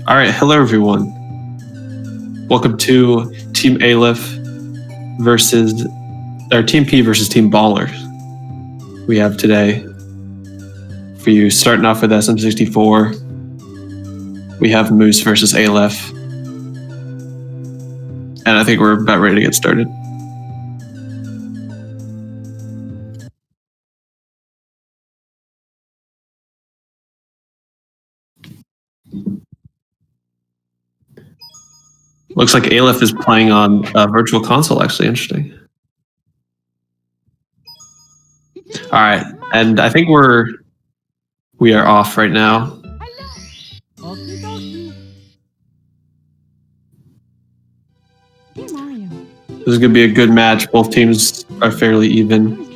All right, hello everyone. Welcome to Team Aleph versus, or Team P versus Team Baller. We have today for you starting off with SM64. We have Moose versus Aleph, and I think we're about ready to get started. Looks like Aleph is playing on a virtual console, actually. Interesting. All right, and I think we are off right now. This is going to be a good match. Both teams are fairly even.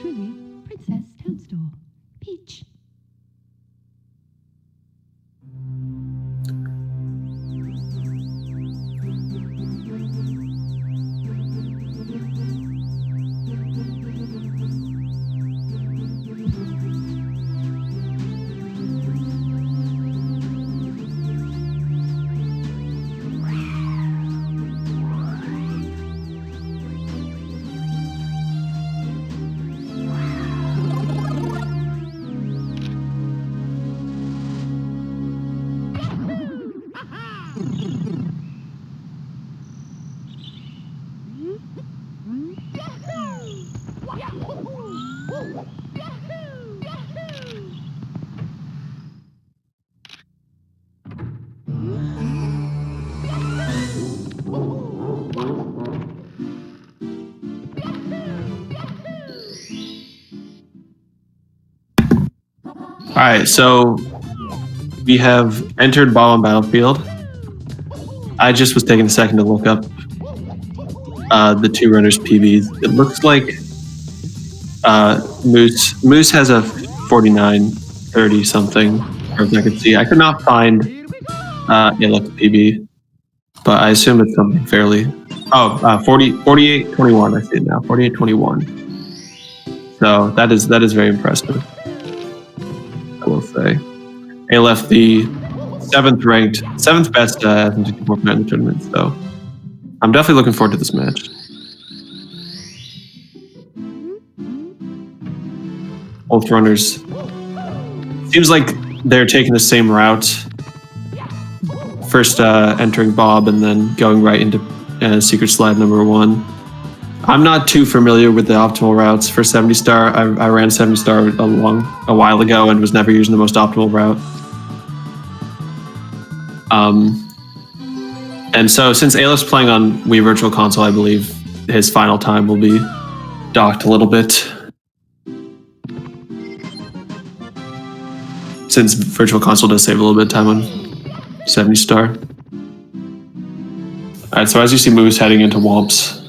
All right, so we have entered Ball on Battlefield. I just was taking a second to look up the two runners' PBs. It looks like Moose has a 49-30 something, or if I could see. I could not find Aleph PB, but I assume it's something fairly. 48-21. I see it now. 48-21. So that is very impressive, I will say. Aleph, the seventh best SM64 player in the tournament. So I'm definitely looking forward to this match. Both runners. Seems like they're taking the same route. First entering Bob and then going right into Secret Slide number 1. I'm not too familiar with the optimal routes for 70 star. I ran 70 star a while ago and was never using the most optimal route. And so since Aleph's playing on Wii Virtual Console, I believe his final time will be docked a little bit. Since Virtual Console does save a little bit of time on 70 star. All right, so as you see Moose heading into Womps.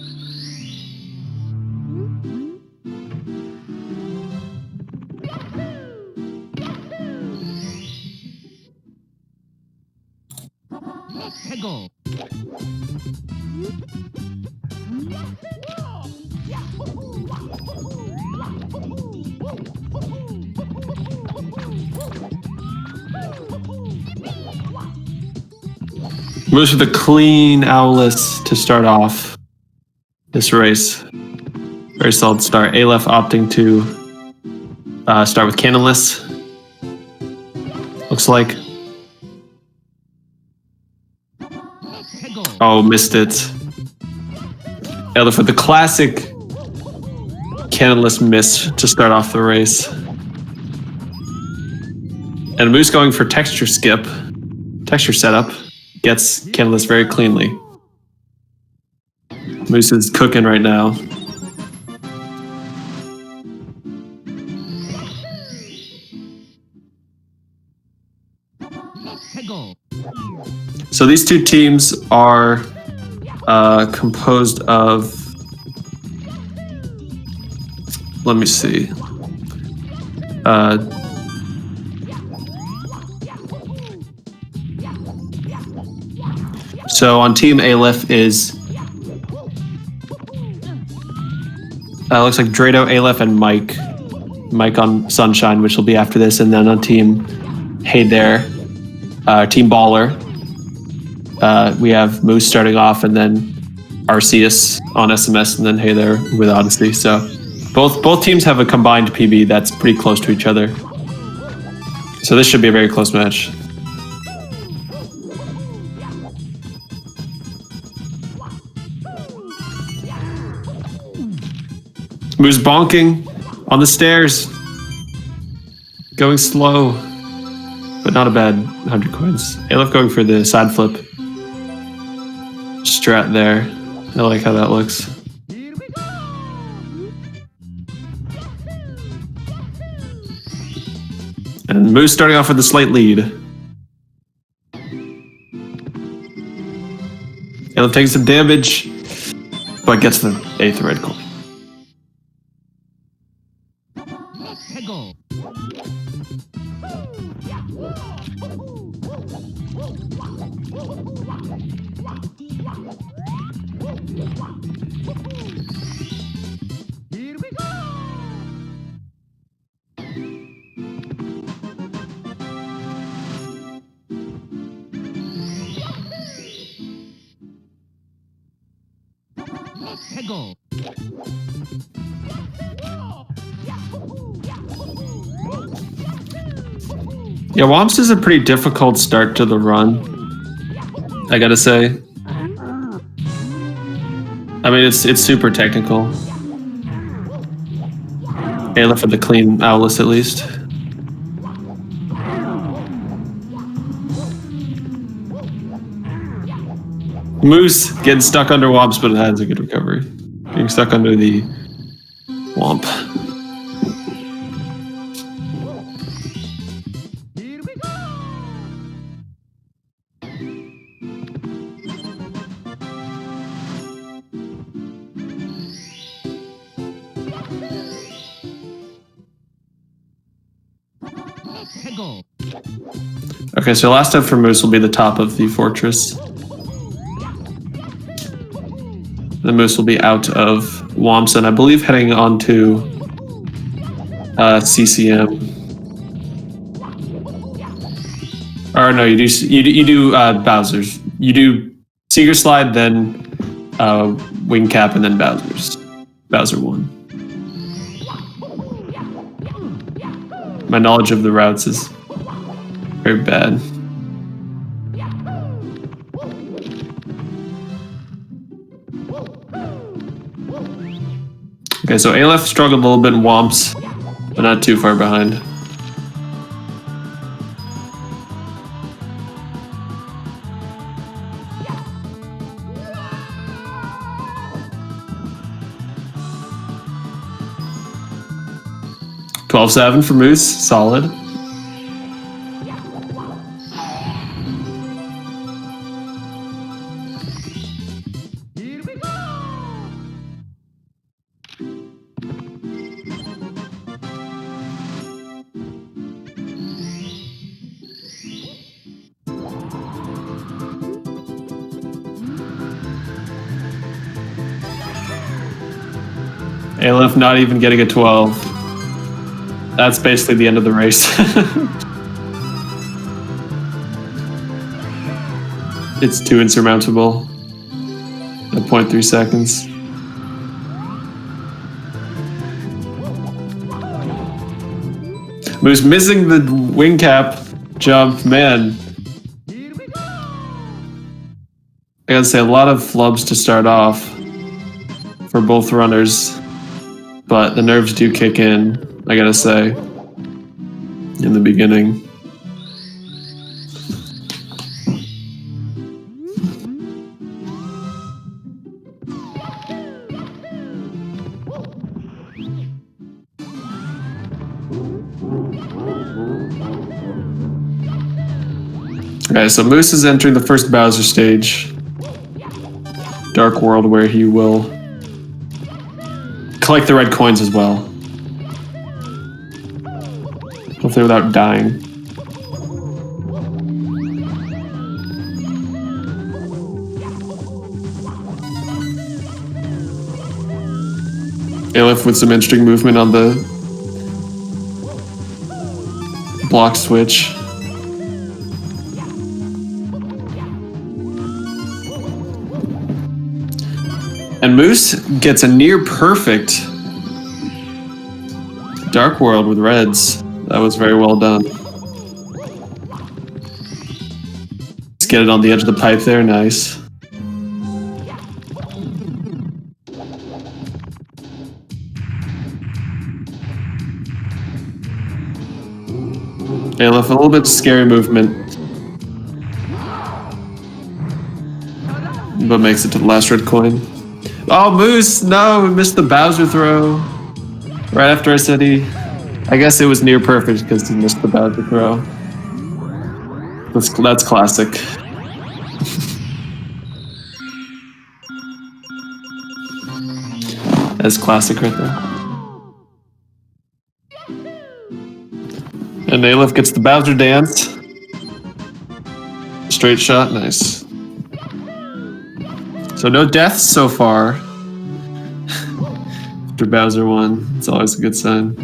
Moose with a clean Owless to start off this race. Very solid start. Aleph opting to start with Cannonless. Looks like. Oh, missed it. Aleph with the classic Cannonless miss to start off the race. And Moose going for texture setup. Gets Cannonless very cleanly. Moose is cooking right now. So these two teams are composed of, let me see. So on Team Aleph is looks like Drado, Aleph, and Mike. Mike on Sunshine, which will be after this, and then on Team Hey There, Team Baller, we have Moose starting off, and then Arceus on SMS, and then Hey There with Odyssey. So both teams have a combined PB that's pretty close to each other. So this should be a very close match. Moose bonking on the stairs. Going slow, but not a bad 100 coins. Aleph going for the side flip strat there. I like how that looks. And Moose starting off with a slight lead. Aleph taking some damage, but gets the 8th red coin. Yeah, Womps is a pretty difficult start to the run, I gotta say. I mean, it's super technical. Aleph for the clean Owless, at least. Moose getting stuck under Womps, but it has a good recovery. Getting stuck under the Womp. Okay, so last step for Moose will be the top of the fortress. The Moose will be out of Womps, and I believe heading on to CCM. Or no, you do Bowser's. You do Seeker Slide, then Wing Cap, and then Bowser's. Bowser 1. My knowledge of the routes is very bad. Okay, so Aleph struggled a little bit in Womps, but not too far behind. $12.7 for Moose, solid. Aleph not even getting a 12. That's basically the end of the race. It's too insurmountable at 0.3 seconds. Moose missing the wing cap jump, man. I gotta say, a lot of flubs to start off for both runners, but the nerves do kick in, I gotta say, in the beginning. Okay, so Moose is entering the first Bowser stage, Dark World, where he will collect the red coins as well. Hopefully without dying. Aleph with some interesting movement on the block switch. And Moose gets a near perfect Dark World with reds. That was very well done. Let's get it on the edge of the pipe there, nice. Okay, left a little bit scary movement. But makes it to the last red coin. Oh, Moose! No, we missed the Bowser throw. Right after I said I guess it was near perfect because he missed the Bowser throw. That's classic. That's classic right there. And Aleph gets the Bowser dance. Straight shot, nice. So no deaths so far. After Bowser won, it's always a good sign.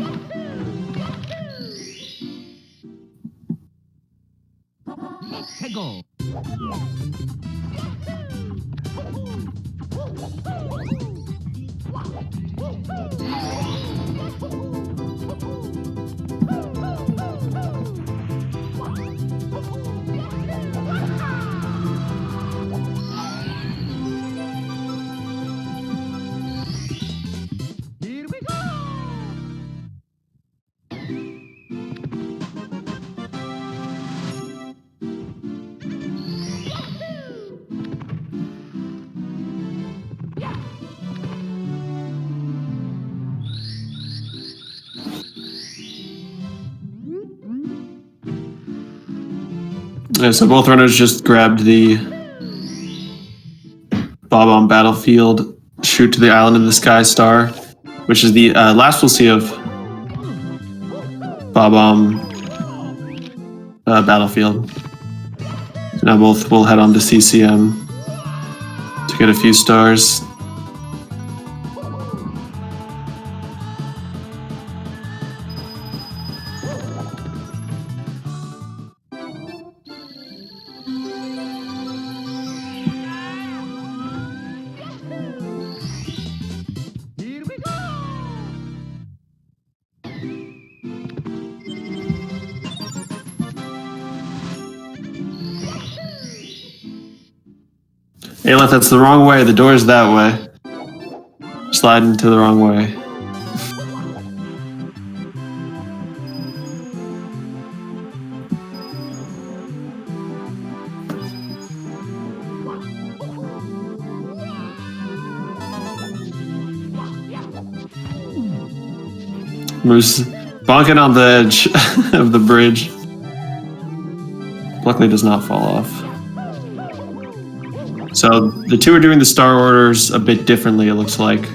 Yeah, so both runners just grabbed the Bob-omb Battlefield, shoot to the Island in the Sky Star, which is the last we'll see of Bob-omb Battlefield. So now both will head on to CCM to get a few stars. Aleph, that's the wrong way. The door's that way. Slide into the wrong way. Moose bonking on the edge of the bridge. Luckily does not fall off. So the two are doing the star orders a bit differently, it looks like.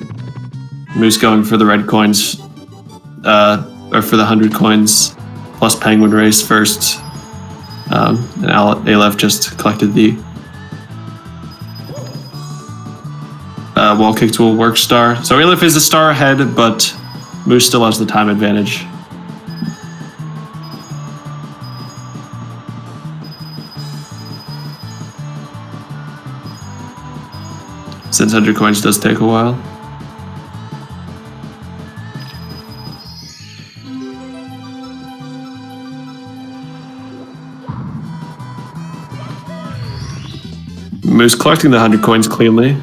Moose going for the red coins, or for the 100 coins, plus Penguin Race first. And Aleph just collected the wall kick to a work star. So Aleph is a star ahead, but Moose still has the time advantage. Since 100 coins does take a while. Moose collecting the 100 coins cleanly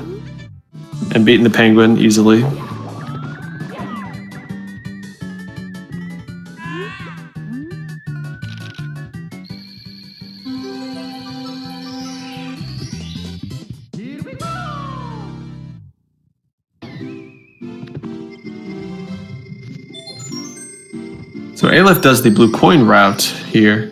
and beating the penguin easily. So Aleph does the blue coin route here.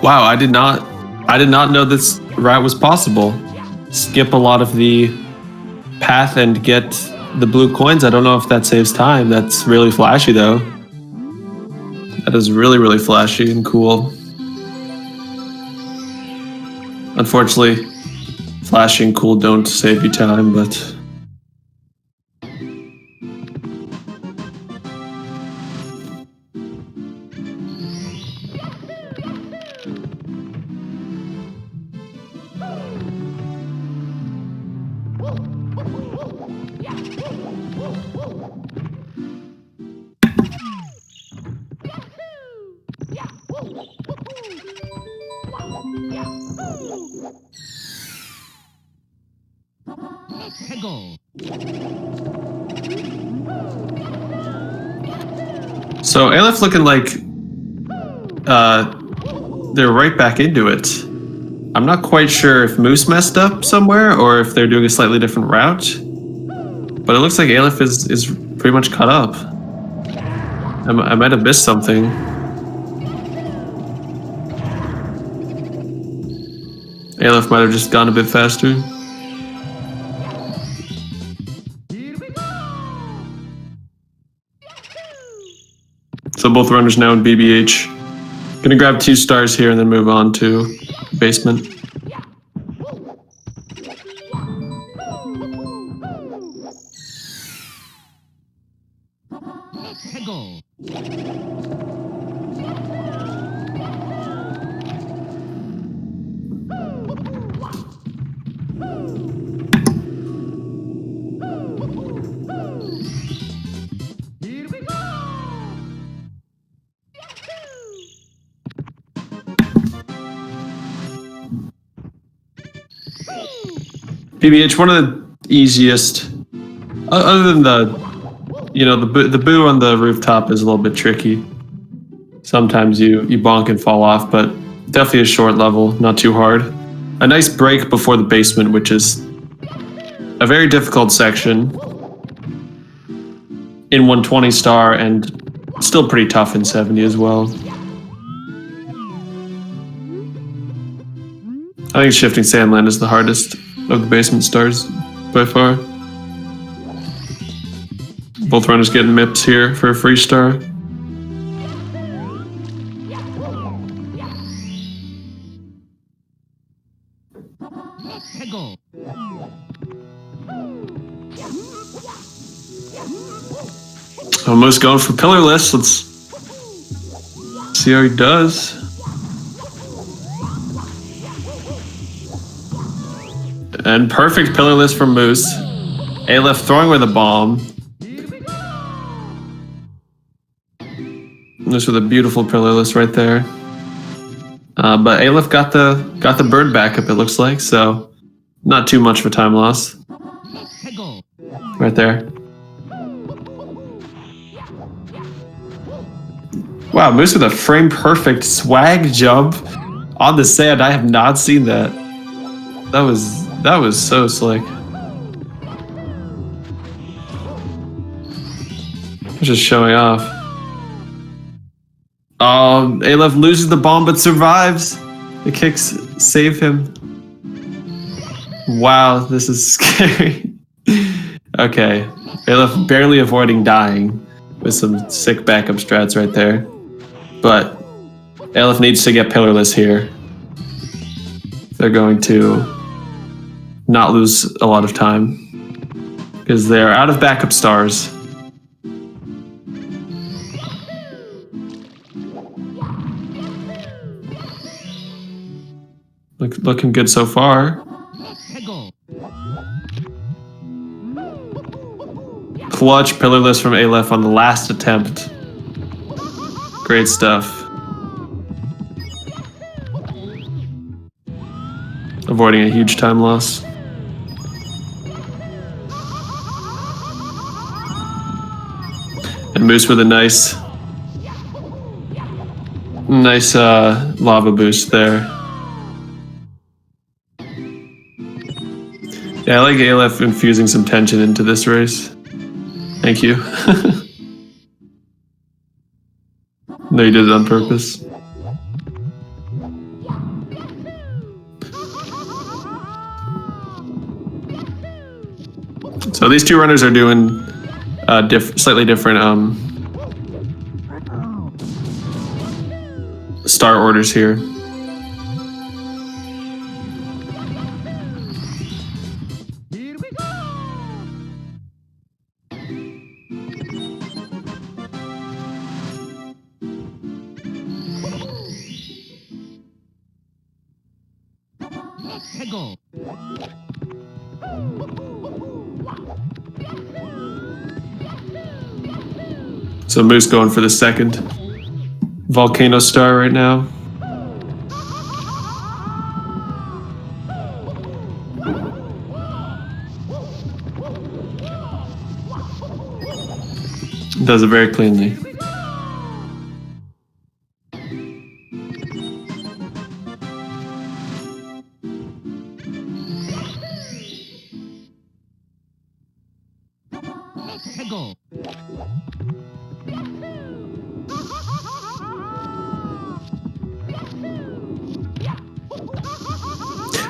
Wow, I did not know this route was possible. skip a lot of the path and get the blue coins. I don't know if that saves time. That's really flashy though. That is really, really flashy and cool. Unfortunately, flashy and cool don't save you time, but... So Aleph looking like they're right back into it. I'm not quite sure if Moose messed up somewhere or if they're doing a slightly different route, but it looks like Aleph is pretty much caught up. I might have missed something. Aleph might have just gone a bit faster. So both runners now in BBH. Gonna grab 2 stars here and then move on to basement. BBH, one of the easiest, other than the boo on the rooftop is a little bit tricky. Sometimes you bonk and fall off, but definitely a short level, not too hard. A nice break before the basement, which is a very difficult section in 120 star and still pretty tough in 70 as well. I think shifting Sandland is the hardest of the basement stars by far. Both runners getting MIPs here for a free star. Almost going for pillarless. Let's see how he does. And perfect pillarless from Moose. Aleph throwing with a bomb. This with a beautiful pillarless right there. But Aleph got the bird backup, it looks like, so not too much of a time loss. Right there. Wow, Moose with a frame perfect swag jump on the sand. I have not seen that. That was so slick. Just showing off. Aleph loses the bomb but survives. The kicks save him. Wow, this is scary. Okay, Aleph barely avoiding dying with some sick backup strats right there. But Aleph needs to get pillarless here. They're going to not lose a lot of time because they're out of backup stars. Looking good so far. Clutch pillarless from Aleph on the last attempt. Great stuff. Avoiding a huge time loss. And Moose with a nice lava boost there. Yeah, I like Aleph infusing some tension into this race. Thank you. No, you did it on purpose. So these two runners are doing slightly different star orders here. So Moose going for the second volcano star right now. Does it very cleanly.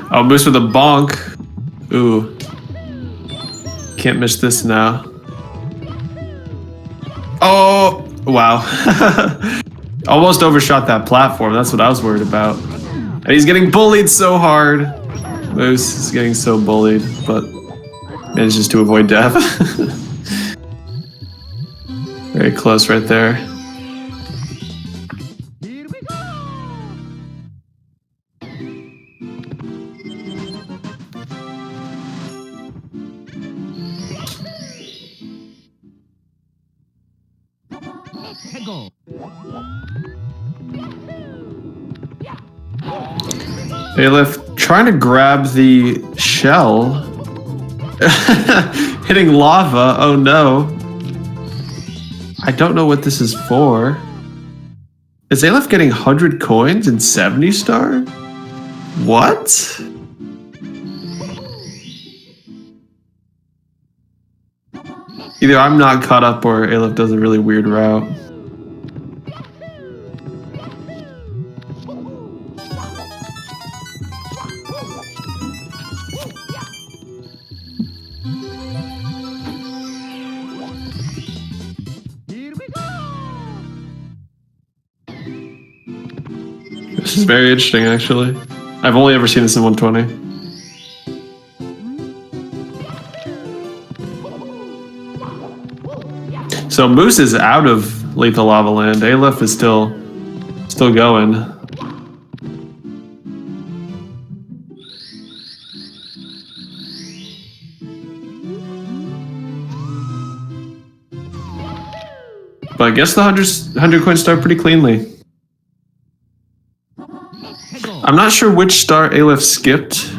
Oh, Moose with a bonk. Ooh. Can't miss this now. Oh, wow. Almost overshot that platform. That's what I was worried about. And he's getting bullied so hard. Moose is getting so bullied, but manages to avoid death. Very close right there. Aleph trying to grab the shell. Hitting lava. Oh no. I don't know what this is for. Is Aleph getting 100 coins and 70 star? What? Either I'm not caught up or Aleph does a really weird route. This is very interesting, actually. I've only ever seen this in 120. So Moose is out of Lethal Lava Land. Aleph is still going. But I guess the 100 coins start pretty cleanly. I'm not sure which star Aleph skipped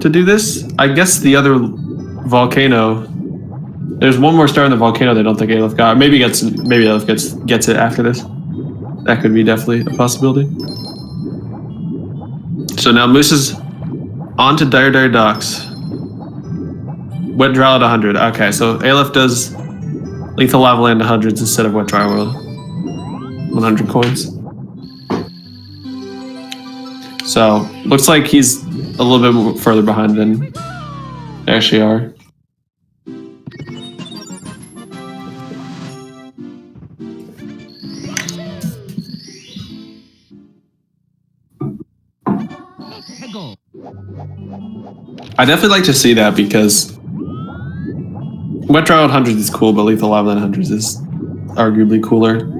to do this. I guess the other volcano. There's one more star in the volcano that I don't think Aleph got. Maybe Aleph gets it after this. That could be definitely a possibility. So now Moose is on to Dire Dire Docks. Wet Dry at 100. Okay, so Aleph does Lethal Lava Land 100s instead of Wet Dry World. 100 coins. So, looks like he's a little bit further behind than they actually are. I definitely like to see that because Wet Dry 100s is cool, but Lethal Lava Land 100s is arguably cooler.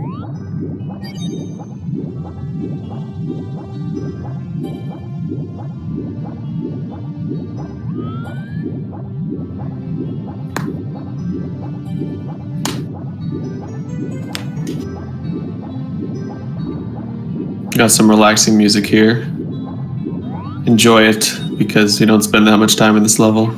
Got some relaxing music here. Enjoy it because you don't spend that much time in this level.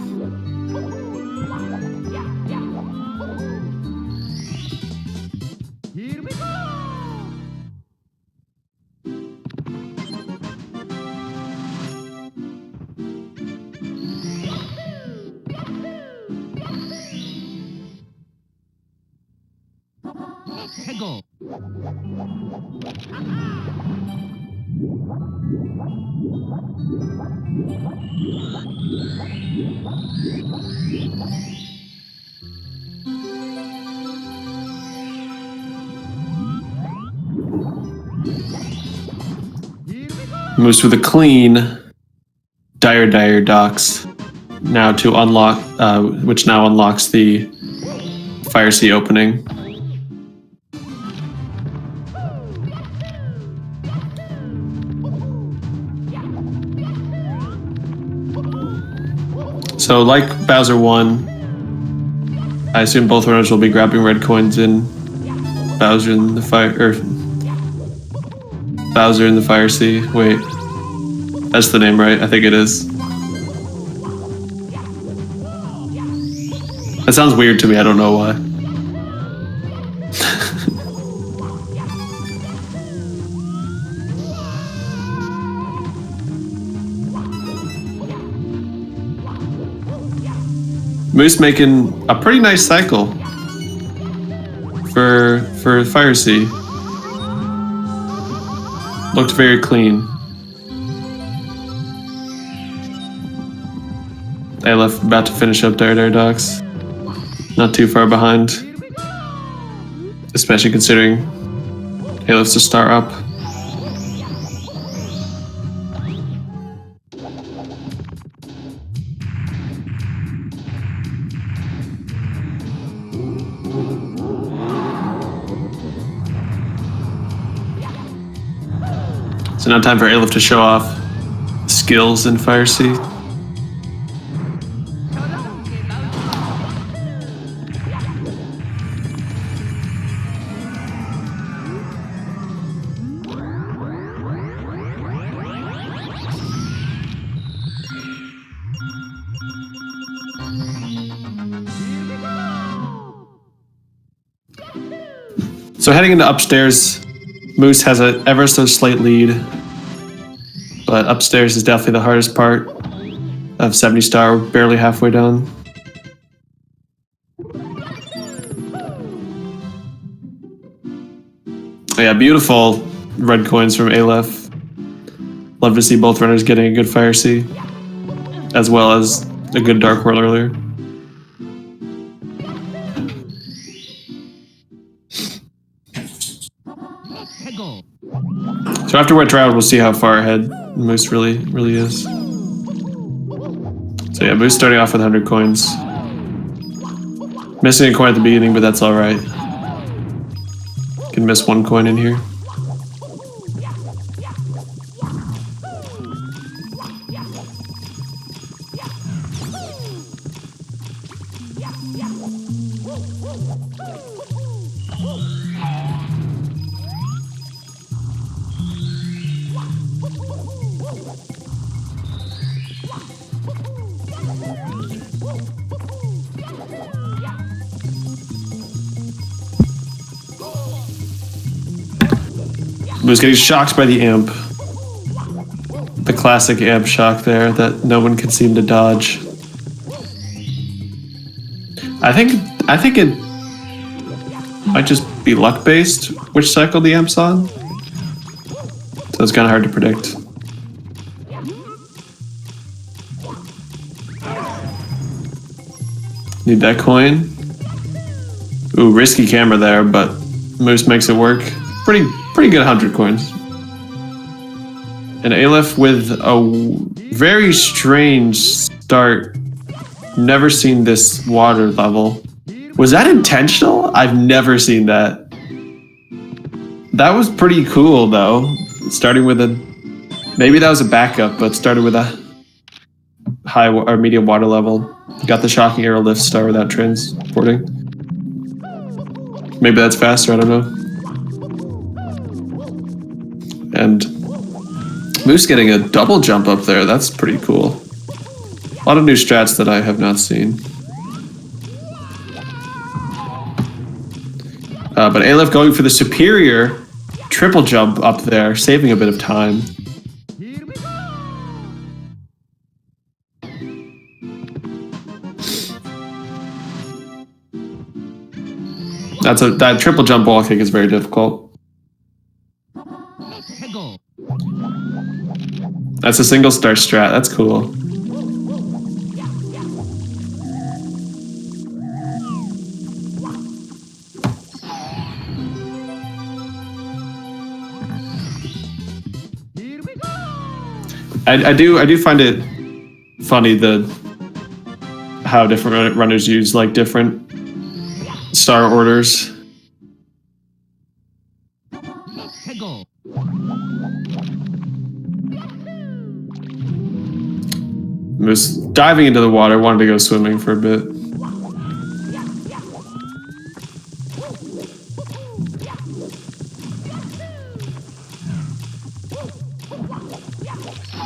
Moves with a clean dire docks now to unlock, which now unlocks the Fire Sea opening. So, like Bowser 1, I assume both runners will be grabbing red coins in Bowser in the Fire Sea. Wait, that's the name, right? I think it is. That sounds weird to me. I don't know why. Moose making a pretty nice cycle for Fire Sea. Looked very clean. Aleph about to finish up Dire Docks. Not too far behind. Especially considering Aleph's a star up. So now time for Aleph to show off skills in Fire Sea. So heading into upstairs, Moose has an ever so slight lead, but upstairs is definitely the hardest part of 70 star, barely halfway done. Oh yeah, beautiful red coins from Aleph. Love to see both runners getting a good Fire Sea, as well as a good Dark Whirl earlier. So after Wet Drought, we'll see how far ahead Moose really is. So yeah, Moose starting off with 100 coins. Missing a coin at the beginning, but that's alright. Can miss one coin in here. Moose getting shocked by the amp. The classic amp shock there that no one can seem to dodge. I think it might just be luck based which cycle the amp's on. So it's kind of hard to predict. Need that coin. Ooh, risky camera there, but Moose makes it work. Pretty good 100 coins. And Aleph with a very strange start. Never seen this water level. Was that intentional? I've never seen that. That was pretty cool though. Starting with a, maybe that was a backup, but started with a high or medium water level. Got the shocking arrow lift star without transporting. Maybe that's faster, I don't know. And Moose getting a double jump up there, that's pretty cool. A lot of new strats that I have not seen. But Aleph going for the superior triple jump up there, saving a bit of time. That triple jump wall kick is very difficult. That's a single star strat. That's cool. I do find it funny how different runners use like different star orders. Moose diving into the water, wanted to go swimming for a bit.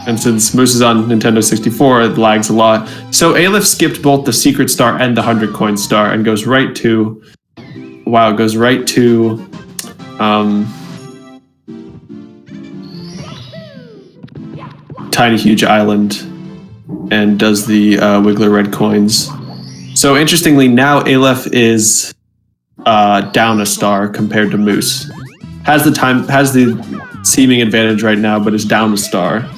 And since Moose is on Nintendo 64, it lags a lot. So Aleph skipped both the Secret Star and the 100 coin star and goes right to... Wow, goes right to... Tiny Huge Island and does the Wiggler red coins. So interestingly, now Aleph is down a star compared to Moose. Has the seeming advantage right now, but is down a star.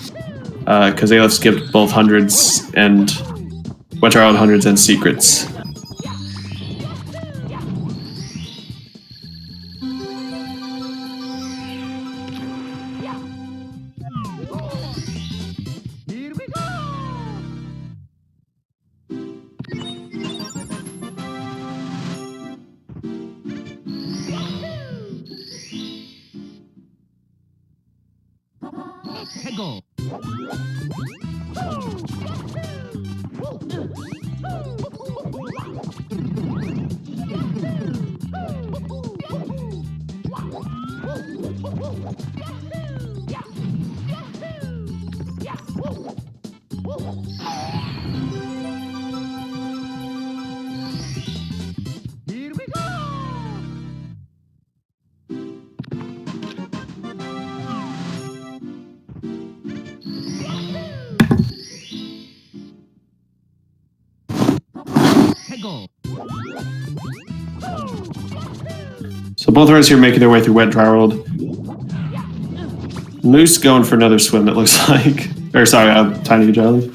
Because Aleph skipped both hundreds and Wet Dry World hundreds and secrets. So both runners here making their way through Wet Dry World. Moose going for another swim, it looks like. Or sorry, Tiny Huge Island.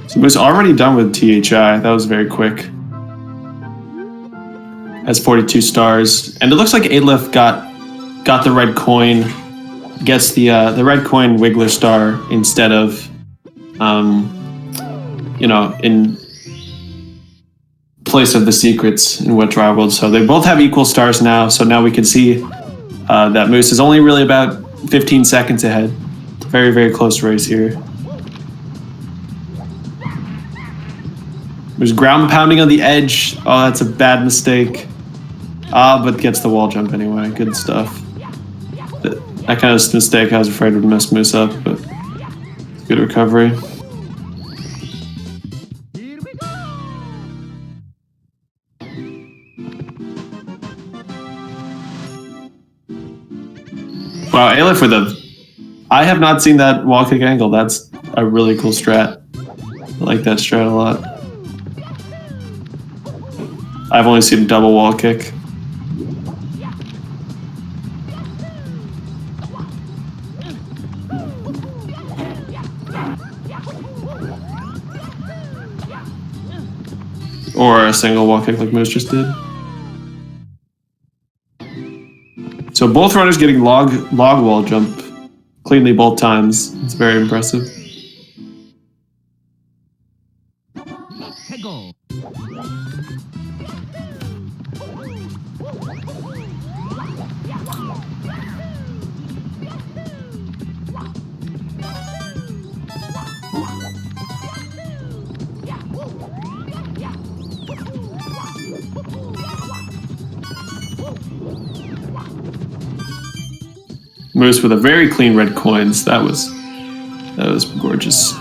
So Moose already done with THI. That was very quick. Has 42 stars, and it looks like Aleph got the red coin. Gets the red coin Wiggler star instead of, in place of the secrets in Wet Dry World. So they both have equal stars now. So now we can see that Moose is only really about 15 seconds ahead. Very, very close race here. There's ground pounding on the edge. Oh, that's a bad mistake. But gets the wall jump anyway. Good stuff. That kind of mistake I was afraid would mess Moose up, but good recovery. Wow, Aleph with I have not seen that wall kick angle. That's a really cool strat. I like that strat a lot. I've only seen a double wall kick. Or a single wall kick like Moose just did. So both runners getting log wall jump cleanly both times. It's very impressive. Moose with a very clean red coins. That was That was gorgeous.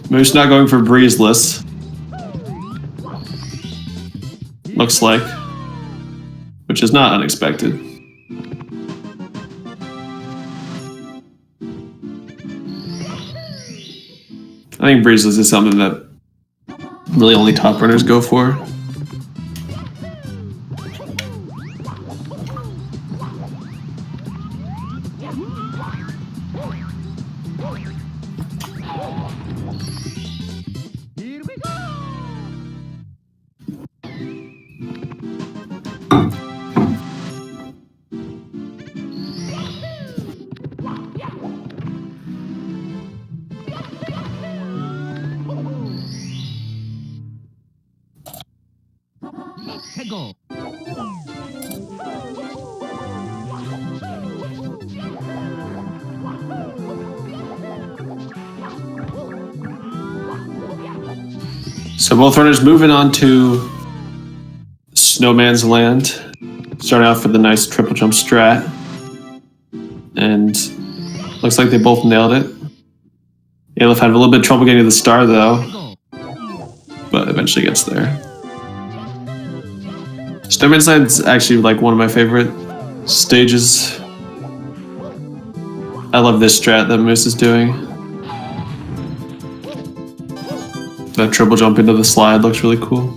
Moose not going for breezeless. Looks like. Which is not unexpected. I think breezeless is something that really only top runners go for. So both runners moving on to Snowman's Land, starting off with a nice triple jump strat, and looks like they both nailed it. Aleph had a little bit of trouble getting to the star though, but eventually gets there. Snowman's Land is actually like one of my favorite stages. I love this strat that Moose is doing. That triple jump into the slide looks really cool.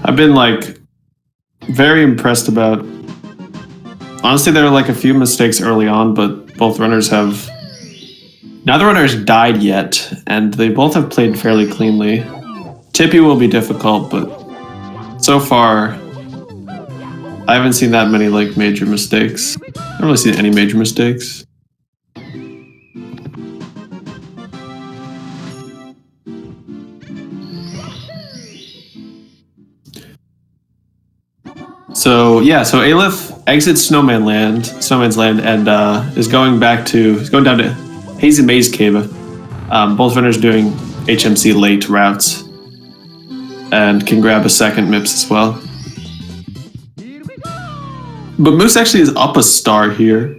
I've been like very impressed about. Honestly, there were like a few mistakes early on, but both runners have. Neither runner has died yet, and they both have played fairly cleanly. Tippy will be difficult, but so far, I haven't seen that many like major mistakes. I haven't really seen any major mistakes. So yeah, so Aleph exits Snowman's Land, and is going down to Hazy Maze Cave. Both runners doing HMC late routes, and can grab a second MIPS as well. But Moose actually is up a star here.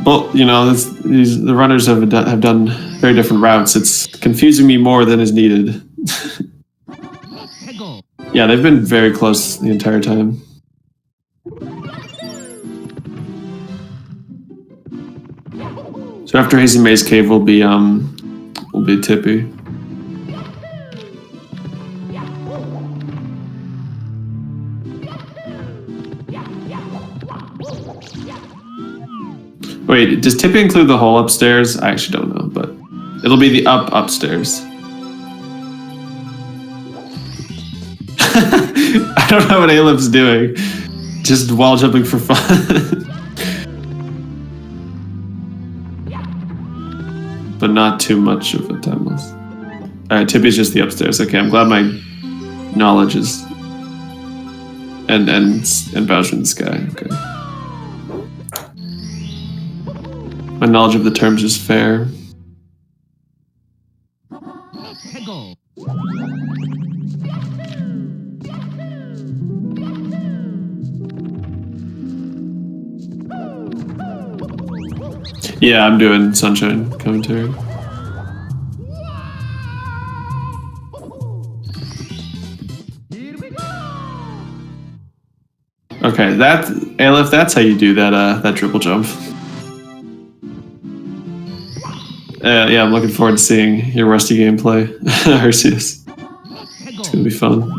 But you know, the runners have done very different routes. It's confusing me more than is needed. Yeah, they've been very close the entire time. So after Hazy Maze Cave will be Tippy. Wait, does Tippy include the whole upstairs? I actually don't know, but it'll be the upstairs. I don't know what Aleph's doing. Just wall jumping for fun. But not too much of a time loss. Alright, Tippy's just the upstairs. Okay, I'm glad my knowledge is and Bowser in the Sky. Okay. My knowledge of the terms is fair. Yeah, I'm doing Sunshine commentary. Okay, Aleph, that's how you do that triple jump. Yeah, I'm looking forward to seeing your rusty gameplay, Arceus. It's gonna be fun.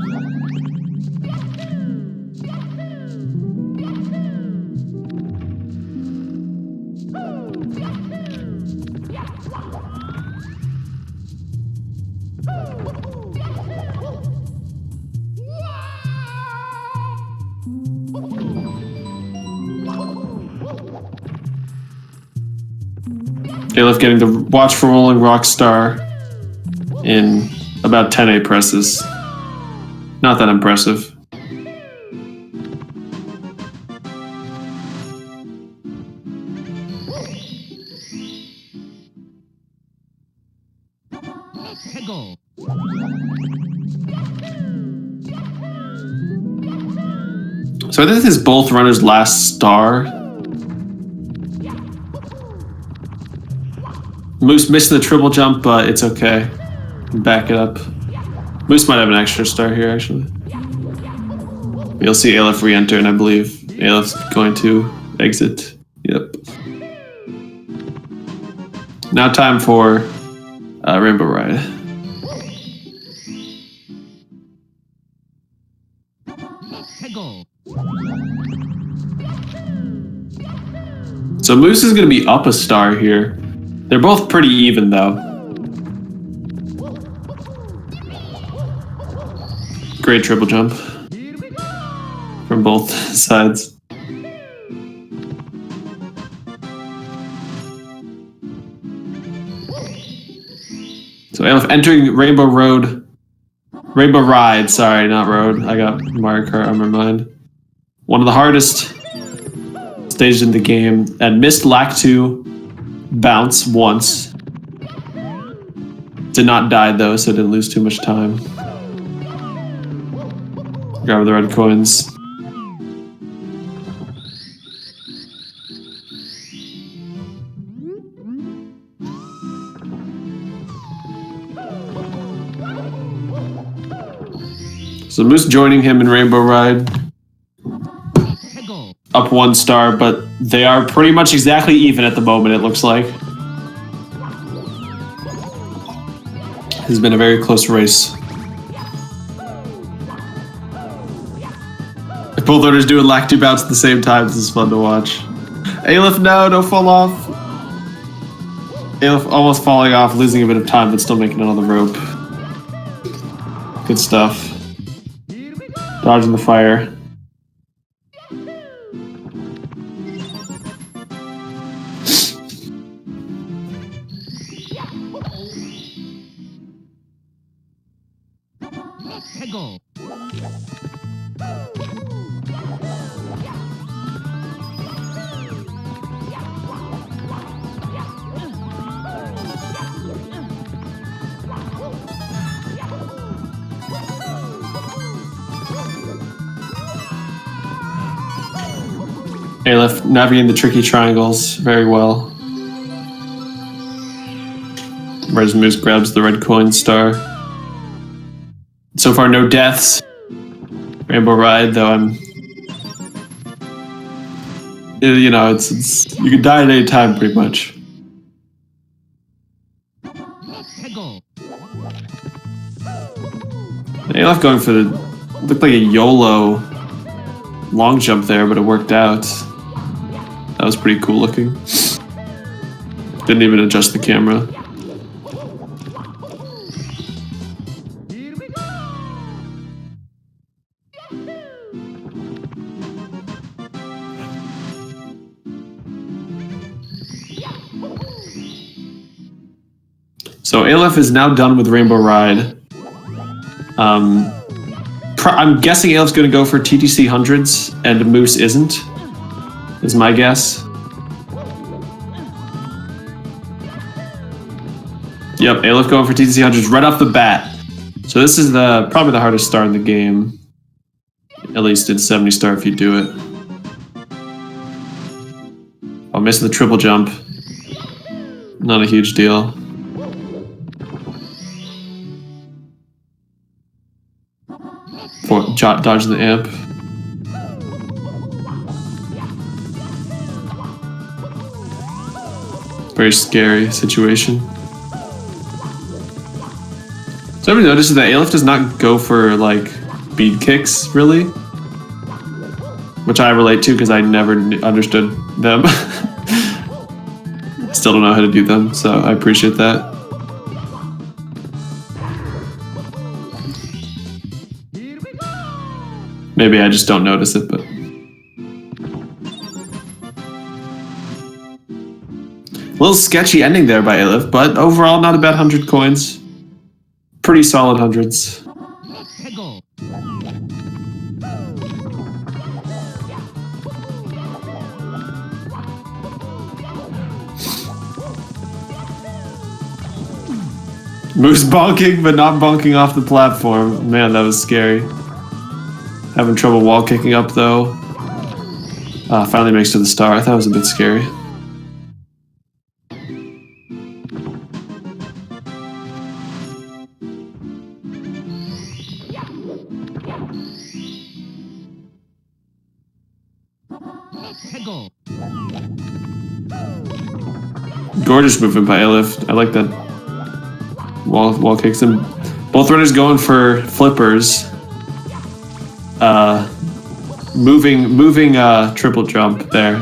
Aleph getting to watch for Rolling Rockstar in about 10A presses. Not that impressive. So I think this is both runners' last star. Moose missing the triple jump, but it's okay. Back it up. Moose might have an extra star here, actually. You'll see Aleph re-enter, and I believe Aleph's going to exit. Yep. Now time for Rainbow Ride. So Moose is going to be up a star here. They're both pretty even, though. Great triple jump from both sides. So Aleph entering Rainbow Ride, sorry, not Road. I got Mario Kart on my mind. One of the hardest stages in the game, and missed Lactu bounce once. Did not die though, so didn't lose too much time. Grab the red coins. So Moose joining him in Rainbow Ride. Up one star, but they are pretty much exactly even at the moment, it looks like. It's been a very close race. If both owners doing Lactu bounce at the same time, this is fun to watch. Aleph, no, don't fall off. Aleph almost falling off, losing a bit of time, but still making it on the rope. Good stuff. Dodging the fire. Aleph navigating the tricky triangles very well. Whereas Moose grabs the red coin star. So far, no deaths. Rainbow Ride, though I'm... You know, it's you can die at any time, pretty much. Aleph going for the... Looked like a YOLO long jump there, but it worked out. That was pretty cool looking. Didn't even adjust the camera. So Aleph is now done with Rainbow Ride. I'm guessing Aleph's going to go for TTC hundreds, and Moose isn't. Is my guess. Yep, Aleph going for TTC hundreds right off the bat. So this is probably the hardest star in the game. At least in 70 star if you do it. Oh, missing the triple jump. Not a huge deal. Dodge the amp. Very scary situation. So everybody notices that Aleph does not go for like bead kicks really, which I relate to because I never understood them. Still don't know how to do them, so I appreciate that. Maybe I just don't notice it, but a little sketchy ending there by Aleph, but overall not a bad 100 coins. Pretty solid hundreds. Moose bonking, but not bonking off the platform. Man, that was scary. Having trouble wall kicking up though. Finally makes to the star. I thought it was a bit scary. Gorgeous movement by Aleph. I like that. Wall kicks him. Both runners going for flippers. Moving triple jump there.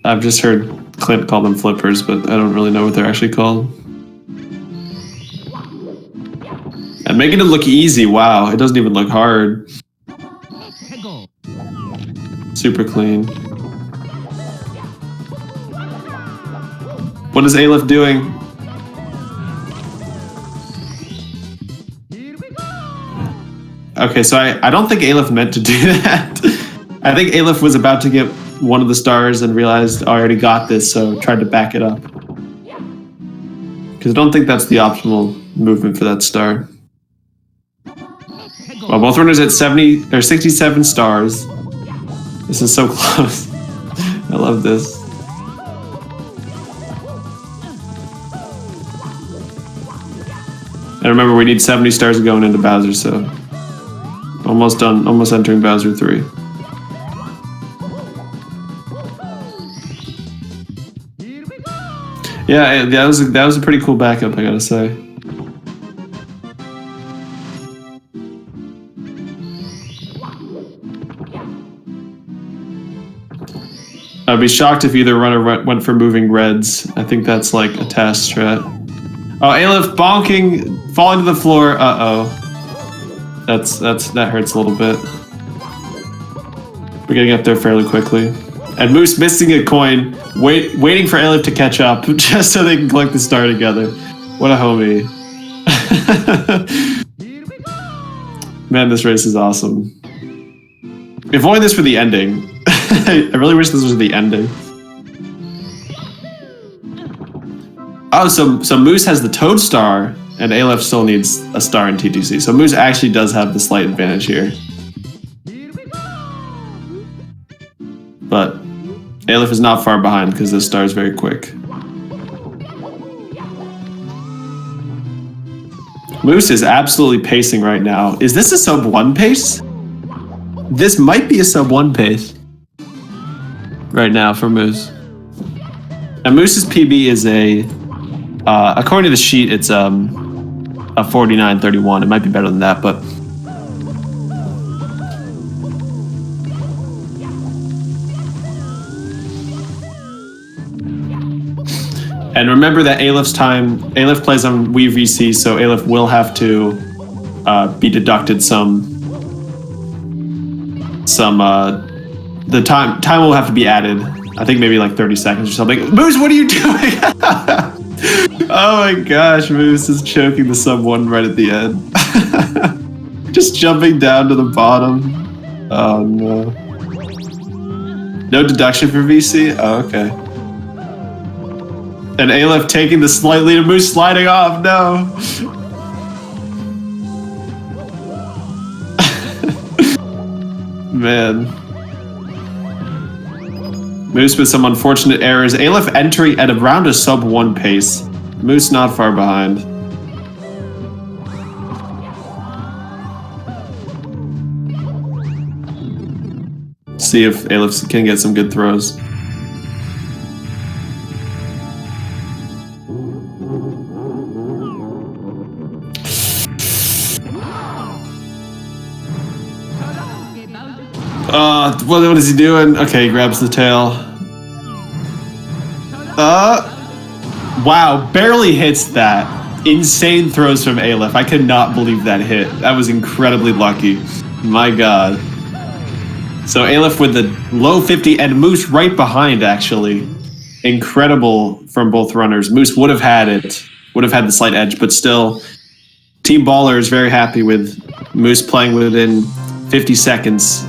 I've just heard Clint call them flippers, but I don't really know what they're actually called. And making it look easy. Wow, it doesn't even look hard. Super clean. What is Aleph doing? Okay, so I don't think Aleph meant to do that. I think Aleph was about to get one of the stars and realized, oh, I already got this, so tried to back it up. Because I don't think that's the optimal movement for that star. Well, both runners at 70 or 67 stars. This is so close. I love this. And remember, we need 70 stars going into Bowser, so almost done, almost entering Bowser 3. Yeah, that was a pretty cool backup, I gotta say. I'd be shocked if either runner went for moving reds. I think that's like a task strat. Oh, Aleph bonking, falling to the floor. Uh-oh. That hurts a little bit. We're getting up there fairly quickly. And Moose missing a coin, waiting for Aleph to catch up, just so they can collect the star together. What a homie. Man, this race is awesome. If only this were the ending. I really wish this was the ending. Oh, so Moose has the Toad Star, and Aleph still needs a star in TTC. So Moose actually does have the slight advantage here. But Aleph is not far behind because this star is very quick. Moose is absolutely pacing right now. Is this a sub 1 pace? This might be a sub 1 pace right now for Moose. And Moose's PB is according to the sheet, it's a 49.31. It might be better than that, but and remember that Aleph plays on Wii VC, so Aleph will have to be deducted the time will have to be added. I think maybe like 30 seconds or something. Moose, what are you doing? Oh my gosh, Moose is choking the sub 1 right at the end. Just jumping down to the bottom. Oh no. No deduction for VC? Oh, okay. And Aleph taking the slight lead, Moose sliding off. No. Man. Moose with some unfortunate errors. Aleph entering at around a sub 1 pace. Moose not far behind. See if Aleph can get some good throws. What is he doing? Okay, he grabs the tail. Wow, barely hits that. Insane throws from Aleph. I could not believe that hit. That was incredibly lucky. My god. So Aleph with the low 50 and Moose right behind, actually. Incredible from both runners. Moose would have had it, would have had the slight edge, but still, Team Baller is very happy with Moose playing within 50 seconds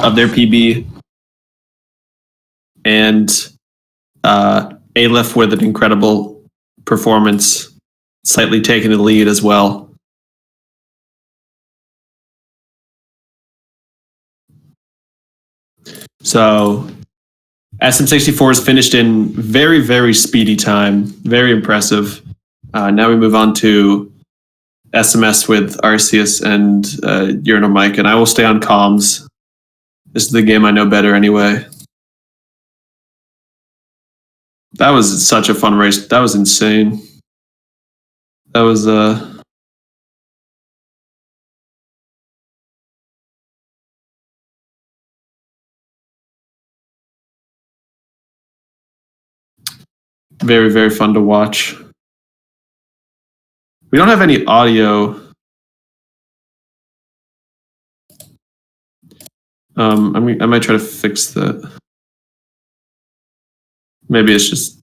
of their PB. And Aleph with an incredible performance, slightly taking the lead as well. So SM64 is finished in very, very speedy time. Very impressive. Now we move on to SMS with Arceus and Urinal Mike, and I will stay on comms. This is the game I know better anyway. That was such a fun race. That was insane. That was very, very fun to watch. We don't have any audio. I might try to fix that. Maybe it's just.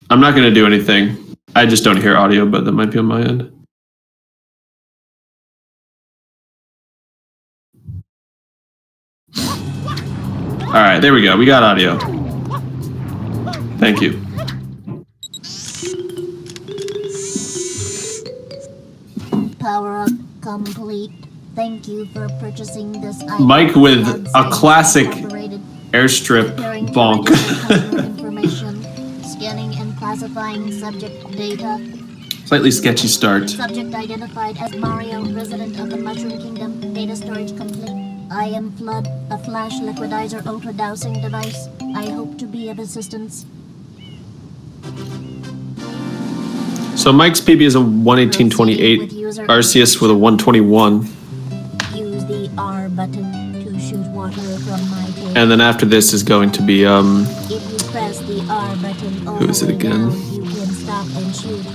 I'm not going to do anything. I just don't hear audio, but that might be on my end. All right, there we go. We got audio. Thank you. Power up complete. Thank you for purchasing this item. Mike with a classic airstrip bonk. Information, scanning and classifying subject data. Slightly sketchy start. Subject identified as Mario, resident of the Mushroom Kingdom. Data storage complete. I am Flood, a flash liquidizer ultra dowsing device. I hope to be of assistance. So Mike's PB is a 118.28, Arceus with a 121. Use the R button to shoot water from my tail. And then after this is going to be If you press the R button all who is it the way again? down, you can stop and shoot.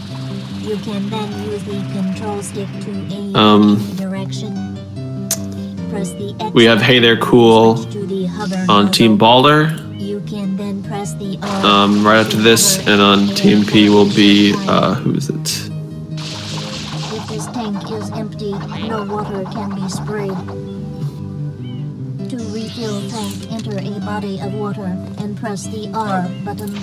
You can then use the control stick to aim in any direction. Press the X We have Hey There Cool to the hover on Team Baller. You can then press the R. Right after this, and on Team P will be who is it? If this tank is empty, no water can be sprayed. To refill tank, enter a body of water and press the R button.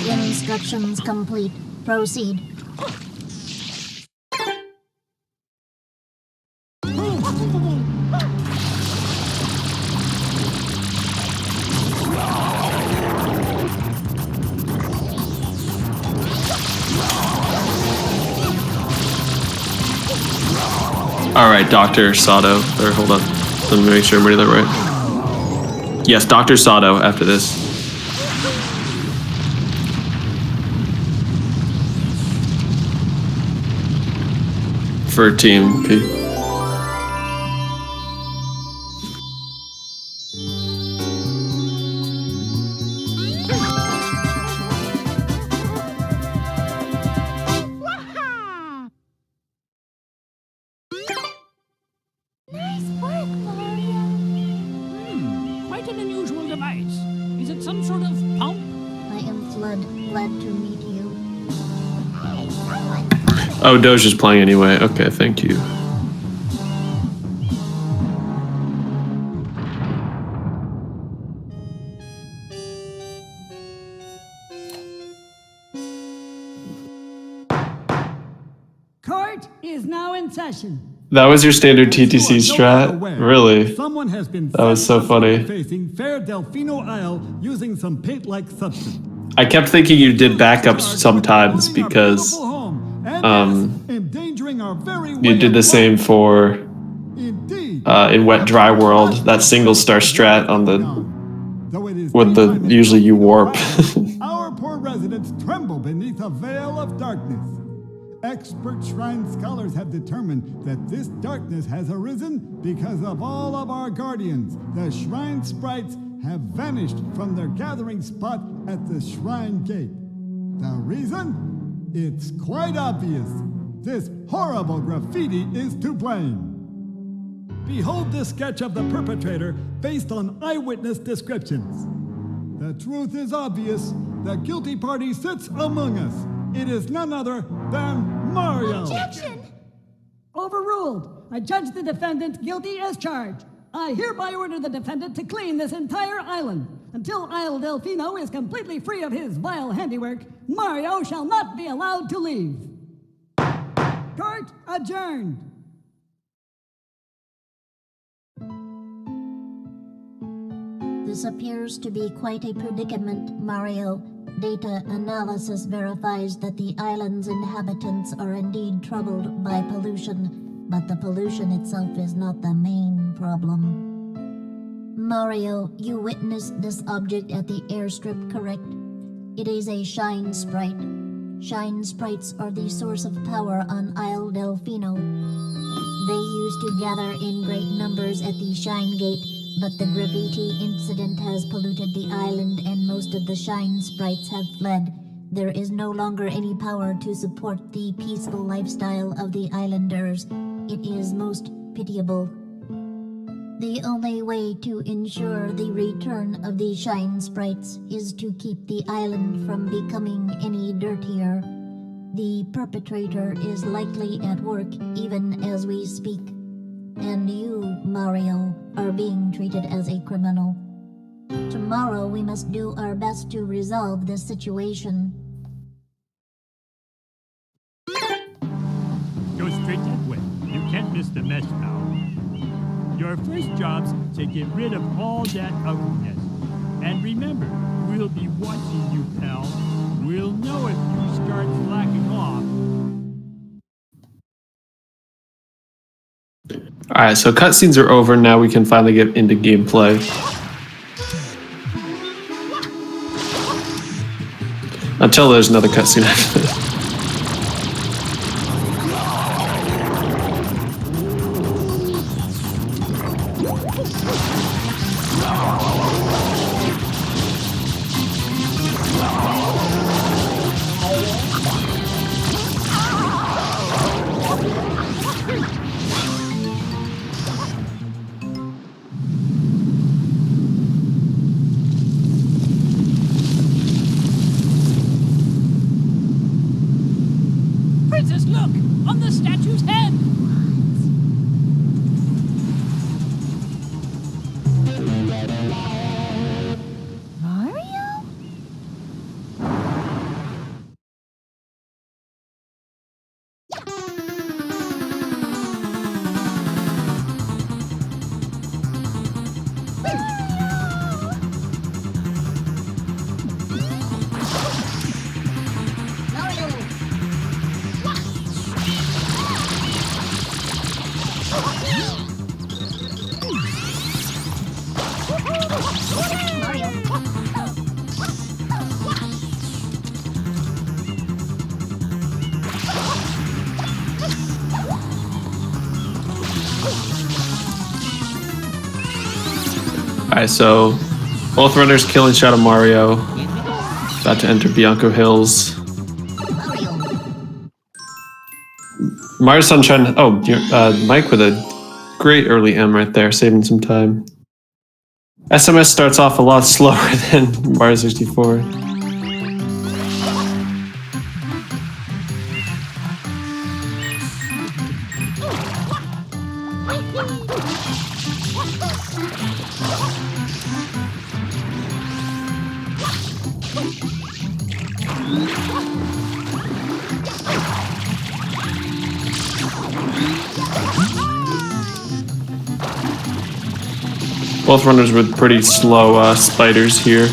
Instructions complete. Proceed. All right, Dr. Sato. Or hold on, let me make sure I'm reading that right. Yes, Dr. Sato after this. For Team P. Nice work, Mario. Quite an unusual device. Is it some sort of pump? I am Flood. Glad to meet you. Oh, Doge is playing anyway. Okay, thank you. Court is now in session. That was your standard TTC strat? Really? Someone has been That was so funny. facing Fair Delfino Isle using some paint-like substance. I kept thinking you did backups sometimes because endangering our very you did the same for in Wet Dry World, that single star strat on the with the usually you warp. Our poor residents tremble beneath a veil of darkness. Expert shrine scholars have determined that this darkness has arisen because of all of our guardians. The shrine sprites have vanished from their gathering spot at the shrine gate. The reason? It's quite obvious. This horrible graffiti is to blame. Behold this sketch of the perpetrator based on eyewitness descriptions. The truth is obvious. The guilty party sits among us. It is none other than Mario. Objection! Overruled. I judge the defendant guilty as charged. I hereby order the defendant to clean this entire island. Until Isle Delfino is completely free of his vile handiwork, Mario shall not be allowed to leave. Court adjourned. This appears to be quite a predicament, Mario. Data analysis verifies that the island's inhabitants are indeed troubled by pollution, but the pollution itself is not the main problem. Mario, you witnessed this object at the airstrip, correct? It is a shine sprite. Shine sprites are the source of power on Isle Delfino. They used to gather in great numbers at the Shine Gate, but the graffiti incident has polluted the island and most of the shine sprites have fled. There is no longer any power to support the peaceful lifestyle of the islanders. It is most pitiable. The only way to ensure the return of the shine sprites is to keep the island from becoming any dirtier. The perpetrator is likely at work even as we speak. And you, Mario, are being treated as a criminal. Tomorrow we must do our best to resolve this situation. Go straight that way. You can't miss the mesh now. Your first job's to get rid of all that ugliness. And remember, we'll be watching you, pal. We'll know if you start slacking off. Alright, so cutscenes are over. Now we can finally get into gameplay. Until there's another cutscene after this. Princess, look! On the statue's head! Mario? Alright, so both runners killing Shadow Mario. About to enter Bianco Hills. Mario Sunshine. Oh, Mike with a great early M right there, saving some time. SMS starts off a lot slower than Mario 64. Both runners with pretty slow spiders here.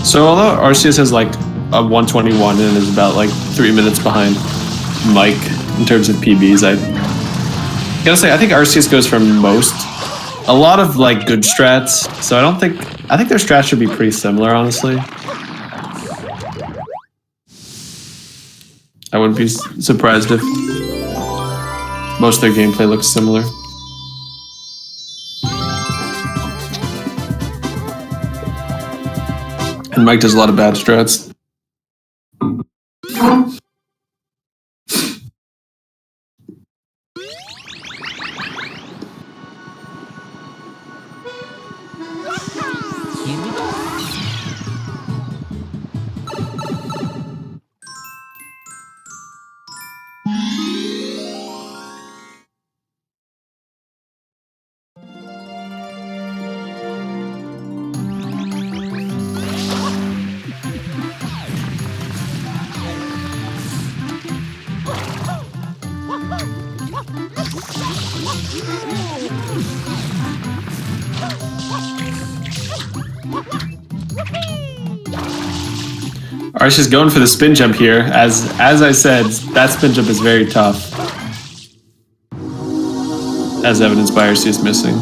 So although Arceus has like a 121 and is about like 3 minutes behind Mike in terms of PBs, I gotta say I think Arceus goes for a lot of like good strats. So I think their strats should be pretty similar, honestly. I wouldn't be surprised if most of their gameplay looks similar. And Mike does a lot of bad strats. Arceus going for the spin jump here. As I said, that spin jump is very tough. As evidenced by Arceus missing.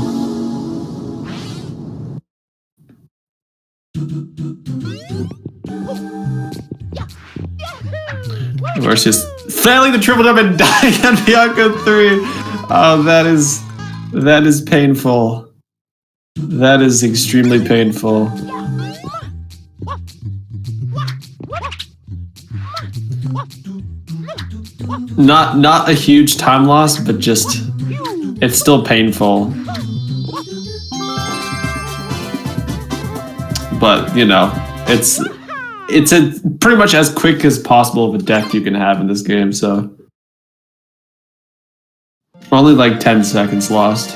Arceus failing the triple jump and dying on Bianca 3. Oh, that is painful. That is extremely painful. Not a huge time loss, but just it's still painful. But you know, it's a pretty much as quick as possible of a death you can have in this game, so only like 10 seconds lost.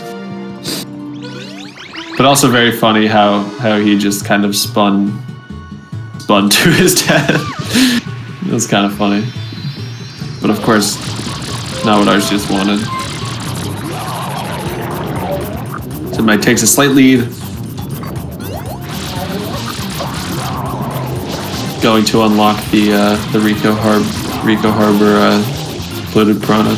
But also very funny how he just kind of spun to his death. It was kind of funny. But of course, not what Arceus wanted. So Mike takes a slight lead. Going to unlock the Rico Harbor floated piranha.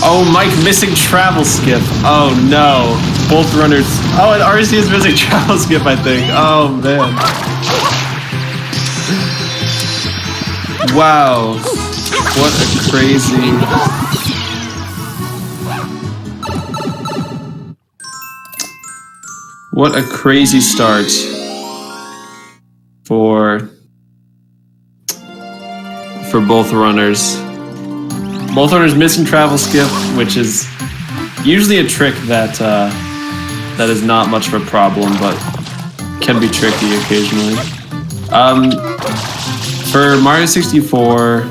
Oh, Mike missing travel skip. Oh no. Both runners. Oh, and RC is missing travel skip, I think. Oh man. Wow. What a crazy. What a crazy start for both runners. Both runners missing travel skip, which is usually a trick that is not much of a problem, but can be tricky occasionally. For Mario 64,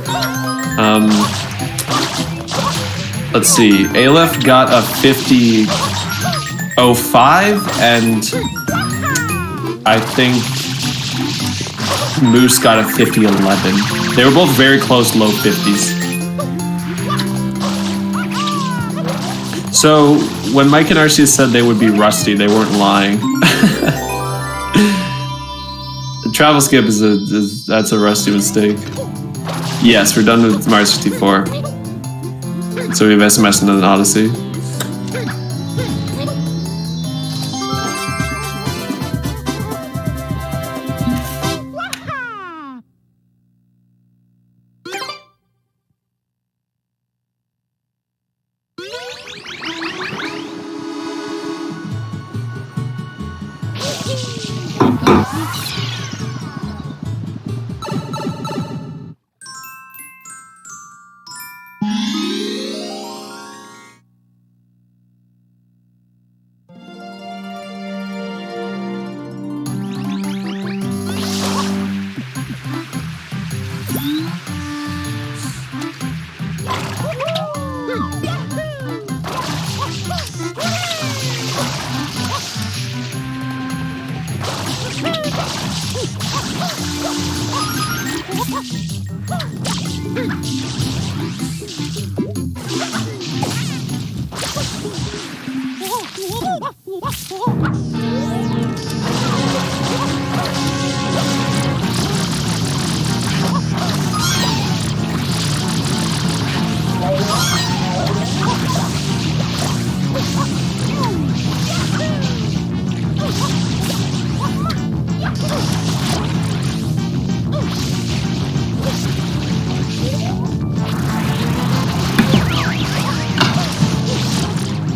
let's see, Aleph got a 50.05, and I think Moose got a 50.11. They were both very close, low 50s. So when Mike and Arceus said they would be rusty, they weren't lying. The travel skip that's a rusty mistake. Yes, we're done with Mario 64. So we have SMS and then Odyssey.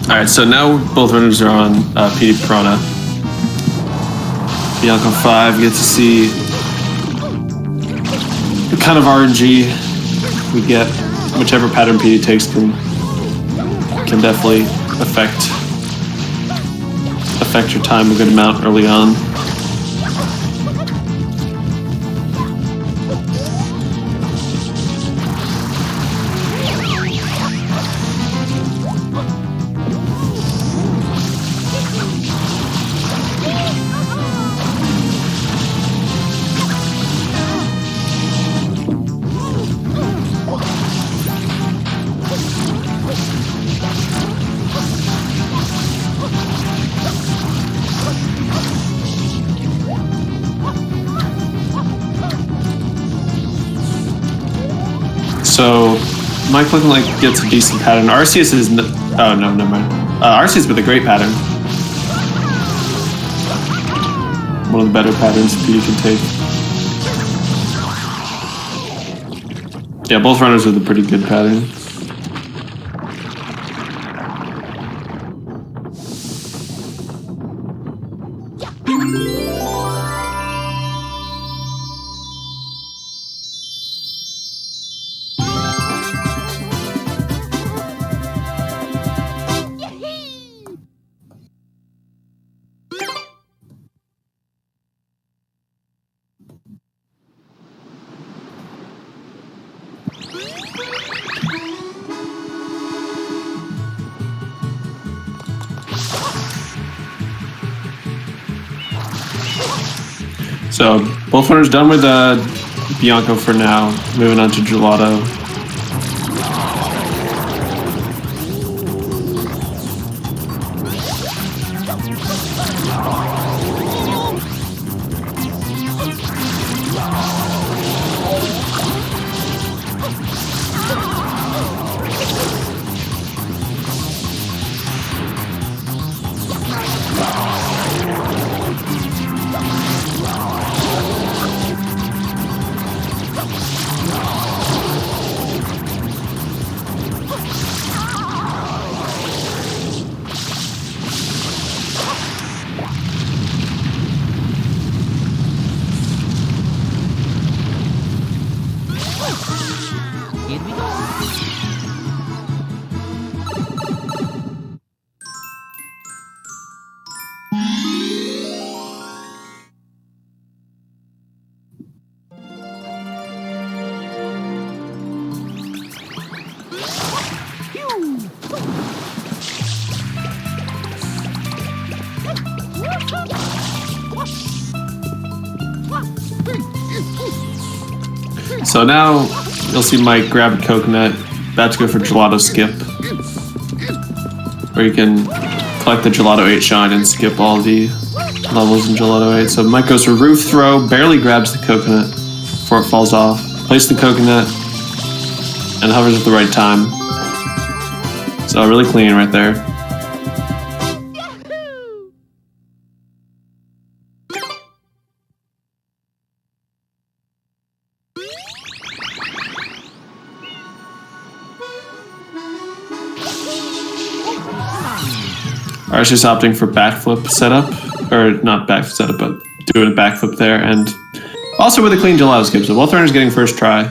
Alright, so now both runners are on PD Piranha. Bianco 5, you get to see the kind of RNG we get. Whichever pattern PD takes can definitely affect your time a good amount early on. So, Mike looking like gets a decent pattern. Arceus is... oh, no, never mind. Arceus with a great pattern. One of the better patterns you can take. Yeah, both runners with a pretty good pattern. So, both runners done with Bianco for now. Moving on to Gelato. So now you'll see Mike grab a coconut, about to go for Gelato Skip, where you can collect the Gelato 8 shine and skip all the levels in Gelato 8. So Mike goes for Roof Throw, barely grabs the coconut before it falls off, places the coconut, and hovers at the right time. So really clean right there. Arceus opting for backflip setup, or not back setup, but doing a backflip there, and also with a clean Gelato Skip. So both runners getting first try.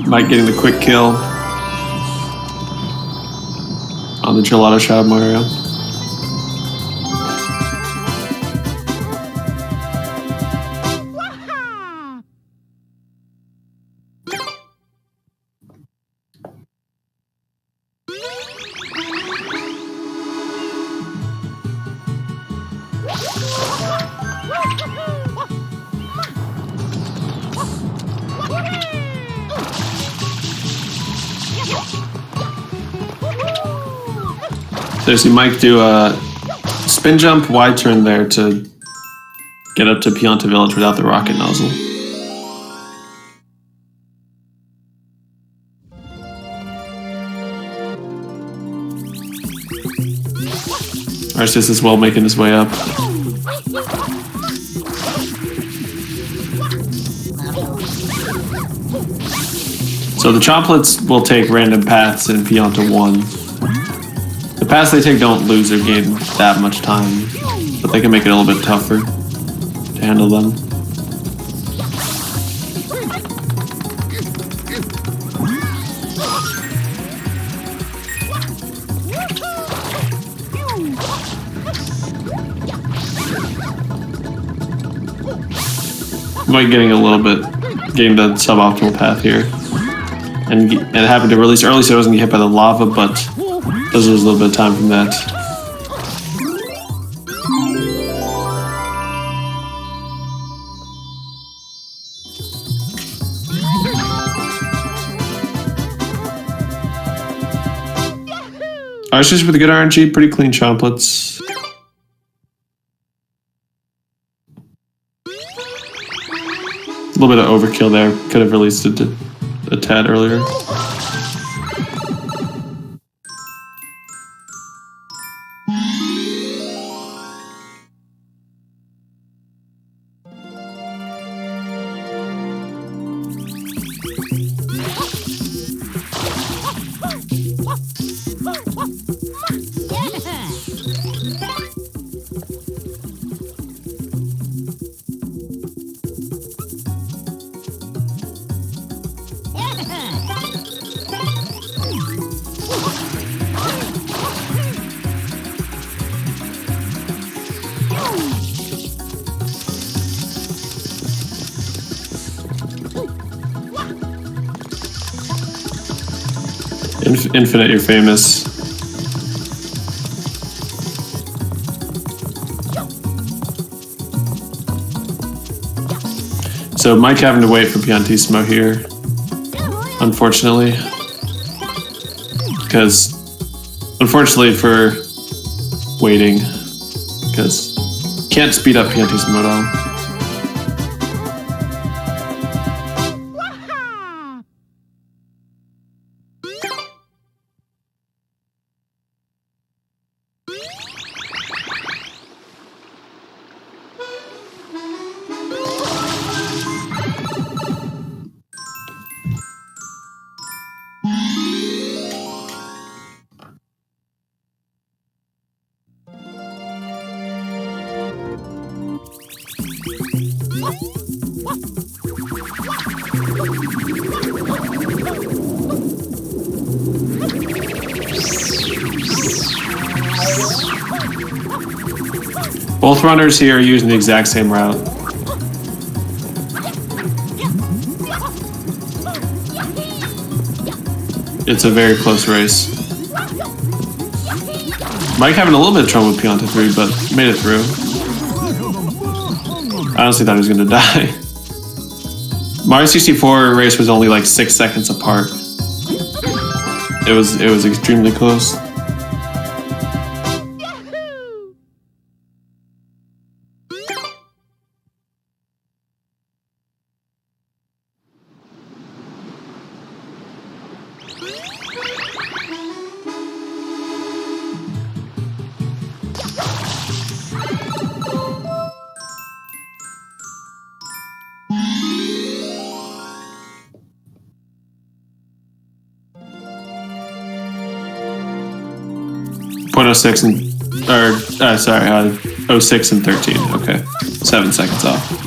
Mike getting the quick kill on the Gelato Shroud Mario. So you might do a spin jump, wide turn there to get up to Pianta Village without the rocket nozzle. Arceus is well making his way up. So the Chomplets will take random paths in Pianta 1. The paths they take don't lose or gain that much time, but they can make it a little bit tougher to handle them. Might getting the suboptimal path here, and having to release early so it doesn't get hit by the lava, but does lose a little bit of time from that. Arceus with a good RNG, pretty clean Chomplets. A little bit of overkill there. Could have released it a tad earlier. Infinite, you're famous. So Mike having to wait for Piantissimo here, unfortunately. Unfortunately for waiting, because can't speed up Piantissimo at all. Both runners here are using the exact same route. It's a very close race. Mike having a little bit of trouble with Pianta 3, but made it through. I honestly thought he was going to die. Mario 64 race was only like 6 seconds apart. It was extremely close. .06 and 06 and 13. Okay, 7 seconds off.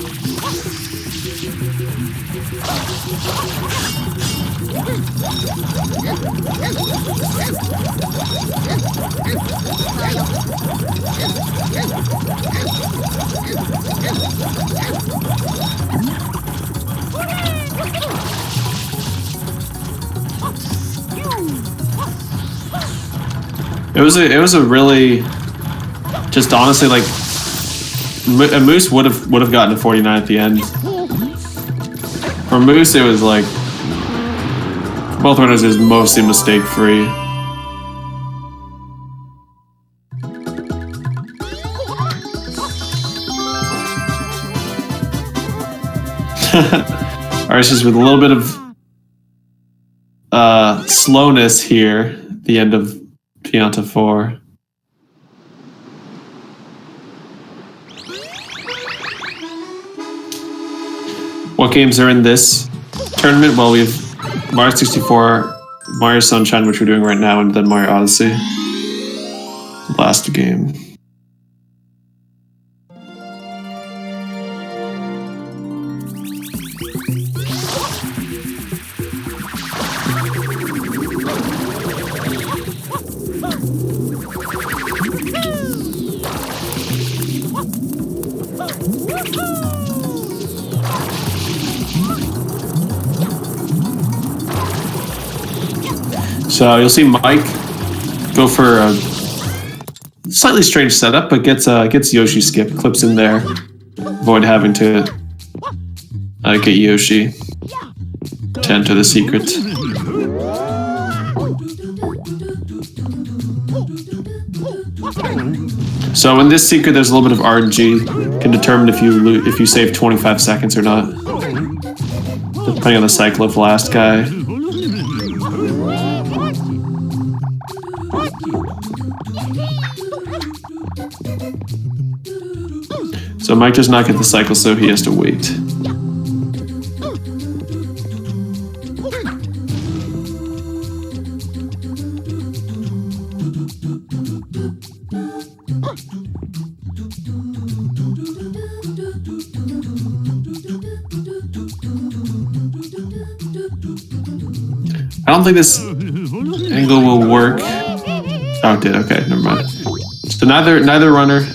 It was a really, just honestly, like, a Moose would have gotten to 49 at the end. For Moose, it was like both runners is mostly mistake free. Arceus with a little bit of slowness here, the end of Pianta 4. What games are in this tournament? Well, we have Mario 64, Mario Sunshine, which we're doing right now, and then Mario Odyssey. Last game. So you'll see Mike go for a slightly strange setup, but gets Yoshi skip, clips in there, avoid having to get Yoshi to enter the secret. So in this secret, there's a little bit of RNG, can determine if you save 25 seconds or not, depending on the cycle of the last guy. So Mike does not get the cycle, so he has to wait. I don't think this angle will work. Oh, it did. Okay, never mind. So neither runner.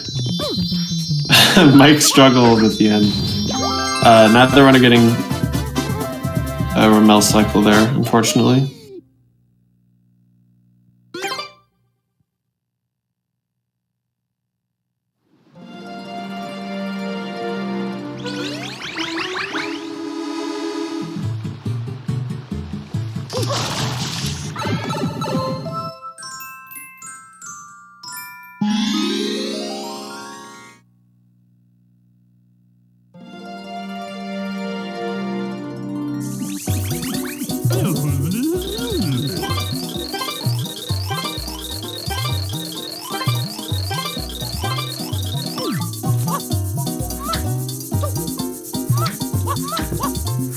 Mike struggled at the end. Neither runner getting a Ramel cycle there, unfortunately.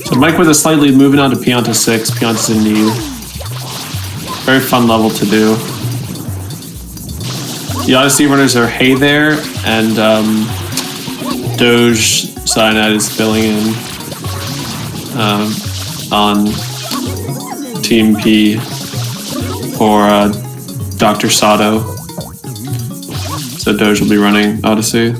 So Mike with a slightly moving on to Pianta 6. Pianta's in need. Very fun level to do. The Odyssey runners are Hey There, and Doge Cyanide is filling in on Team P for Dr. Sato. So Doge will be running Odyssey.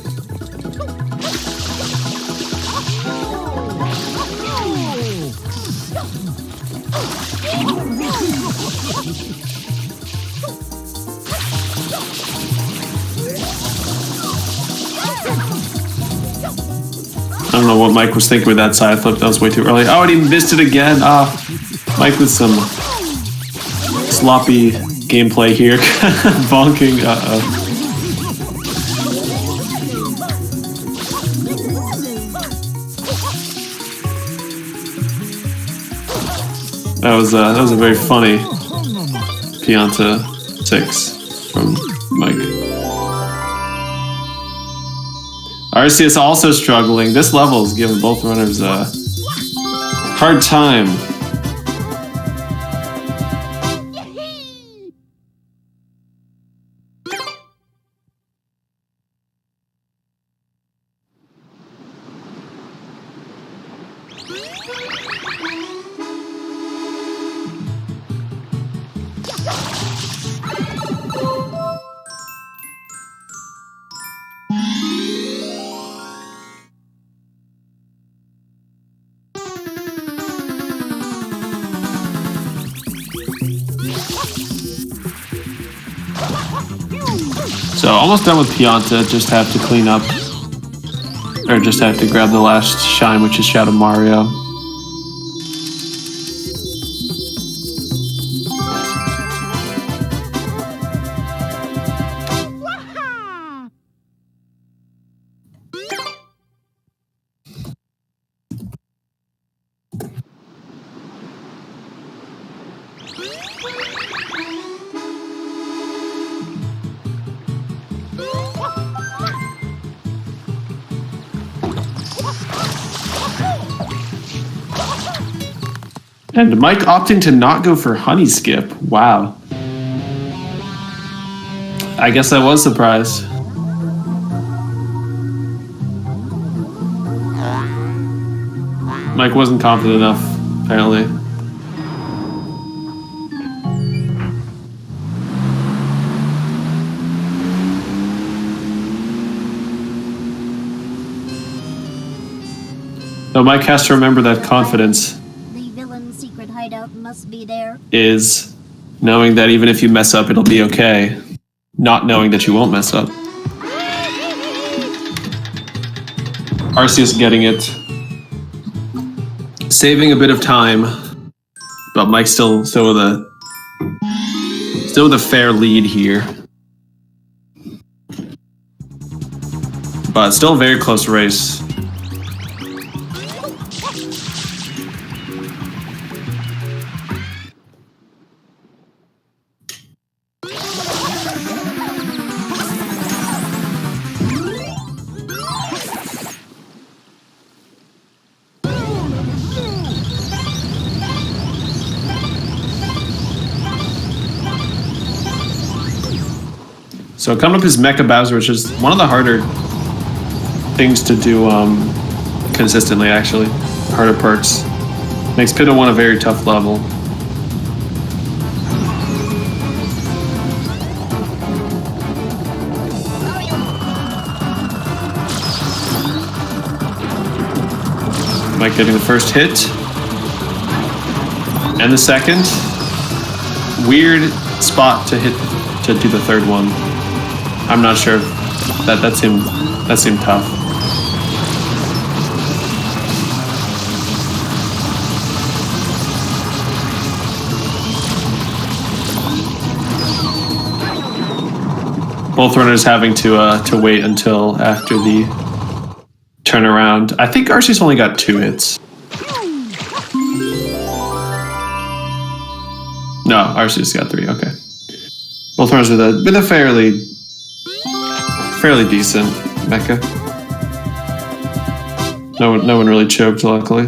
I don't know what Mike was thinking with that side flip. That was way too early. Oh, and he missed it again. Mike with some sloppy gameplay here. Bonking. That was a very funny Pianta 6 from Mike. Arceus also struggling. This level is giving both runners a hard time. So almost done with Pianta, just have to clean up, or just have to grab the last shine, which is Shadow Mario. And Mike opting to not go for honey skip. Wow. I guess I was surprised. Mike wasn't confident enough, apparently. So Mike has to remember that confidence The villain's secret hideout must be there. is knowing that even if you mess up, it'll be okay. Not knowing that you won't mess up. Arceus getting it. Saving a bit of time, but Mike's still with a fair lead here. But still a very close race. So coming up is Mecha Bowser, which is one of the harder things to do consistently, actually. Harder parts. Makes Pit 1 a very tough level. Mike getting the first hit. And the second. Weird spot to hit to do the third one. I'm not sure if that seemed tough. Both runners having to wait until after the turnaround. I think Arceus only got 2 hits. No, Arceus got 3. Okay. Both runners with a fairly decent mecha. No one really choked, luckily.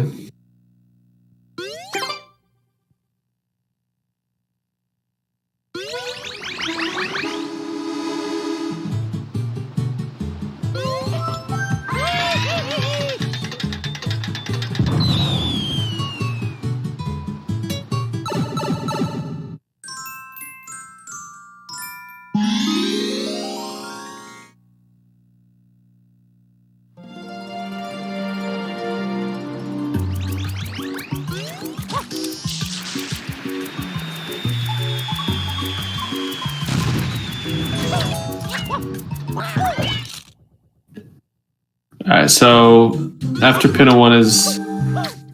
Alright, so after Pin 1 is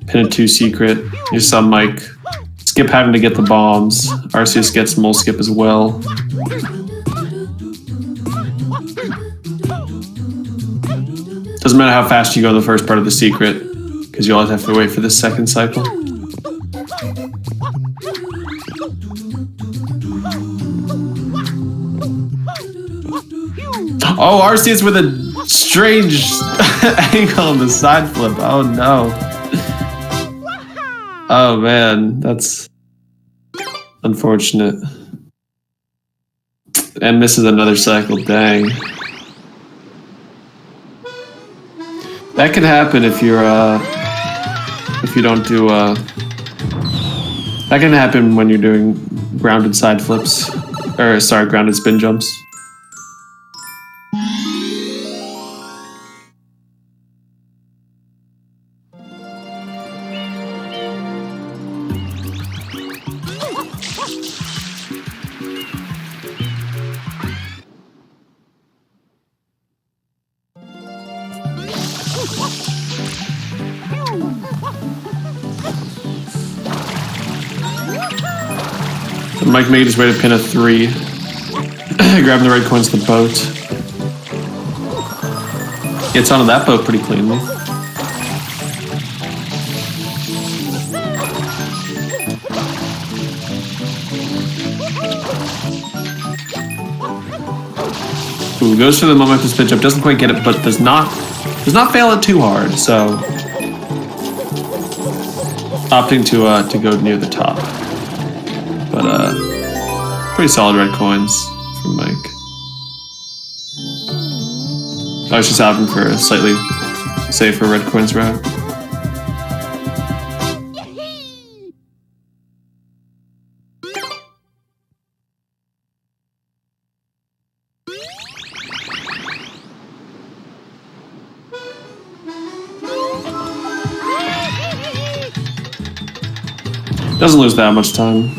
Pin 2 secret. You saw Mike skip having to get the bombs. Arceus gets mole skip as well. Doesn't matter how fast you go in the first part of the secret, because you always have to wait for the second cycle. Oh, Arceus with a strange angle on the side flip. Oh no. Oh man, that's unfortunate. And misses another cycle, dang. That can happen if you're if you don't do that can happen when you're doing grounded side flips. Or sorry, grounded spin jumps. Mike made his way to Pin 3. Grabbing the red coins to the boat. Gets onto that boat pretty cleanly. Ooh, goes for the momentum spin jump, doesn't quite get it, but does not fail it too hard, so opting to go near the top. But pretty solid red coins from Mike. I was just opting for a slightly safer red coins route. Doesn't lose that much time.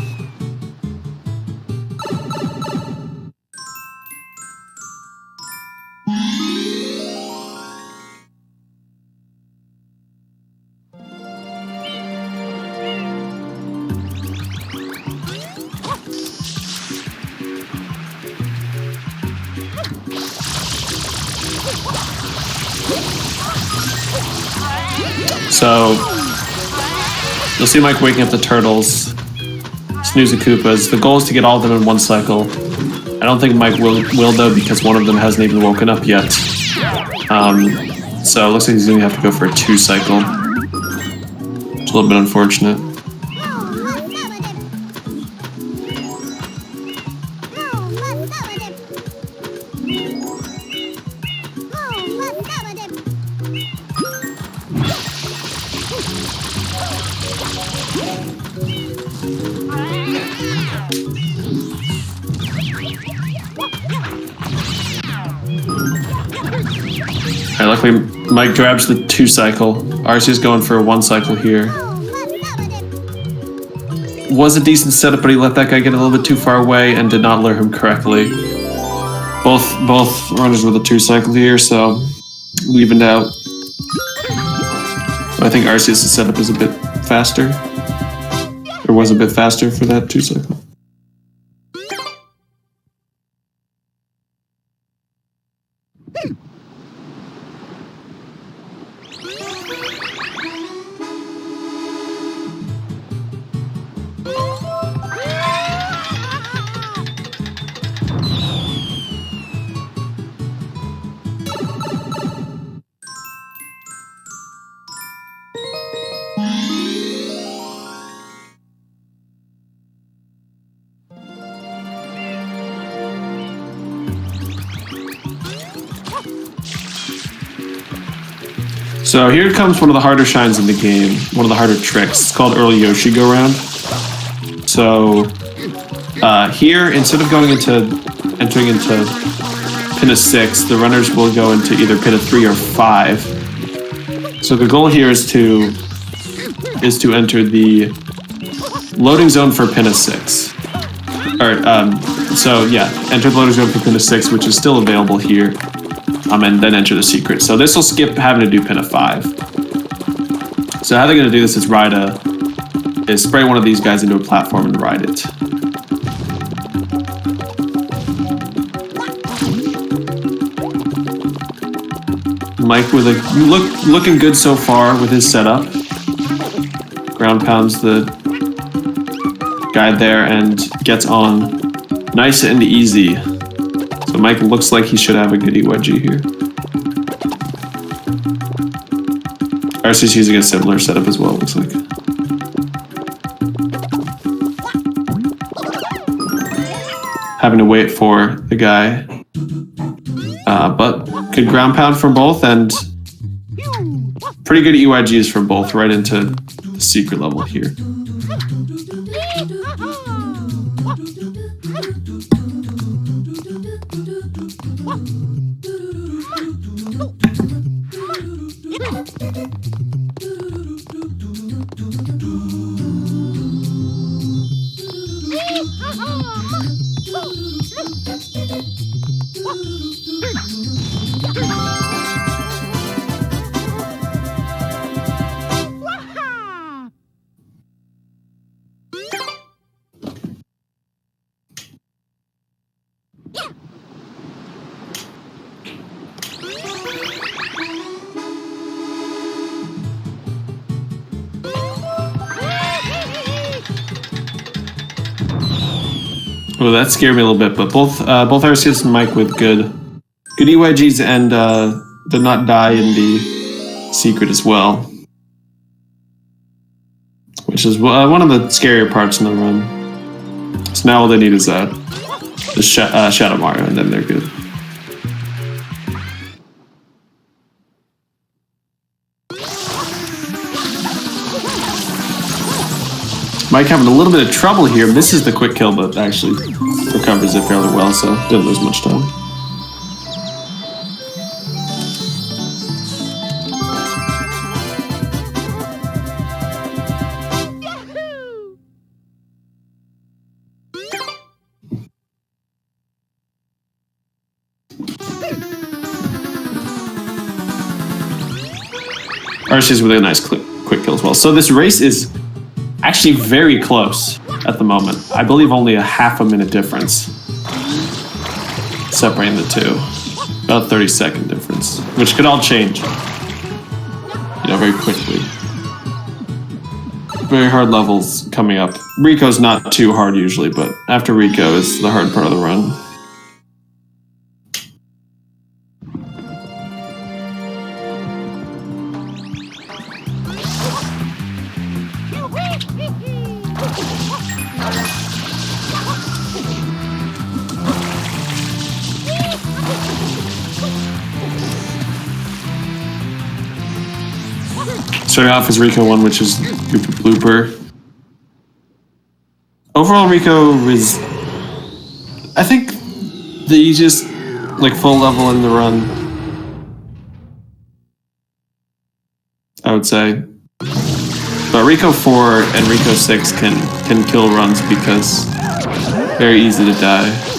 So you'll see Mike waking up the turtles, snooze the Koopas. The goal is to get all of them in one cycle. I don't think Mike will though, because one of them hasn't even woken up yet. So it looks like he's going to have to go for a 2 cycle. It's a little bit unfortunate. Luckily, Mike grabs the 2 cycle. Arcee's going for a 1 cycle here. Was a decent setup, but he let that guy get a little bit too far away and did not lure him correctly. Both runners with a 2 cycle here, so evened out. I think Arcee's setup is a bit faster, or was a bit faster for that 2 cycle. So here comes one of the harder shines in the game, one of the harder tricks. It's called early Yoshi go round. So here, instead of entering into pin of 6, the runners will go into either pin of 3 or 5. So the goal here is to enter the loading zone for pin of 6. So yeah, enter the loading zone for pin of 6, which is still available here. And then enter the secret. So this will skip having to do pin of 5. So how they're going to do this is spray one of these guys into a platform and ride it. Mike with looking good so far with his setup. Ground pounds the guy there and gets on nice and easy. So Mike looks like he should have a good wedgie here. Arcee's using a similar setup as well, looks like. Having to wait for the guy. But good ground pound from both and pretty good EYGs from both right into the secret level here. Well, that scared me a little bit, but both Arceus and Mike with good EYGs and did not die in the secret as well. which is one of the scarier parts in the run. So now all they need is the Shadow Mario, and then they're good. Mike having a little bit of trouble here. Misses the quick kill, but actually recovers it fairly well, so didn't lose much time. Odyssey's really a nice quick kill as well. So this race is actually very close at the moment. I believe only a half a minute difference separating the two. About a 30-second difference, which could all change, very quickly. Very hard levels coming up. Rico's not too hard usually, but after Rico is the hard part of the run. Starting off as Rico 1, which is blooper. Overall, Rico is, I think, the easiest, full level in the run. I would say. But Rico 4 and Rico 6 can kill runs because very easy to die.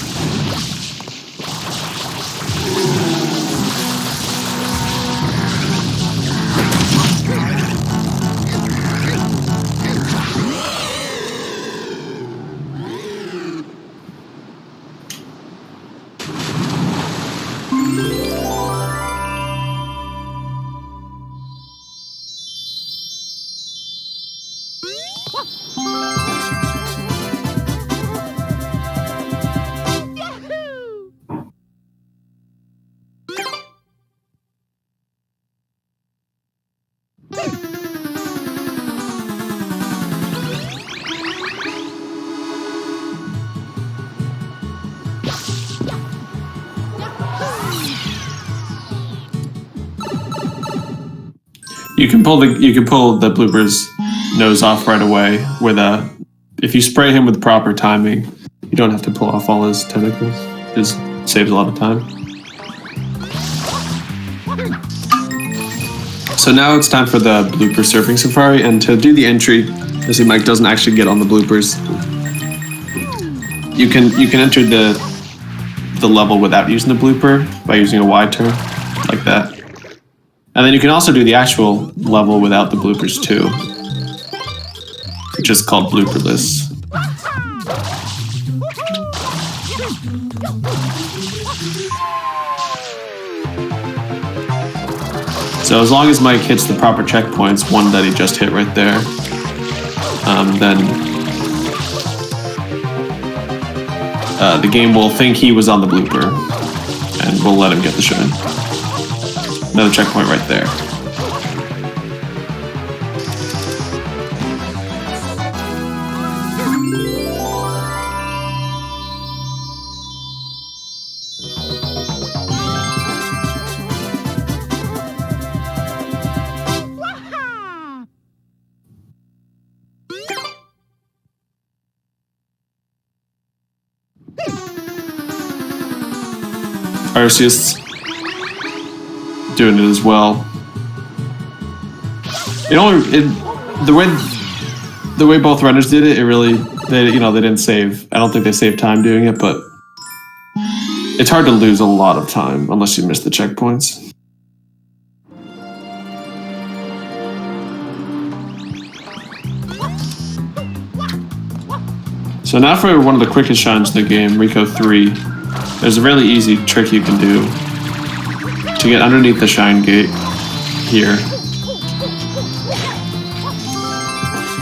You can pull the blooper's nose off right away with if you spray him with proper timing, you don't have to pull off all his tentacles. It just saves a lot of time. So now it's time for the blooper surfing safari, and to do the entry, as Mike doesn't actually get on the bloopers. You can enter the level without using the blooper by using a Y turn like that. And then you can also do the actual level without the bloopers too, which is called blooperless. So as long as Mike hits the proper checkpoints, one that he just hit right there, then the game will think he was on the blooper, and we'll let him get the shine. Another checkpoint right there. Arceus doing it as well. The way both runners did it, they didn't save. I don't think they saved time doing it, but it's hard to lose a lot of time unless you miss the checkpoints. So now for one of the quickest shines in the game, Rico 3. There's a really easy trick you can do to get underneath the shine gate here.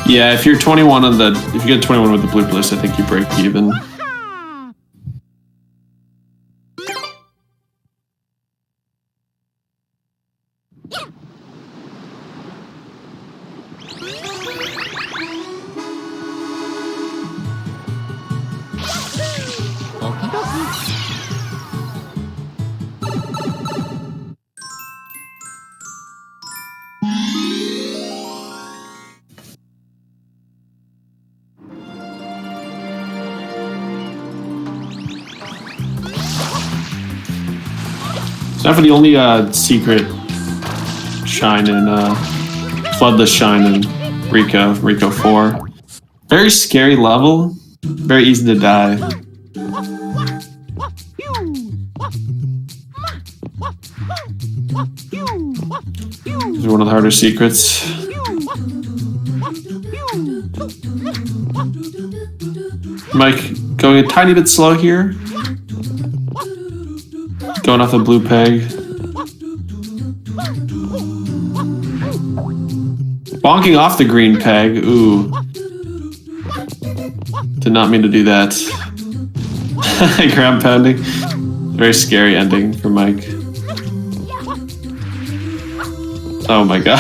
Yeah, if you're 21 if you get 21 with the blooperless, I think you break even. Definitely the only secret shine in Floodless Shine in Rico 4. Very scary level. Very easy to die. This is one of the harder secrets. Mike, going a tiny bit slow here. Going off the blue peg. Bonking off the green peg. Ooh. Did not mean to do that. Ground pounding. Very scary ending for Mike. Oh my god.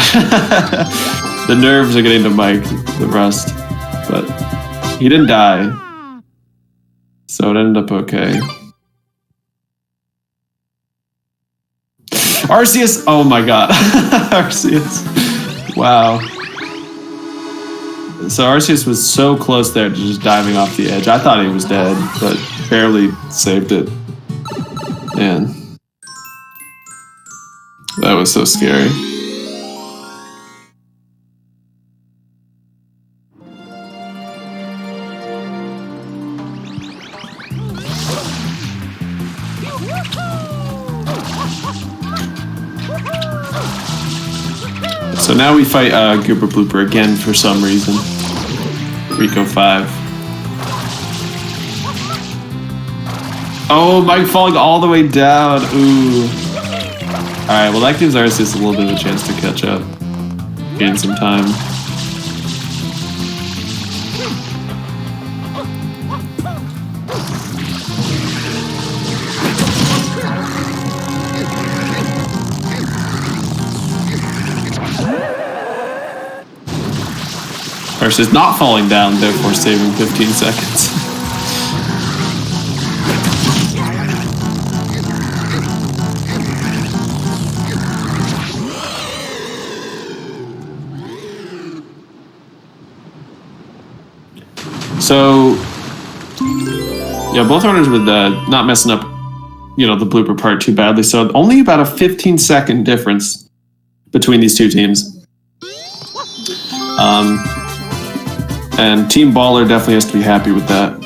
The nerves are getting to Mike, the rust. But he didn't die. So it ended up okay. Arceus! Oh my god. Arceus. Wow. So Arceus was so close there to just diving off the edge. I thought he was dead, but barely saved it. Man. That was so scary. So now we fight Gooper Blooper again for some reason. Rico 5. Oh, Mike falling all the way down. Ooh. Alright, well that gives Arceus a little bit of a chance to catch up. Gain some time. Arceus not falling down, therefore saving 15 seconds. So, yeah, both runners with not messing up, you know, the blooper part too badly. So only about a 15-second difference between these two teams. And Team Baller definitely has to be happy with that.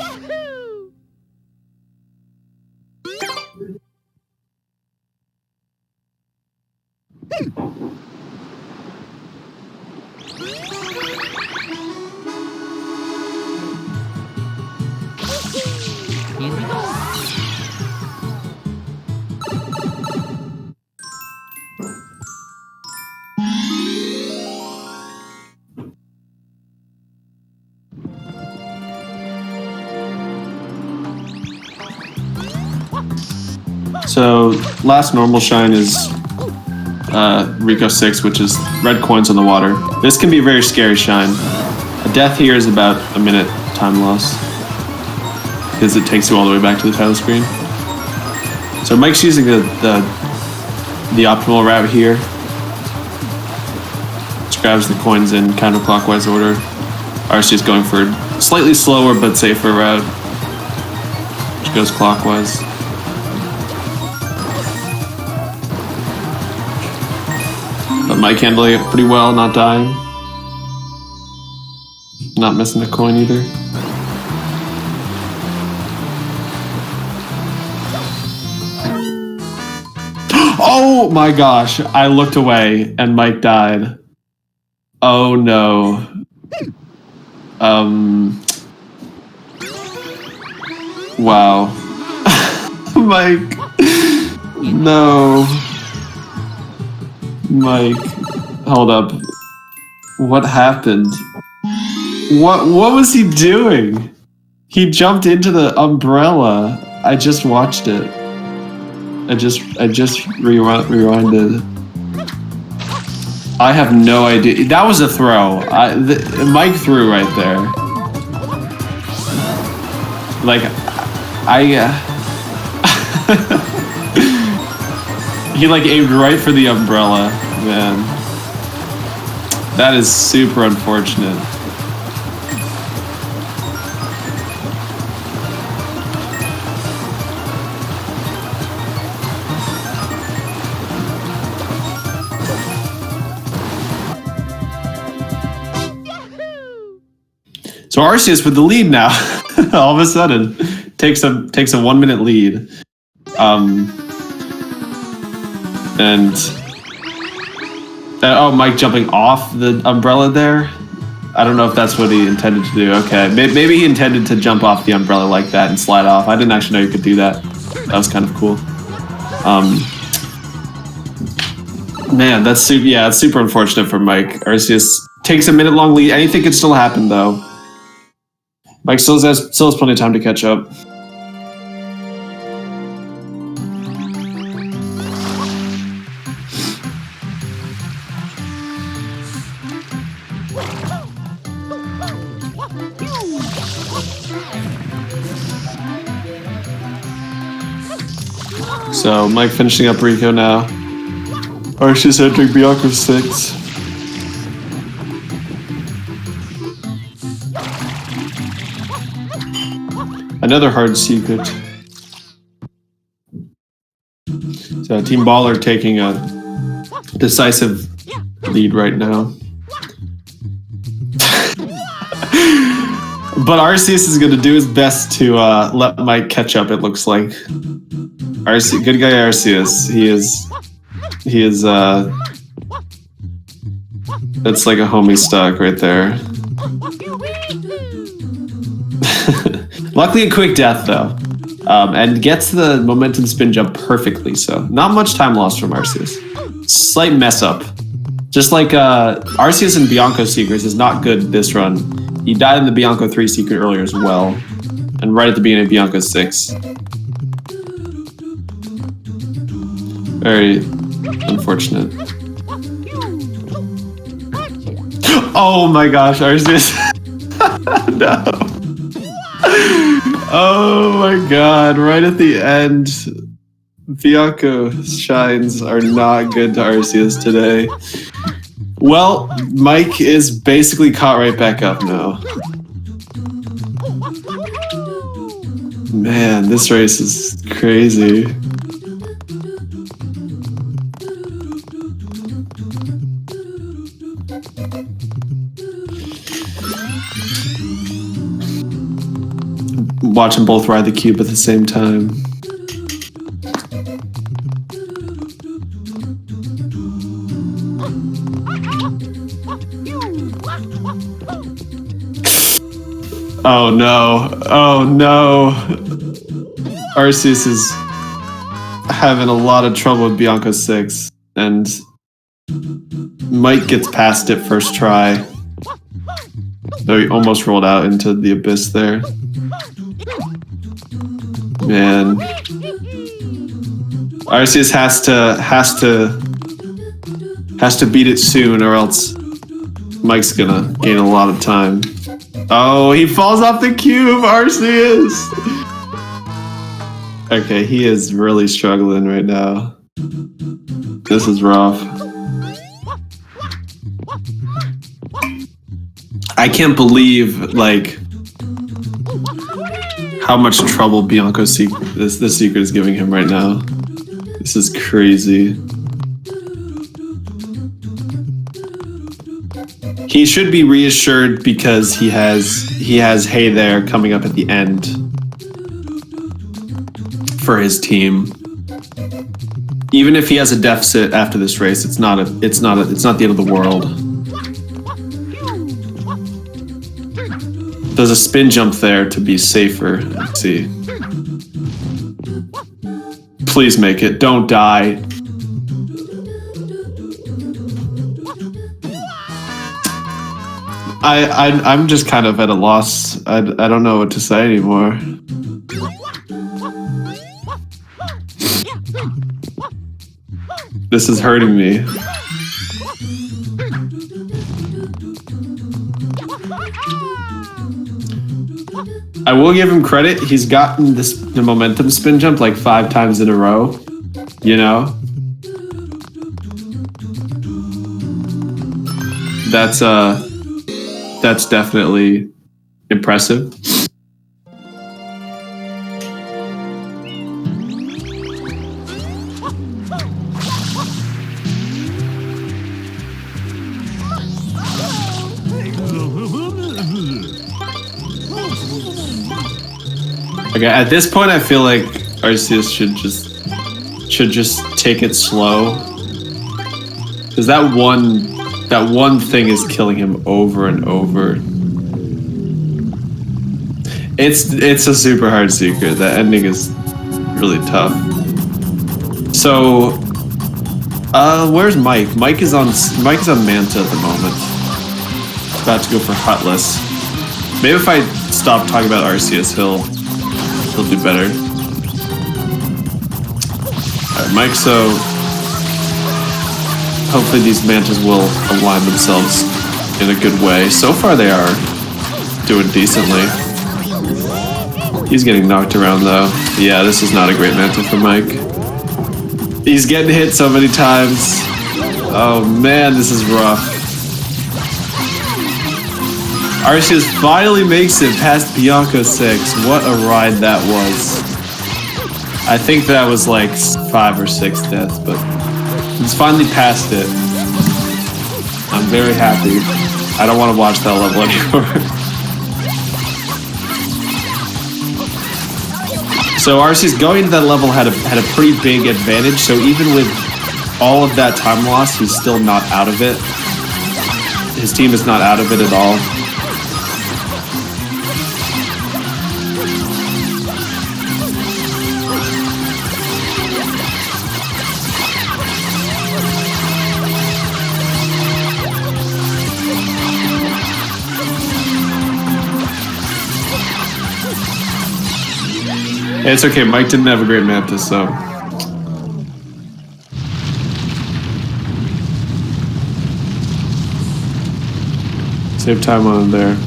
So, last normal shine is Rico 6, which is red coins on the water. This can be a very scary shine. A death here is about a minute time loss, because it takes you all the way back to the title screen. So Mike's using the optimal route here, which grabs the coins in counterclockwise order. Arceus going for a slightly slower but safer route, which goes clockwise. But Mike handling it pretty well, not dying. Not missing a coin either. Oh my gosh, I looked away and Mike died. Oh no. Wow. Mike. No. Mike, hold up. What happened? What was he doing? He jumped into the umbrella. I just watched it. I just rewinded. I have no idea. That was a throw. Mike threw right there. Like, he like aimed right for the umbrella, man. That is super unfortunate. So Arceus with the lead now. All of a sudden, takes a 1 minute lead. Oh, Mike jumping off the umbrella there. I don't know if that's what he intended to do. Okay, maybe he intended to jump off the umbrella like that and slide off. I didn't actually know you could do that. That was kind of cool. Man, that's super unfortunate for Mike. Arceus takes a minute-long lead. Anything could still happen, though. Mike still has plenty of time to catch up. So Mike finishing up Rico now. Arceus entering Bianco 6. Another hard secret. So Team Baller taking a decisive lead right now. But Arceus is going to do his best to let Mike catch up, it looks like. Good guy Arceus. He is that's like a homie stock right there. Luckily a quick death though. And gets the momentum spin jump perfectly, so not much time lost from Arceus. Slight mess up. Just like Arceus and Bianco secrets is not good this run. He died in the Bianco 3 secret earlier as well. And right at the beginning of Bianco 6. Very unfortunate. Oh my gosh, Arceus. No. Oh my god, right at the end. Bianco shines are not good to Arceus today. Well, Mike is basically caught right back up now. Man, this race is crazy. Watch them both ride the cube at the same time. Oh no. Oh no. Arceus is having a lot of trouble with Bianco 6, and Mike gets past it first try. Though he almost rolled out into the abyss there. Man. Arceus has to beat it soon, or else Mike's gonna gain a lot of time. Oh, he falls off the cube, Arceus! Okay, he is really struggling right now. This is rough. I can't believe, like, how much trouble Bianco this secret is giving him right now. This is crazy. He should be reassured because he has Hey There coming up at the end for his team. Even if he has a deficit after this race, it's not the end of the world. There's a spin jump there to be safer. Let's see. Please make it. Don't die. I'm just kind of at a loss. I don't know what to say anymore. This is hurting me. I will give him credit. He's gotten the momentum spin jump like 5 times in a row. You know? That's definitely impressive. Okay, at this point, I feel like Arceus should just take it slow, because that one thing is killing him over and over. It's a super hard secret. That ending is really tough. So, where's Mike? Mike is on Manta at the moment. About to go for Hutless. Maybe if I stop talking about Arceus, he'll do better. Alright, Mike, so hopefully these Mantas will align themselves in a good way. So far they are doing decently. He's getting knocked around though. Yeah, this is not a great Manta for Mike. He's getting hit so many times. Oh man, this is rough. Arceus finally makes it past Bianco 6. What a ride that was. I think that was like 5 or 6 deaths, but he's finally passed it. I'm very happy. I don't want to watch that level anymore. So Arceus going to that level had a pretty big advantage, so even with all of that time loss, he's still not out of it. His team is not out of it at all. It's okay, Mike didn't have a great Mantis, so. Save time on him there.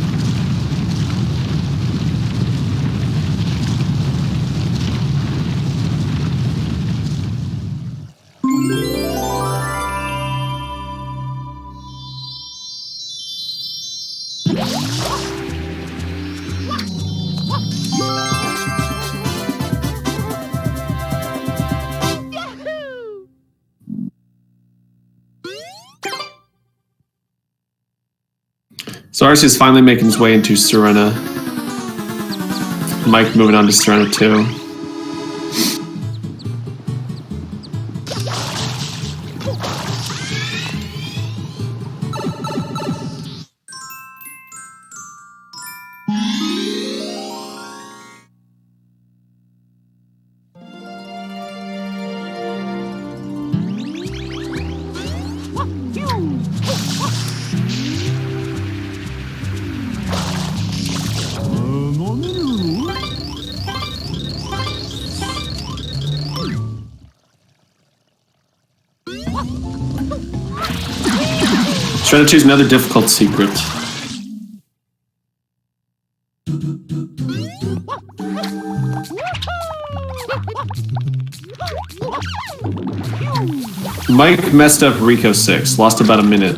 So Arceus is finally making his way into Serena. Mike moving on to Serena 2. Trying to choose another difficult secret. Mike messed up Rico 6, lost about a minute.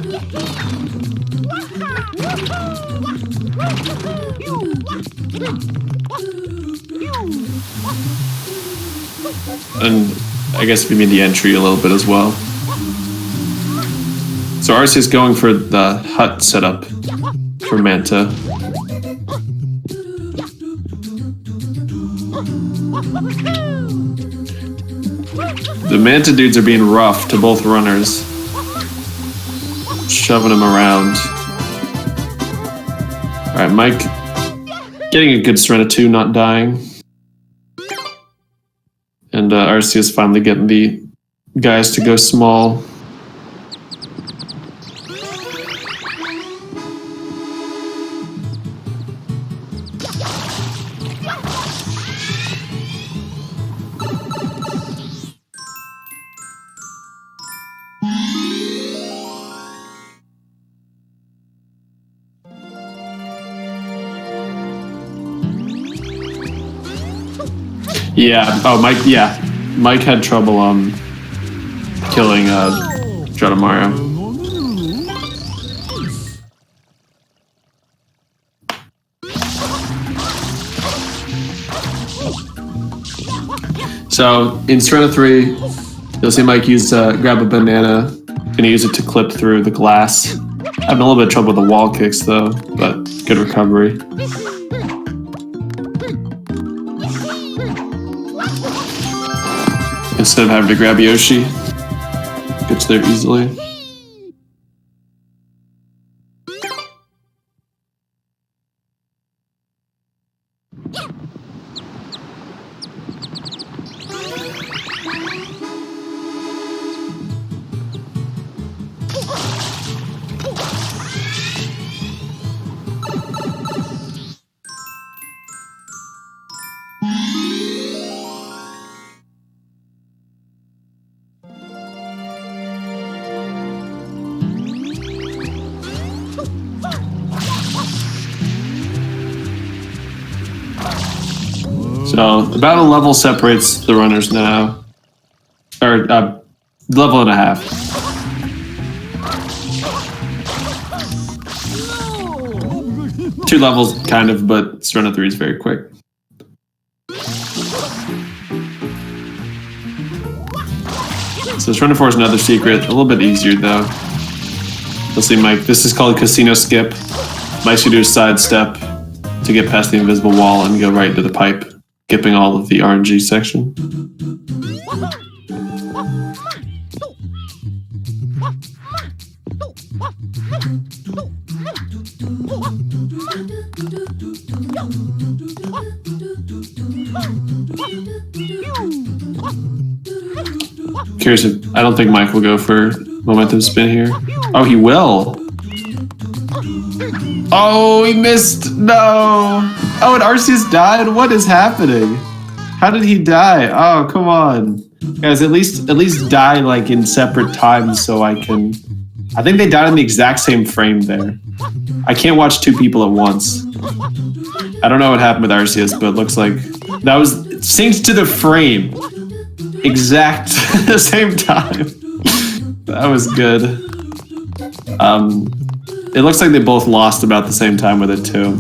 And I guess we mean the entry a little bit as well. So Arceus is going for the hut setup for Manta. The Manta dudes are being rough to both runners. Shoving them around. Alright, Mike getting a good Serena 2, not dying. And Arceus finally getting the guys to go small. Yeah. Oh, Mike. Yeah, Mike had trouble killing Mario. So in Serena 3, you'll see Mike grab a banana, gonna use it to clip through the glass. Having a little bit of trouble with the wall kicks though, but good recovery. instead of having to grab Yoshi. Gets there easily. So about a level separates the runners now, or level and a half. Two levels, kind of, but Speedrun 3 is very quick. So Speedrun 4 is another secret, a little bit easier though. You'll see, Mike. This is called Casino Skip. Mike should do a side step to get past the invisible wall and go right into the pipe, skipping all of the RNG section. Curious if, I don't think Mike will go for momentum spin here. Oh, he will. Oh, he missed. No. Oh, and Arceus died? What is happening? How did he die? Oh, come on. Guys, at least die like in separate times so I can... I think they died in the exact same frame there. I can't watch two people at once. I don't know what happened with Arceus, but it looks like that was synced to the frame. Exact the same time. That was good. It looks like they both lost about the same time with it too.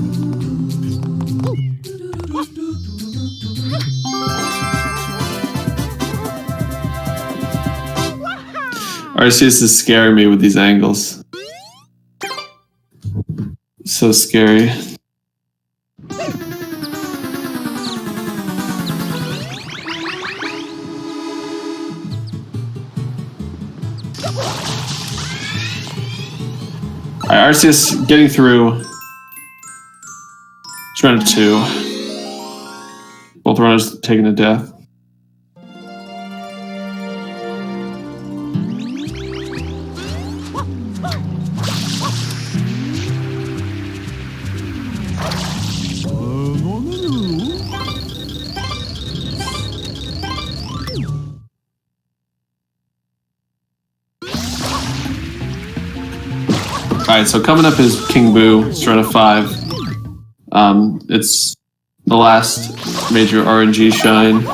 Arceus is scaring me with these angles. So scary. Alright, Arceus getting through. It's round 2. Both runners taking a death. Alright, so coming up is King Boo, Strata 5. It's the last major RNG shine.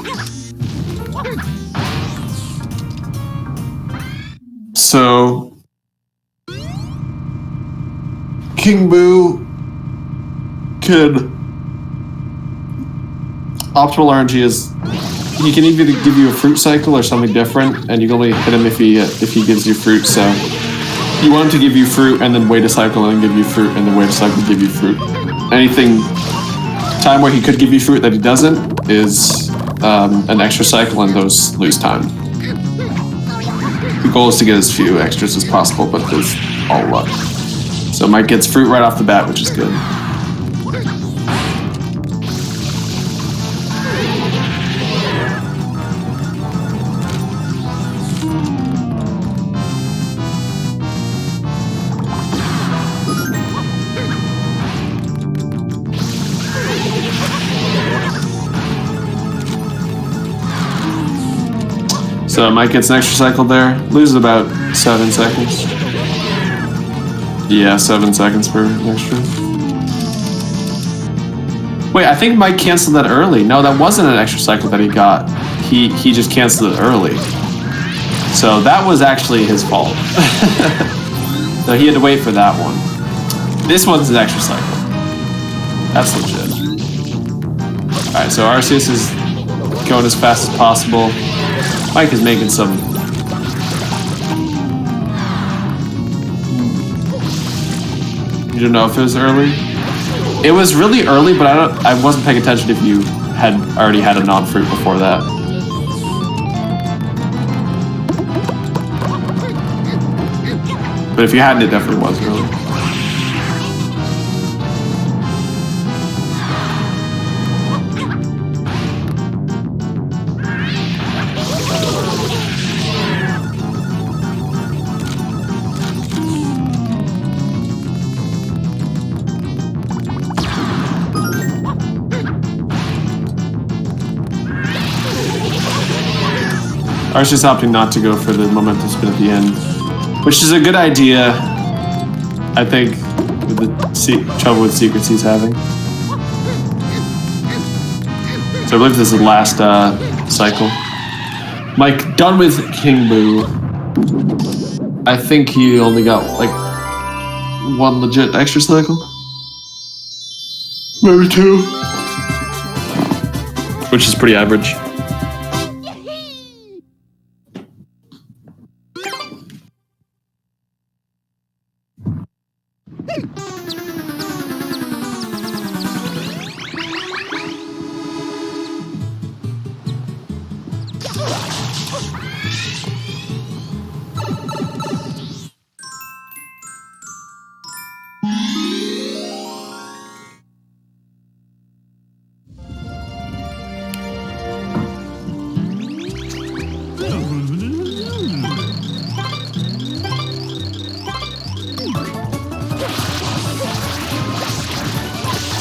So King Boo could optimal RNG is he can either give you a fruit cycle or something different, and you can only hit him if he gives you fruit. So you want him to give you fruit and then wait a cycle and then give you fruit and then wait a cycle and give you fruit. Anything time where he could give you fruit that he doesn't is an extra cycle, and those lose time. The goal is to get as few extras as possible, but there's all luck. So Mike gets fruit right off the bat, which is good. So Mike gets an extra cycle there, loses about 7 seconds. Yeah, 7 seconds per extra. Wait, I think Mike canceled that early. No, that wasn't an extra cycle that he got. He just canceled it early. So that was actually his fault. So he had to wait for that one. This one's an extra cycle. That's legit. Alright, so Arceus is going as fast as possible. Mike is making some... You don't know if it was early? It was really early, but I wasn't paying attention if you had already had a non-fruit before that. But if you hadn't, it definitely was early. I was just opting not to go for the momentum spin at the end, which is a good idea, I think, with the trouble with secrets he's having. So I believe this is the last cycle. Mike, done with King Boo. I think he only got like one legit extra cycle. Maybe two. Which is pretty average.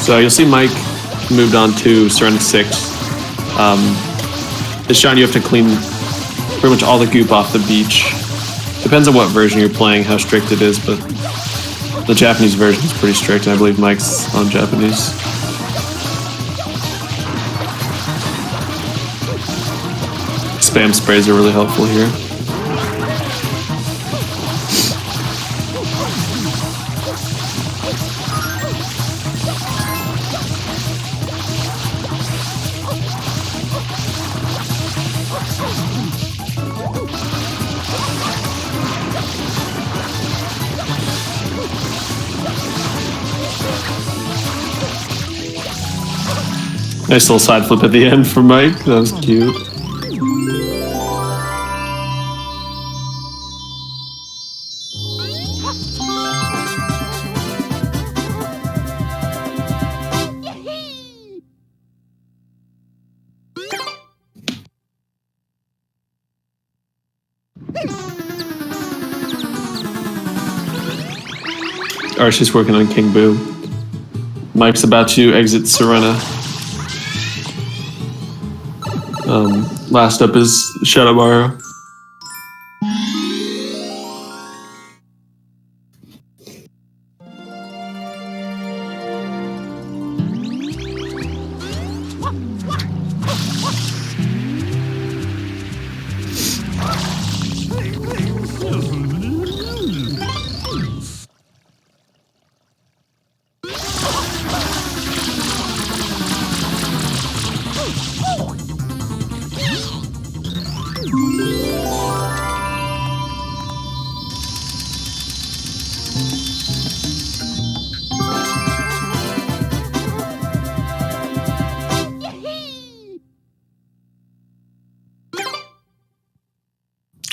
So you'll see Mike moved on to Surrender 6. This shine you have to clean pretty much all the goop off the beach. Depends on what version you're playing, how strict it is, but the Japanese version is pretty strict, and I believe Mike's on Japanese. Spam sprays are really helpful here. Nice little side flip at the end for Mike. That was cute. Archie's working on King Boo. Mike's about to exit Serena. Last up is Shadow Mario.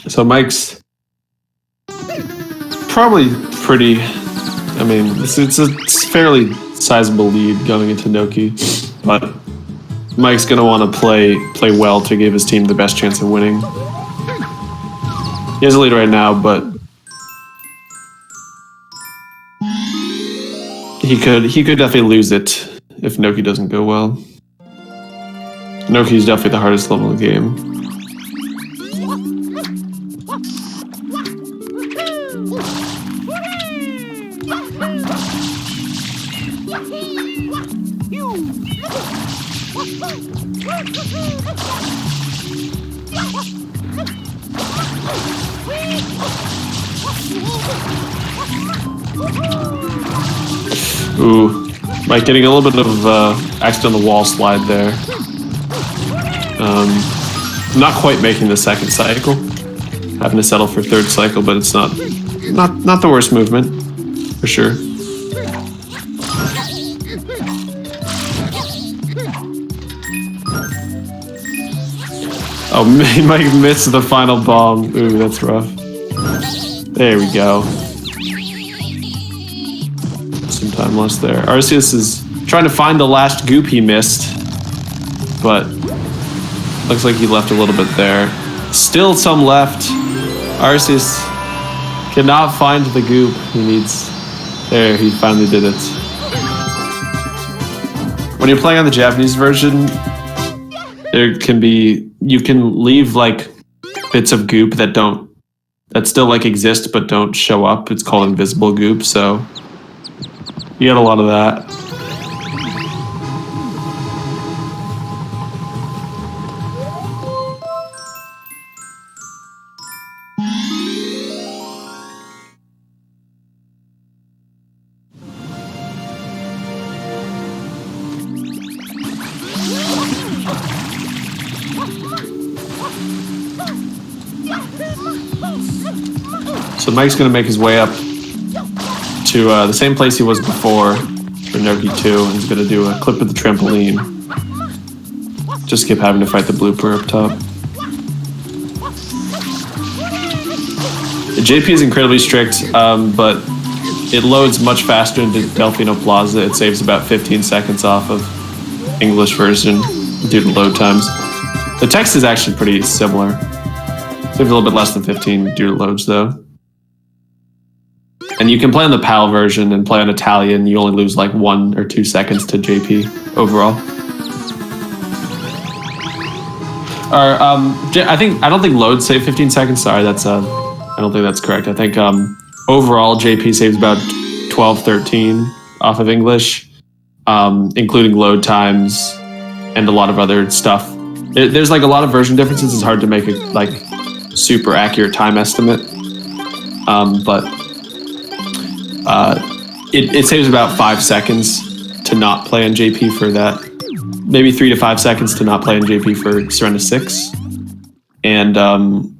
So Mike's probably pretty, I mean, it's a fairly sizable lead going into Noki, but Mike's going to want to play well to give his team the best chance of winning. He has a lead right now, but he could definitely lose it if Noki doesn't go well. Noki's definitely the hardest level in the game. Ooh, Mike getting a little bit of accident on the wall slide there. Not quite making the second cycle. Having to settle for third cycle, but it's not the worst movement, for sure. Oh, Mike missed the final bomb. Ooh, that's rough. There we go. some time lost there. Arceus is trying to find the last goop he missed, but looks like he left a little bit there. Still some left. Arceus cannot find the goop he needs. There, he finally did it. When you're playing on the Japanese version, there can be, you can leave like bits of goop that still like exist but don't show up. It's called invisible goop, so you get a lot of that. So Mike's going to make his way up to the same place he was before for Noki 2, and he's going to do a clip of the trampoline. Just keep having to fight the blooper up top. The JP is incredibly strict, but it loads much faster into Delfino Plaza. It saves about 15 seconds off of English version due to load times. The text is actually pretty similar. Saves a little bit less than 15 due to loads, though. And you can play on the PAL version and play on Italian. You only lose like 1 or 2 seconds to JP overall. Or I don't think loads save 15 seconds. Sorry, that's I don't think that's correct. I think overall JP saves about 12, 13 off of English, including load times and a lot of other stuff. There's like a lot of version differences. It's hard to make a like super accurate time estimate, but it saves about 5 seconds to not play on JP for that. Maybe 3 to 5 seconds to not play on JP for Serena 6. And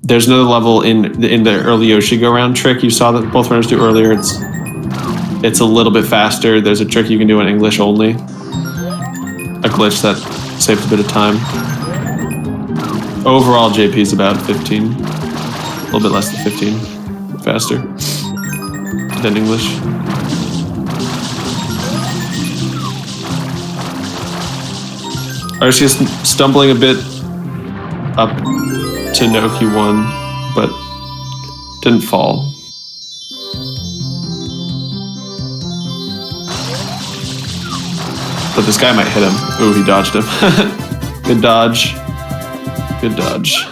there's another level in the early Yoshi go round trick you saw that both runners do earlier. It's a little bit faster. There's a trick you can do in English only. A glitch that saves a bit of time. Overall, JP is about 15. A little bit less than 15. Faster than English. Arceus stumbling a bit up to Noki 1, but didn't fall. But this guy might hit him. Ooh, he dodged him. Good dodge. Good dodge.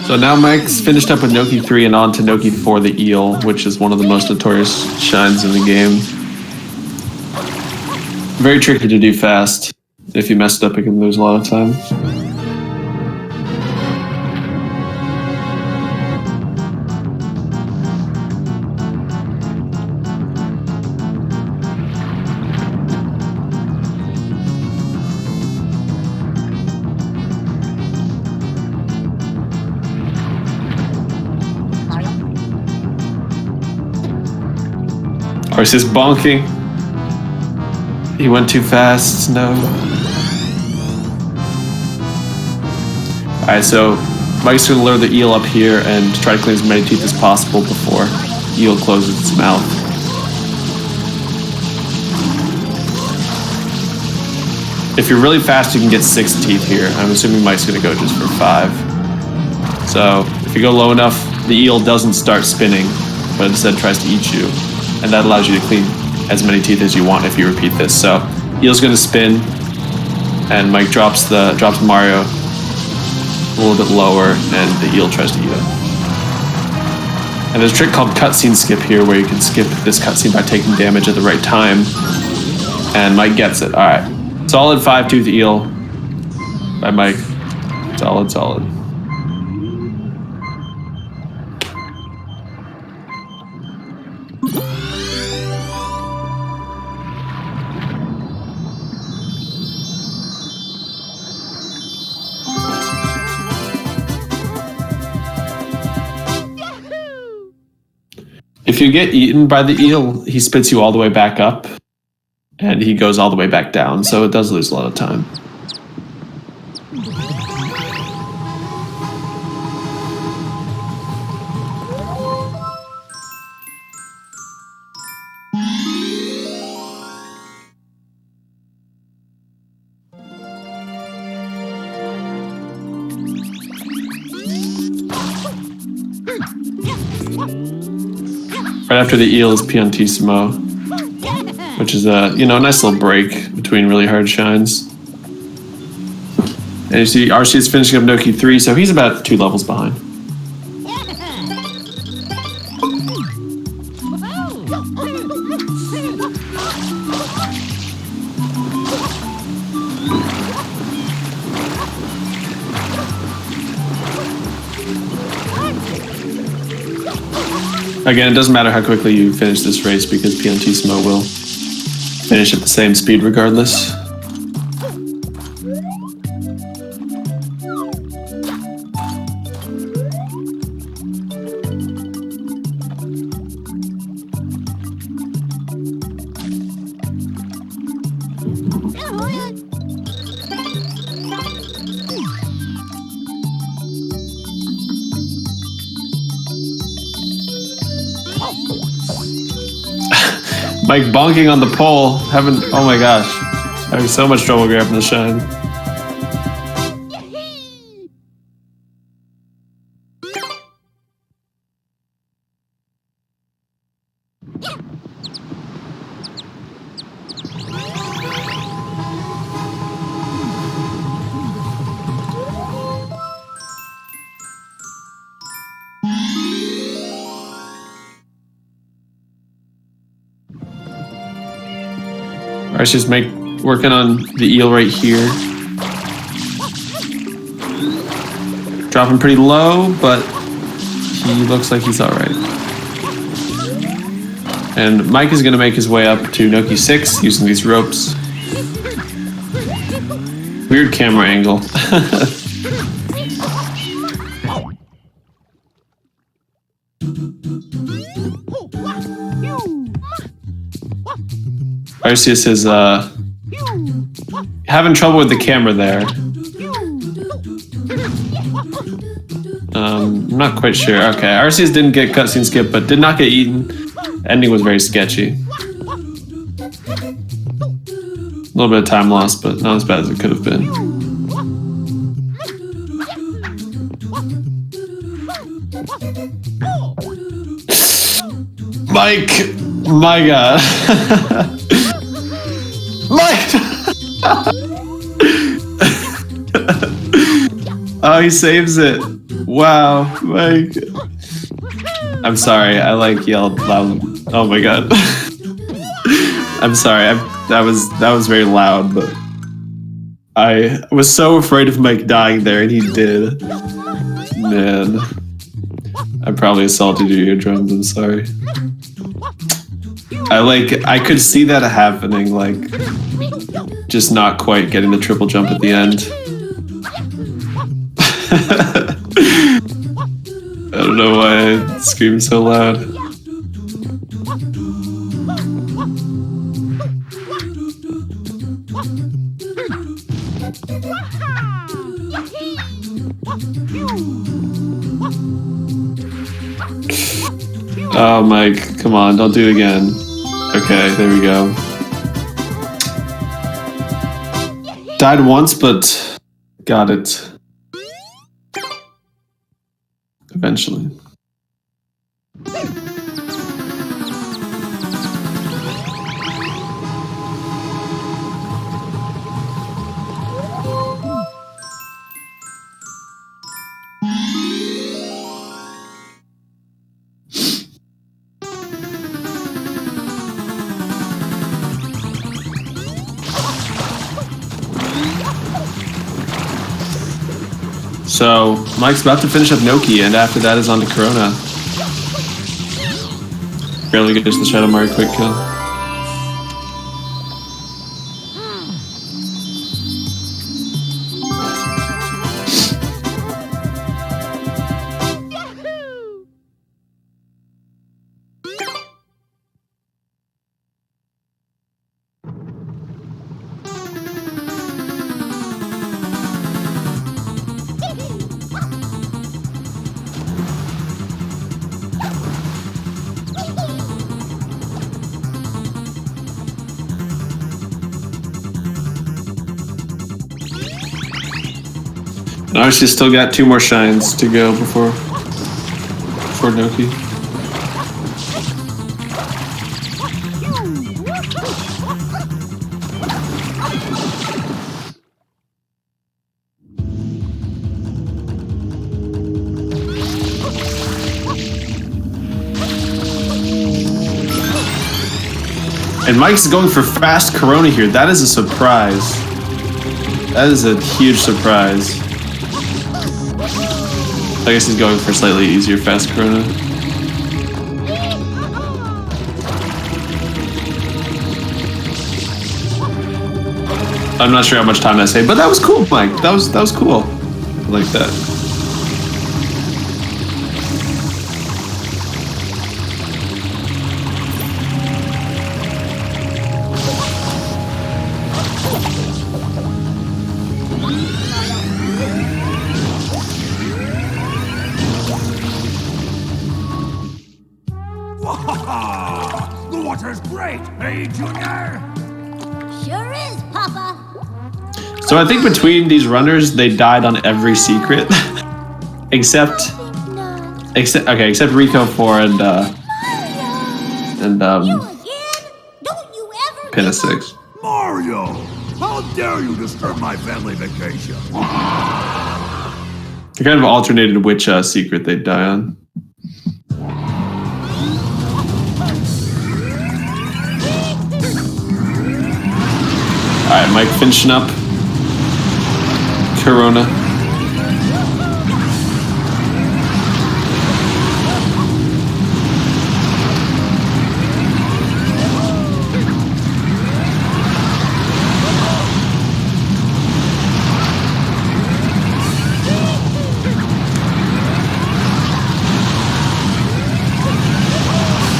So now Mike's finished up with Noki 3 and on to Noki 4, the eel, which is one of the most notorious shines in the game. Very tricky to do fast. If you mess it up, you can lose a lot of time. Arceus bonking. He went too fast. No. Alright, so Mike's gonna lure the eel up here and try to clean as many teeth as possible before eel closes its mouth. If you're really fast, you can get 6 teeth here. I'm assuming Mike's gonna go just for 5. So if you go low enough, the eel doesn't start spinning, but instead tries to eat you. And that allows you to clean as many teeth as you want if you repeat this. So eel's gonna spin, and Mike drops Mario a little bit lower, and the eel tries to eat it. And there's a trick called cutscene skip here, where you can skip this cutscene by taking damage at the right time. And Mike gets it. All right, solid 5-tooth eel by Mike. Solid, solid. if you get eaten by the eel, he spits you all the way back up, and he goes all the way back down, so it does lose a lot of time. Right after the eel is Piantissimo, which is a nice little break between really hard shines. And you see RC is finishing up Noki 3, so he's about 2 levels behind. Again, it doesn't matter how quickly you finish this race because Piantissimo will finish at the same speed regardless. Mike bonking on the pole, oh my gosh, having so much trouble grabbing the shine. Alright, just working on the eel right here. Dropping pretty low, but he looks like he's alright. And Mike is going to make his way up to Noki 6 using these ropes. Weird camera angle. Arceus is having trouble with the camera there. I'm not quite sure. Okay, Arceus didn't get cutscene skip, but did not get eaten. Ending was very sketchy. A little bit of time lost, but not as bad as it could have been. Mike! My God. Mike! Oh, he saves it. Wow, Mike. I'm sorry, I yelled loud. Oh my God. I'm sorry, that was very loud, but I was so afraid of Mike dying there, and he did. Man. I probably assaulted your eardrums, I'm sorry. I could see that happening, just not quite getting the triple jump at the end. I don't know why I screamed so loud. Oh, Mike, come on, don't do it again. Okay, there we go. Died once, but got it. Eventually. So, Mike's about to finish up Noki, and after that is on to Corona. Barely gets the Shadow Mario quick kill. And obviously still got 2 more shines to go before Noki. And Mike's going for fast Corona here. That is a surprise. That is a huge surprise. I guess he's going for slightly easier fast Corona. I'm not sure how much time that saved, but that was cool, Mike. That was cool. I like that. The water's great, hey, Junior? Sure is, Papa. So I think between these runners, they died on every secret, except Rico 4 and You again? Don't you ever Pinna give up? 6. Mario! How dare you disturb my family vacation? They kind of alternated which secret they'd die on. Alright, Mike finishing up Corona.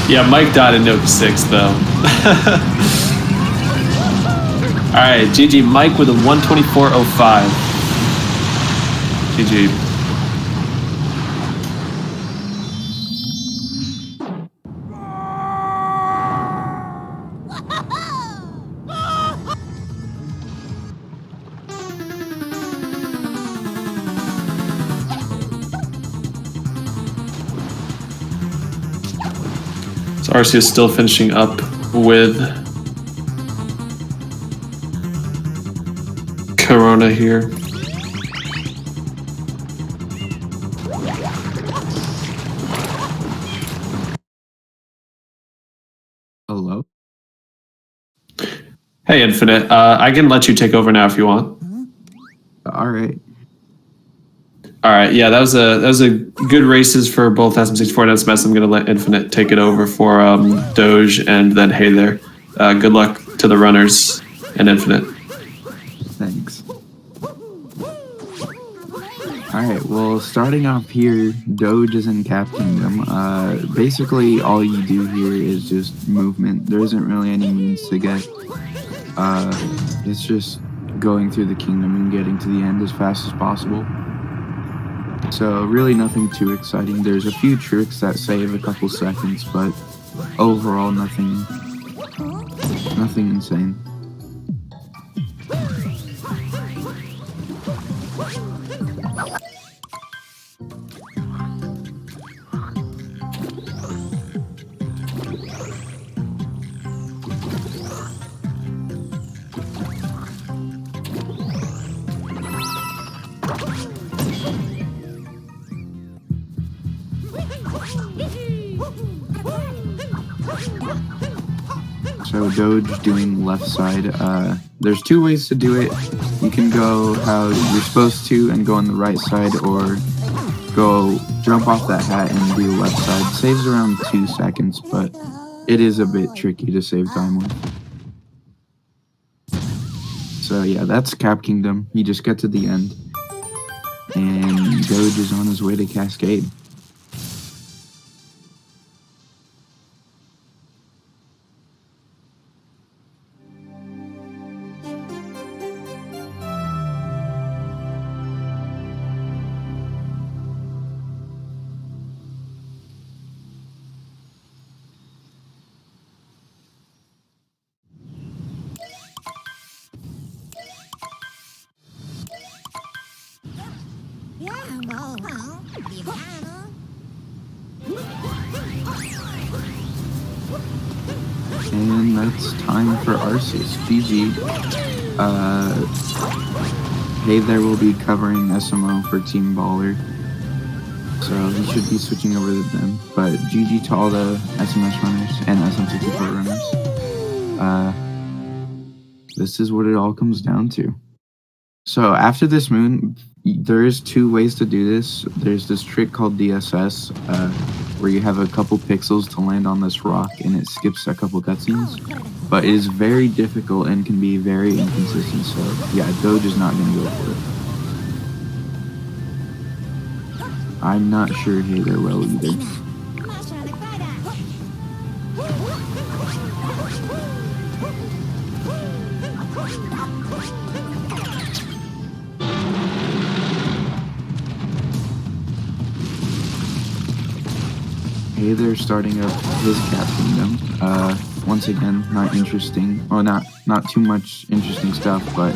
Yeah, Mike died in Note 6 though. Alright, GG Mike with a 124.05. GG. So RC is still finishing up with Corona here. Hello? Hey Infinite, I can let you take over now if you want. Alright. Alright, yeah, that was a good races for both SM64 and SMS. I'm gonna let Infinite take it over for Doge and then Hey There. Good luck to the runners and Infinite. Thanks. Alright, well, starting off here, Doge is in Cap Kingdom. Basically, all you do here is just movement. There isn't really any means to get. It's just going through the kingdom and getting to the end as fast as possible. So, really nothing too exciting. There's a few tricks that save a couple seconds, but overall, nothing insane. So Doge doing left side, there's 2 ways to do it. You can go how you're supposed to and go on the right side, or go jump off that hat and do left side. Saves around 2 seconds, but it is a bit tricky to save time with. So yeah, that's Cap Kingdom. You just get to the end, and Doge is on his way to Cascade. And that's time for Arceus. GG. Hey there will be covering SMO for Team Baller. So he should be switching over to them. But GG to all the SMS runners and SM64 runners. This is what it all comes down to. So after this moon, there is 2 ways to do this. There's this trick called DSS, where you have a couple pixels to land on this rock and it skips a couple cutscenes. But it is very difficult and can be very inconsistent, so yeah, Doge is not going to go for it. I'm not sure Hey There will either. Hey There starting up his Cap Kingdom. Once again, not interesting. Well, not too much interesting stuff, but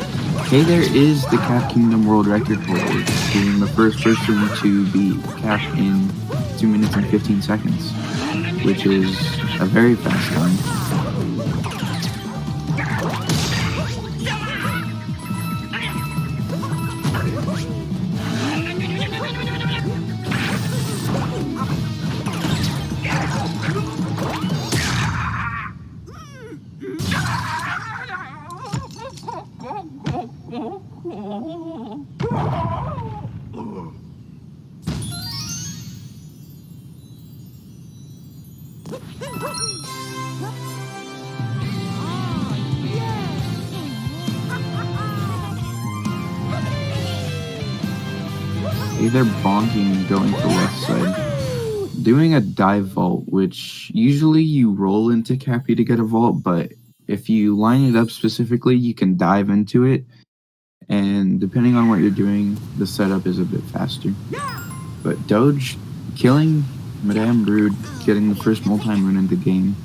Hey There is the Cap Kingdom world record holder, being the first person to beat Cap in 2 minutes and 15 seconds, which is a very fast time. They're bonking and going for left side. Doing a dive vault, which usually you roll into Cappy to get a vault, but if you line it up specifically, you can dive into it. And depending on what you're doing, the setup is a bit faster. But Doge killing Madame Brood, getting the first multi-moon in the game.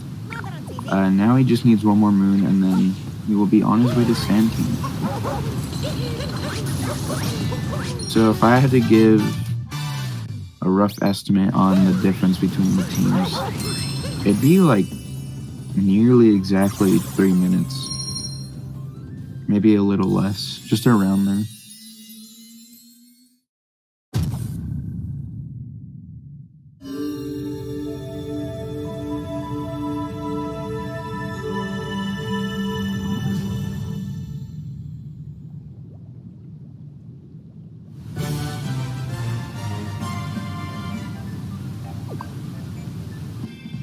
Now he just needs 1 more moon and then he will be on his way to Sand King. So if I had to give a rough estimate on the difference between the teams, it'd be like nearly exactly 3 minutes. Maybe a little less, just around there.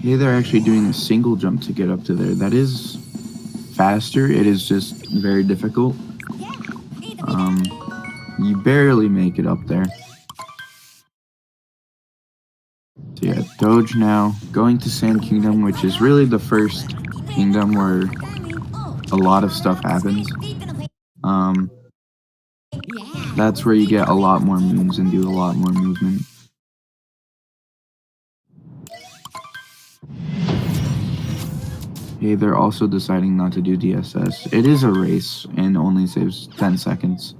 Yeah, they're actually doing a single jump to get up to there. That is faster. It is just very difficult. You barely make it up there. So yeah, Doge now going to Sand Kingdom, which is really the first kingdom where a lot of stuff happens. That's where you get a lot more moons and do a lot more movement. Hey, they're also deciding not to do DSS. It is a race and only saves 10 seconds.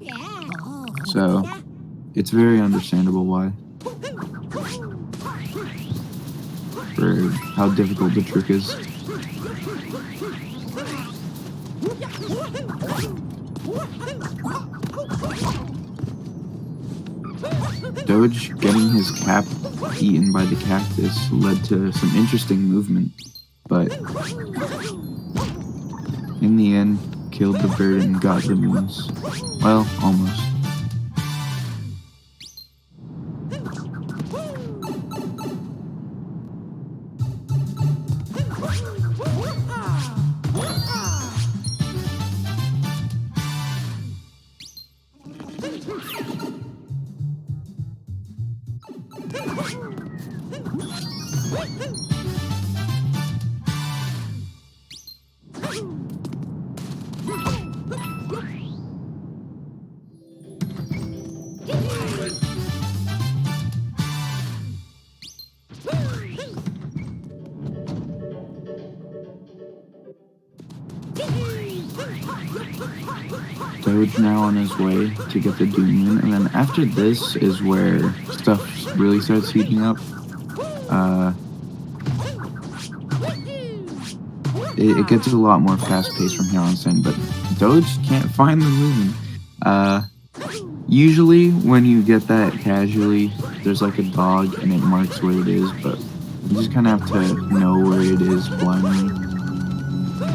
So, it's very understandable why. For how difficult the trick is. Doge getting his cap eaten by the cactus led to some interesting movement, but in the end, killed the bird and got the moons. Well, almost. Doge now on his way to get the Doom Moon, and then after this is where stuff really starts heating up. It gets a lot more fast-paced from here on in, but Doge can't find the moon. Usually when you get that casually, there's like a dog and it marks where it is, but you just kind of have to know where it is blindly.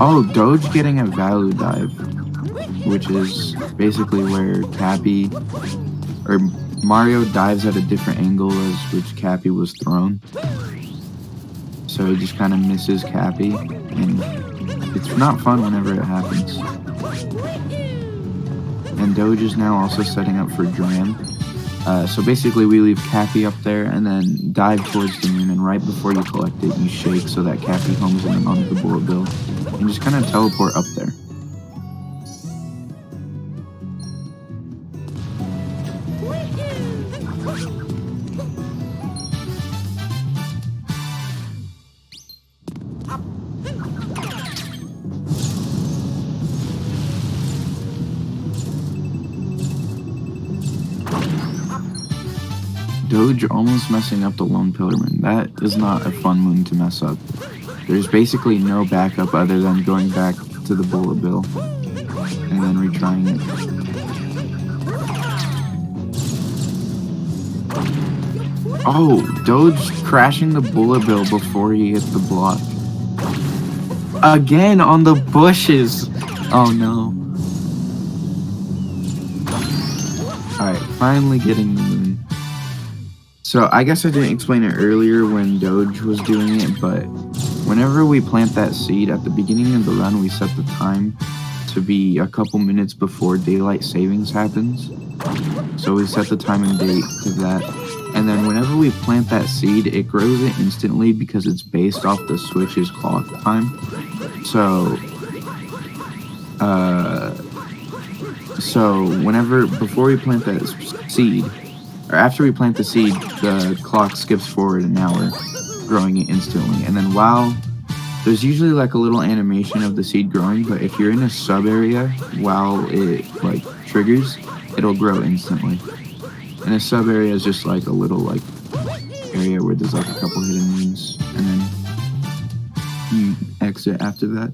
Oh, Doge getting a value dive, which is basically where Cappy, or Mario dives at a different angle as which Cappy was thrown. So he just kind of misses Cappy, and it's not fun whenever it happens. And Doge is now also setting up for Dram. So basically we leave Cappy up there and then dive towards the moon, and right before you collect it, you shake so that Cappy homes in onto the bullet bill, and just kind of teleport up there. Doge almost messing up the Lone Pillar Moon. That is not a fun moon to mess up. There's basically no backup other than going back to the bullet bill and then retrying it. Oh, Doge crashing the bullet bill before he hit the block. Again on the bushes. Oh no. Alright, finally getting the moon. So I guess I didn't explain it earlier when Doge was doing it, but whenever we plant that seed at the beginning of the run, we set the time to be a couple minutes before daylight savings happens. So we set the time and date to that. And then whenever we plant that seed, it grows it instantly because it's based off the Switch's clock time. So before we plant that seed, or after we plant the seed, the clock skips forward an hour, growing it instantly. And then while there's usually like a little animation of the seed growing, but if you're in a sub area while it like triggers, it'll grow instantly. And a sub area is just like a little like area where there's like a couple hidden moons, and then you exit after that.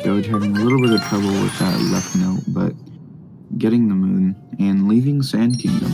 Doge having a little bit of trouble with that left note, but getting the moon and leaving Sand Kingdom.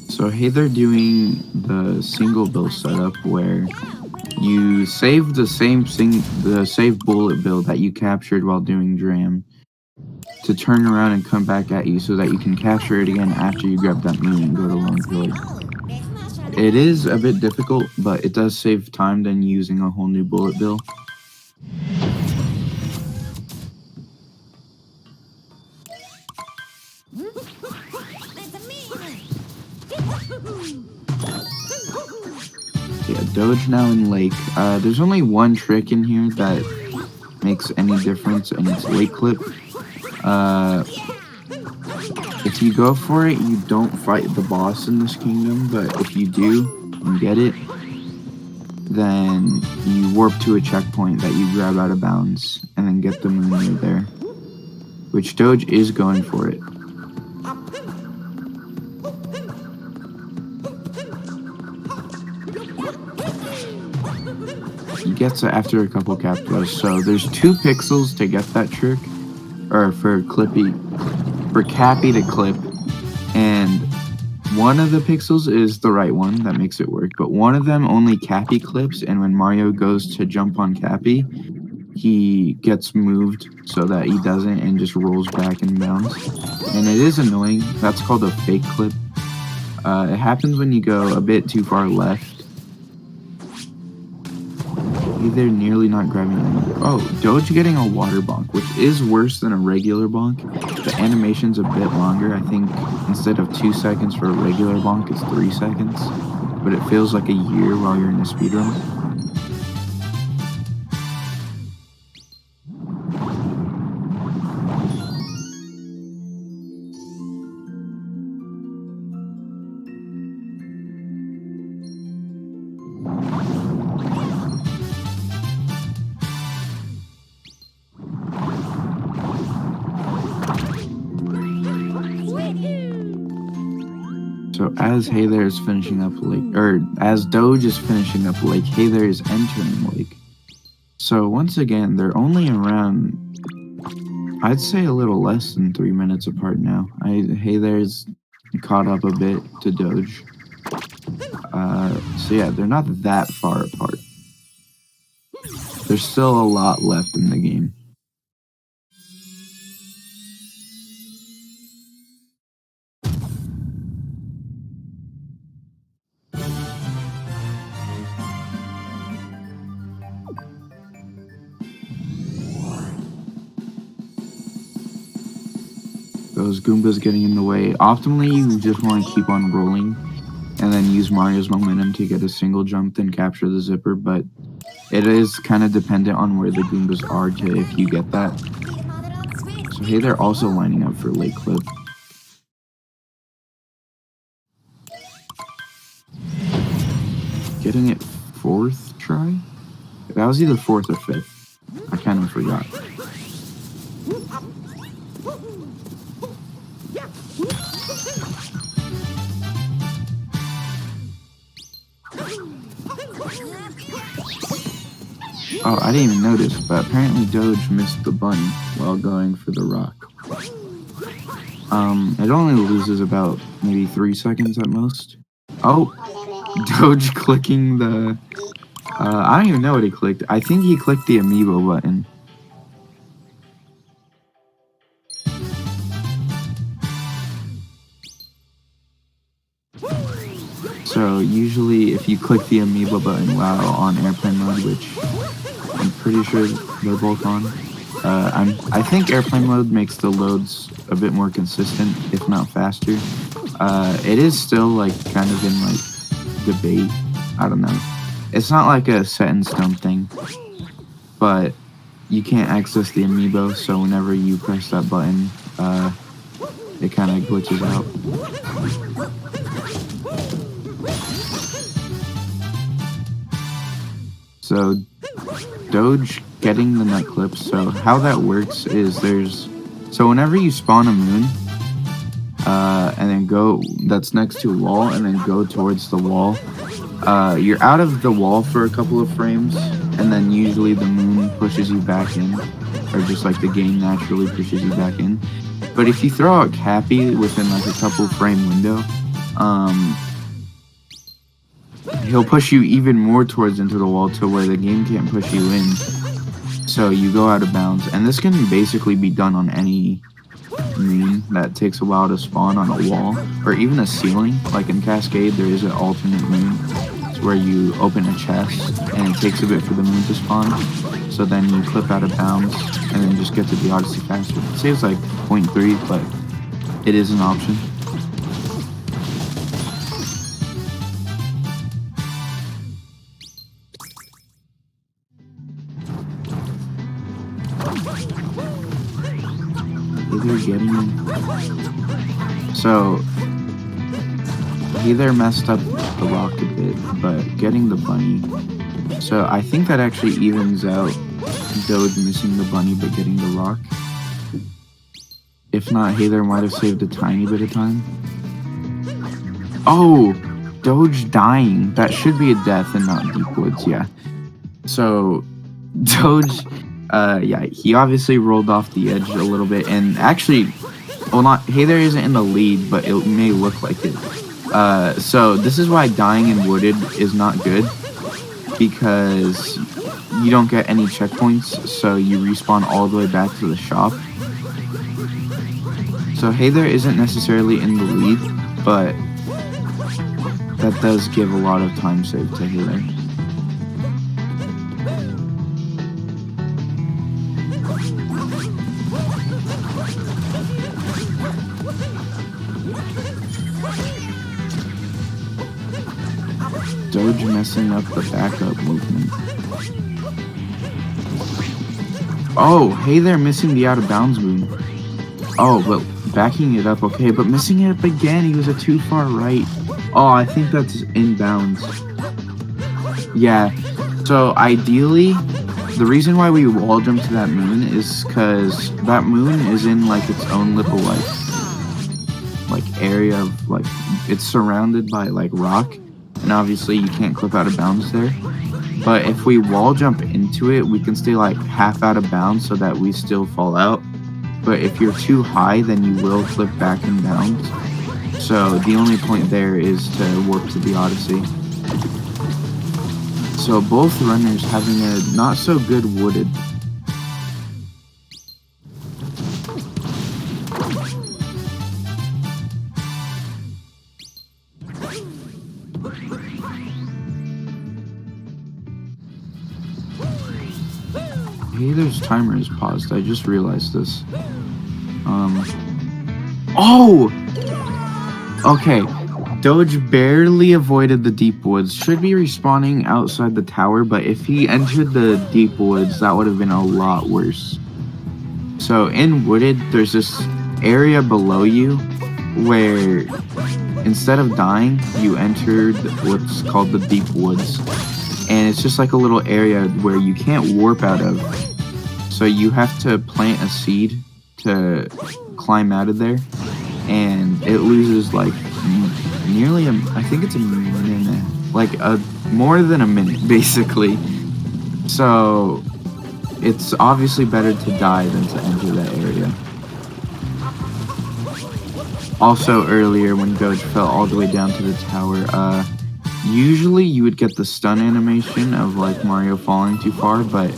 So hey, they're doing the single bill setup where you save the save bullet bill that you captured while doing Dram to turn around and come back at you so that you can capture it again after you grab that moon and go to Lone Pillar. It is a bit difficult, but it does save time than using a whole new bullet bill. Yeah, Doge now in Lake. There's only one trick in here that makes any difference, and it's Lake Clip. If you go for it, you don't fight the boss in this kingdom, but if you do and get it, then you warp to a checkpoint that you grab out of bounds and then get the moon near there, which Doge is going for it. He gets it after a couple captures. So there's 2 pixels to get that trick, or for Cappy to clip, and one of the pixels is the right one that makes it work, but one of them only Cappy clips, and when Mario goes to jump on Cappy, he gets moved so that he doesn't and just rolls back and bounds. And it is annoying. That's called a fake clip. It happens when you go a bit too far left. They're nearly not grabbing anything. Oh, Doge getting a water bonk, which is worse than a regular bonk. The animation's a bit longer. I think instead of 2 seconds for a regular bonk, it's 3 seconds. But it feels like a year while you're in a speedrun. So as Hey There is finishing up Lake, or as Doge is finishing up Lake, Hey There is entering Lake. So once again, they're only around, I'd say a little less than 3 minutes apart now. Hey There's caught up a bit to Doge. So yeah, they're not that far apart. There's still a lot left in the game. Those Goombas getting in the way. Optimally, you just want to keep on rolling and then use Mario's momentum to get a single jump, then capture the zipper, but it is kind of dependent on where the Goombas are to if you get that. So hey, they're also lining up for Lake Clip. Getting it 4th try? That was either 4th or 5th. I kind of forgot. Oh, I didn't even notice, but apparently Doge missed the bunny while going for the rock. It only loses about maybe 3 seconds at most. Oh, Doge clicking the... I don't even know what he clicked. I think he clicked the amiibo button. So usually if you click the amiibo button while on airplane mode, which I'm pretty sure they're both on, I think airplane mode makes the loads a bit more consistent, if not faster. It is still like kind of in like debate. I don't know. It's not like a set in stone thing, but you can't access the amiibo, so whenever you press that button, it kind of glitches out. So Doge getting the nut clip. So how that works is so whenever you spawn a moon, and then go, that's next to a wall, and then go towards the wall, you're out of the wall for a couple of frames, and then usually the moon pushes you back in, or just like the game naturally pushes you back in. But if you throw out Cappy within like a couple frame window, he'll push you even more towards into the wall to where the game can't push you in, so you go out of bounds. And this can basically be done on any moon that takes a while to spawn on a wall, or even a ceiling. Like in Cascade, there is an alternate moon. It's where you open a chest, and it takes a bit for the moon to spawn, so then you clip out of bounds, and then just get to the Odyssey faster. It saves like 0.3, but it is an option. So either messed up the rock a bit, but getting the bunny. So I think that actually evens out Doge missing the bunny but getting the rock. If not, Hey There might have saved a tiny bit of time. Oh, Doge dying. That should be a death and not Deep Woods, yeah. So Doge, yeah, he obviously rolled off the edge a little bit, and actually, well, not Hey There isn't in the lead, but it may look like it. So this is why dying in Wooded is not good, because you don't get any checkpoints, so you respawn all the way back to the shop. So Hey There isn't necessarily in the lead, but that does give a lot of time save to Hey There. Doge messing up the backup movement. Oh, Hey There missing the out of bounds move. Oh, but backing it up, okay, but missing it up again. He was a too far right. Oh, I think that's inbounds. Yeah, so ideally, the reason why we wall jump to that moon is because that moon is in like its own little like area of like, it's surrounded by like rock, and obviously you can't clip out of bounds there. But if we wall jump into it, we can stay like half out of bounds so that we still fall out. But if you're too high, then you will flip back in bounds. So the only point there is to warp to the Odyssey. So both runners having a not so good wooded. Hey There's timer is paused. I just realized this. Oh! Okay. Doge barely avoided the deep woods. Should be respawning outside the tower, but if he entered the deep woods, that would have been a lot worse. So in wooded, there's this area below you where instead of dying, you entered what's called the deep woods. And it's just like a little area where you can't warp out of. So you have to plant a seed to climb out of there, and it loses like nearly I think it's a minute, like more than a minute basically. So it's obviously better to die than to enter that area. Also earlier when Doge fell all the way down to the tower, usually you would get the stun animation of like Mario falling too far, but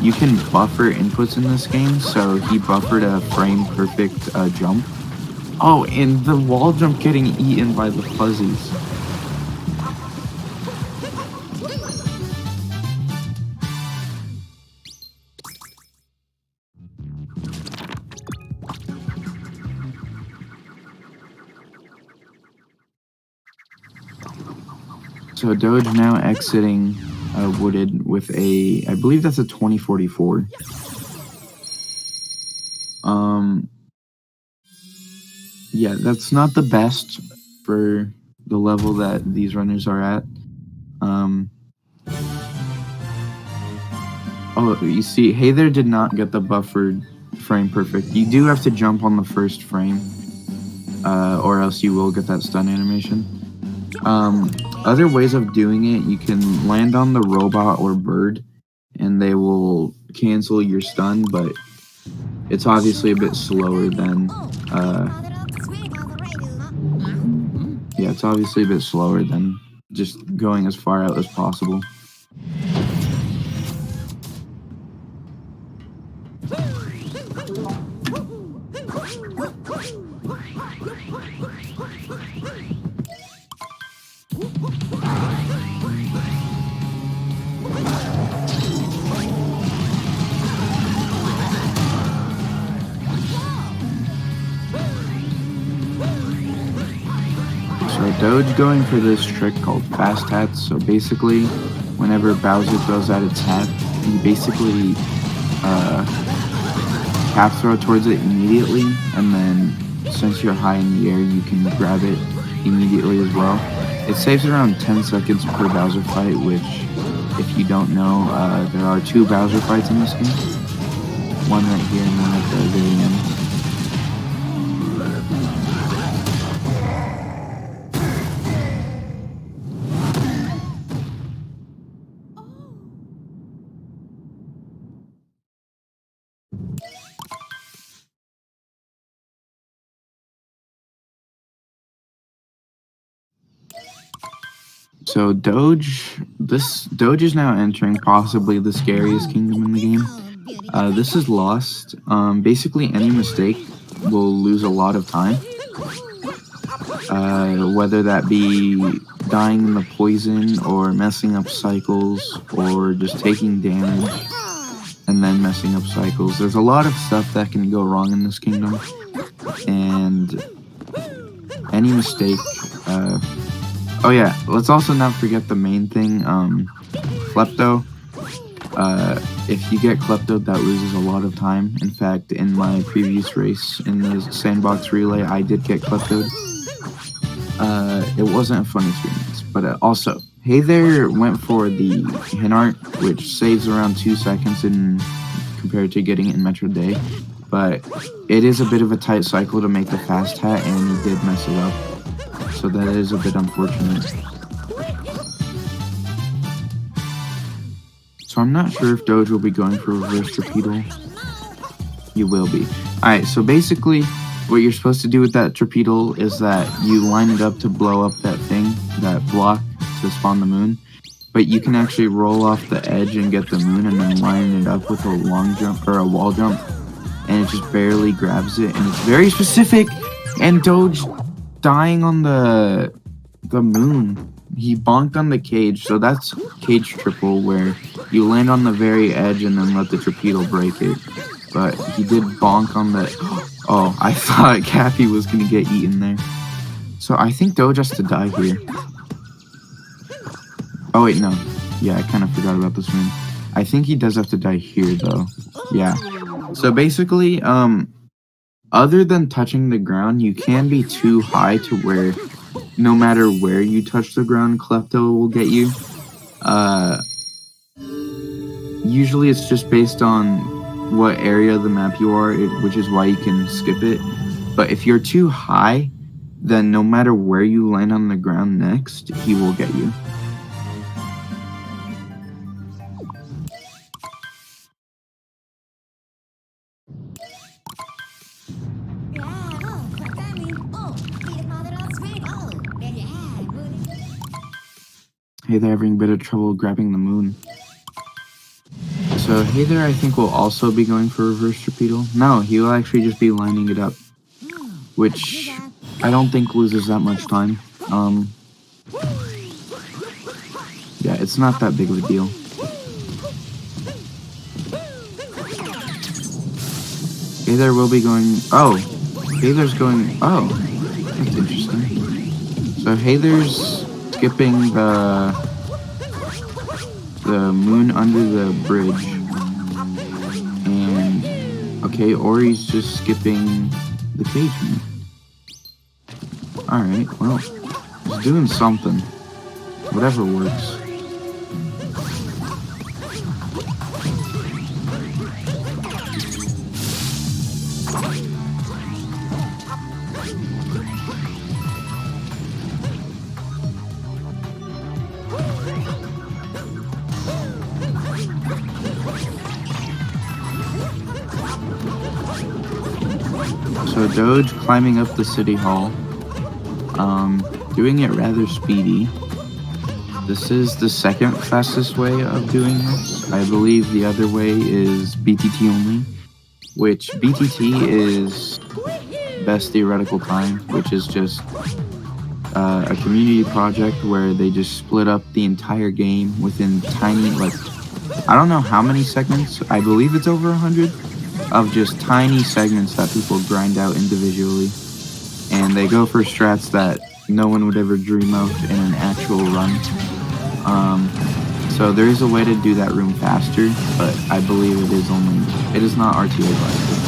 you can buffer inputs in this game, so he buffered a frame perfect jump. Oh, and the wall jump getting eaten by the fuzzies. So Doge now exiting wooded with a, I believe that's a 2044. Yeah, that's not the best for the level that these runners are at. Oh, you see, Hey There did not get the buffered frame perfect. You do have to jump on the first frame, or else you will get that stun animation. Other ways of doing it, you can land on the robot or bird, and they will cancel your stun, but it's obviously a bit slower than, yeah, it's obviously a bit slower than just going as far out as possible. So Doge going for this trick called fast hats. So basically, whenever Bowser throws out its hat, you basically half throw towards it immediately, and then since you're high in the air, you can grab it immediately as well. It saves around 10 seconds per Bowser fight, which, if you don't know, there are 2 Bowser fights in this game. One right here and one at the very end. So Doge, this Doge is now entering possibly the scariest kingdom in the game. This is Lost. Basically, any mistake will lose a lot of time. Whether that be dying in the poison, or messing up cycles, or just taking damage and then messing up cycles. There's a lot of stuff that can go wrong in this kingdom, and any mistake. Oh yeah, let's also not forget the main thing, Klepto. If you get Klepto, that loses a lot of time. In fact, in my previous race in the Sandbox relay, I did get Kleptoed. It wasn't a fun experience, but also, Hey There went for the Hin Art, which saves around 2 seconds compared to getting it in Metro Day, but it is a bit of a tight cycle to make the fast hat, and he did mess it up, so that is a bit unfortunate. So I'm not sure if Doge will be going for reverse torpedo. You will be. Alright, so basically, what you're supposed to do with that torpedo is that you line it up to blow up that thing, that block, to spawn the moon. But you can actually roll off the edge and get the moon, and then line it up with a long jump or a wall jump, and it just barely grabs it, and it's very specific. And Doge dying on the moon, he bonked on the cage, so that's cage triple, where you land on the very edge and then let the torpedo break it. But he did bonk on the... Oh, I thought Cappy was going to get eaten there. So I think Doge has to die here. Oh wait, no. Yeah, I kind of forgot about this one. I think he does have to die here, though. Yeah. So basically, other than touching the ground, you can be too high to where no matter where you touch the ground, Klepto will get you. Usually it's just based on what area of the map you are, which is why you can skip it. But if you're too high, then no matter where you land on the ground next, he will get you. Hey There having a bit of trouble grabbing the moon. So Hey There I think will also be going for reverse torpedo. No, he will actually just be lining it up, which I don't think loses that much time. Yeah, it's not that big of a deal. Hey There will be going... Oh! Hey There's going... Oh! That's interesting. So Hey There's skipping the moon under the bridge. And... Okay, Ori's just skipping the cage moon. Alright, well, he's doing something. Whatever works. So Doge climbing up the city hall, doing it rather speedy. This is the second fastest way of doing this. I believe the other way is BTT only, which BTT is best theoretical time, which is just a community project where they just split up the entire game within tiny, like, I don't know how many segments, I believe it's over 100, of just tiny segments that people grind out individually. And they go for strats that no one would ever dream of in an actual run. So there is a way to do that room faster, but I believe it is not RTA viable.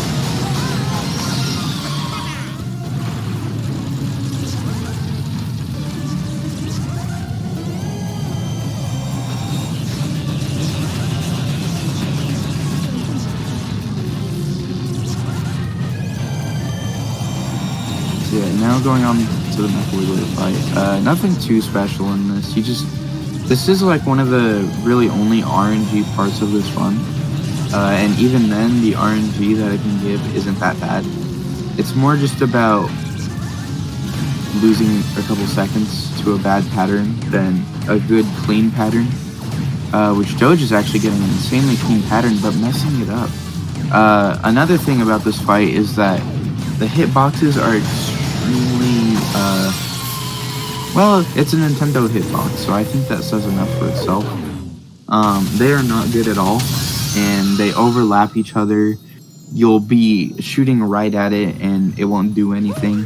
Yeah, now going on to the Mechawiggler fight. Nothing too special in this. This is like one of the really only RNG parts of this run. And even then, the RNG that it can give isn't that bad. It's more just about losing a couple seconds to a bad pattern than a good, clean pattern. which Doge is actually getting an insanely clean pattern, but messing it up. Another thing about this fight is that the hitboxes are extremely, well, it's a Nintendo hitbox, so I think that says enough for itself. They are not good at all, and they overlap each other. You'll be shooting right at it, and it won't do anything.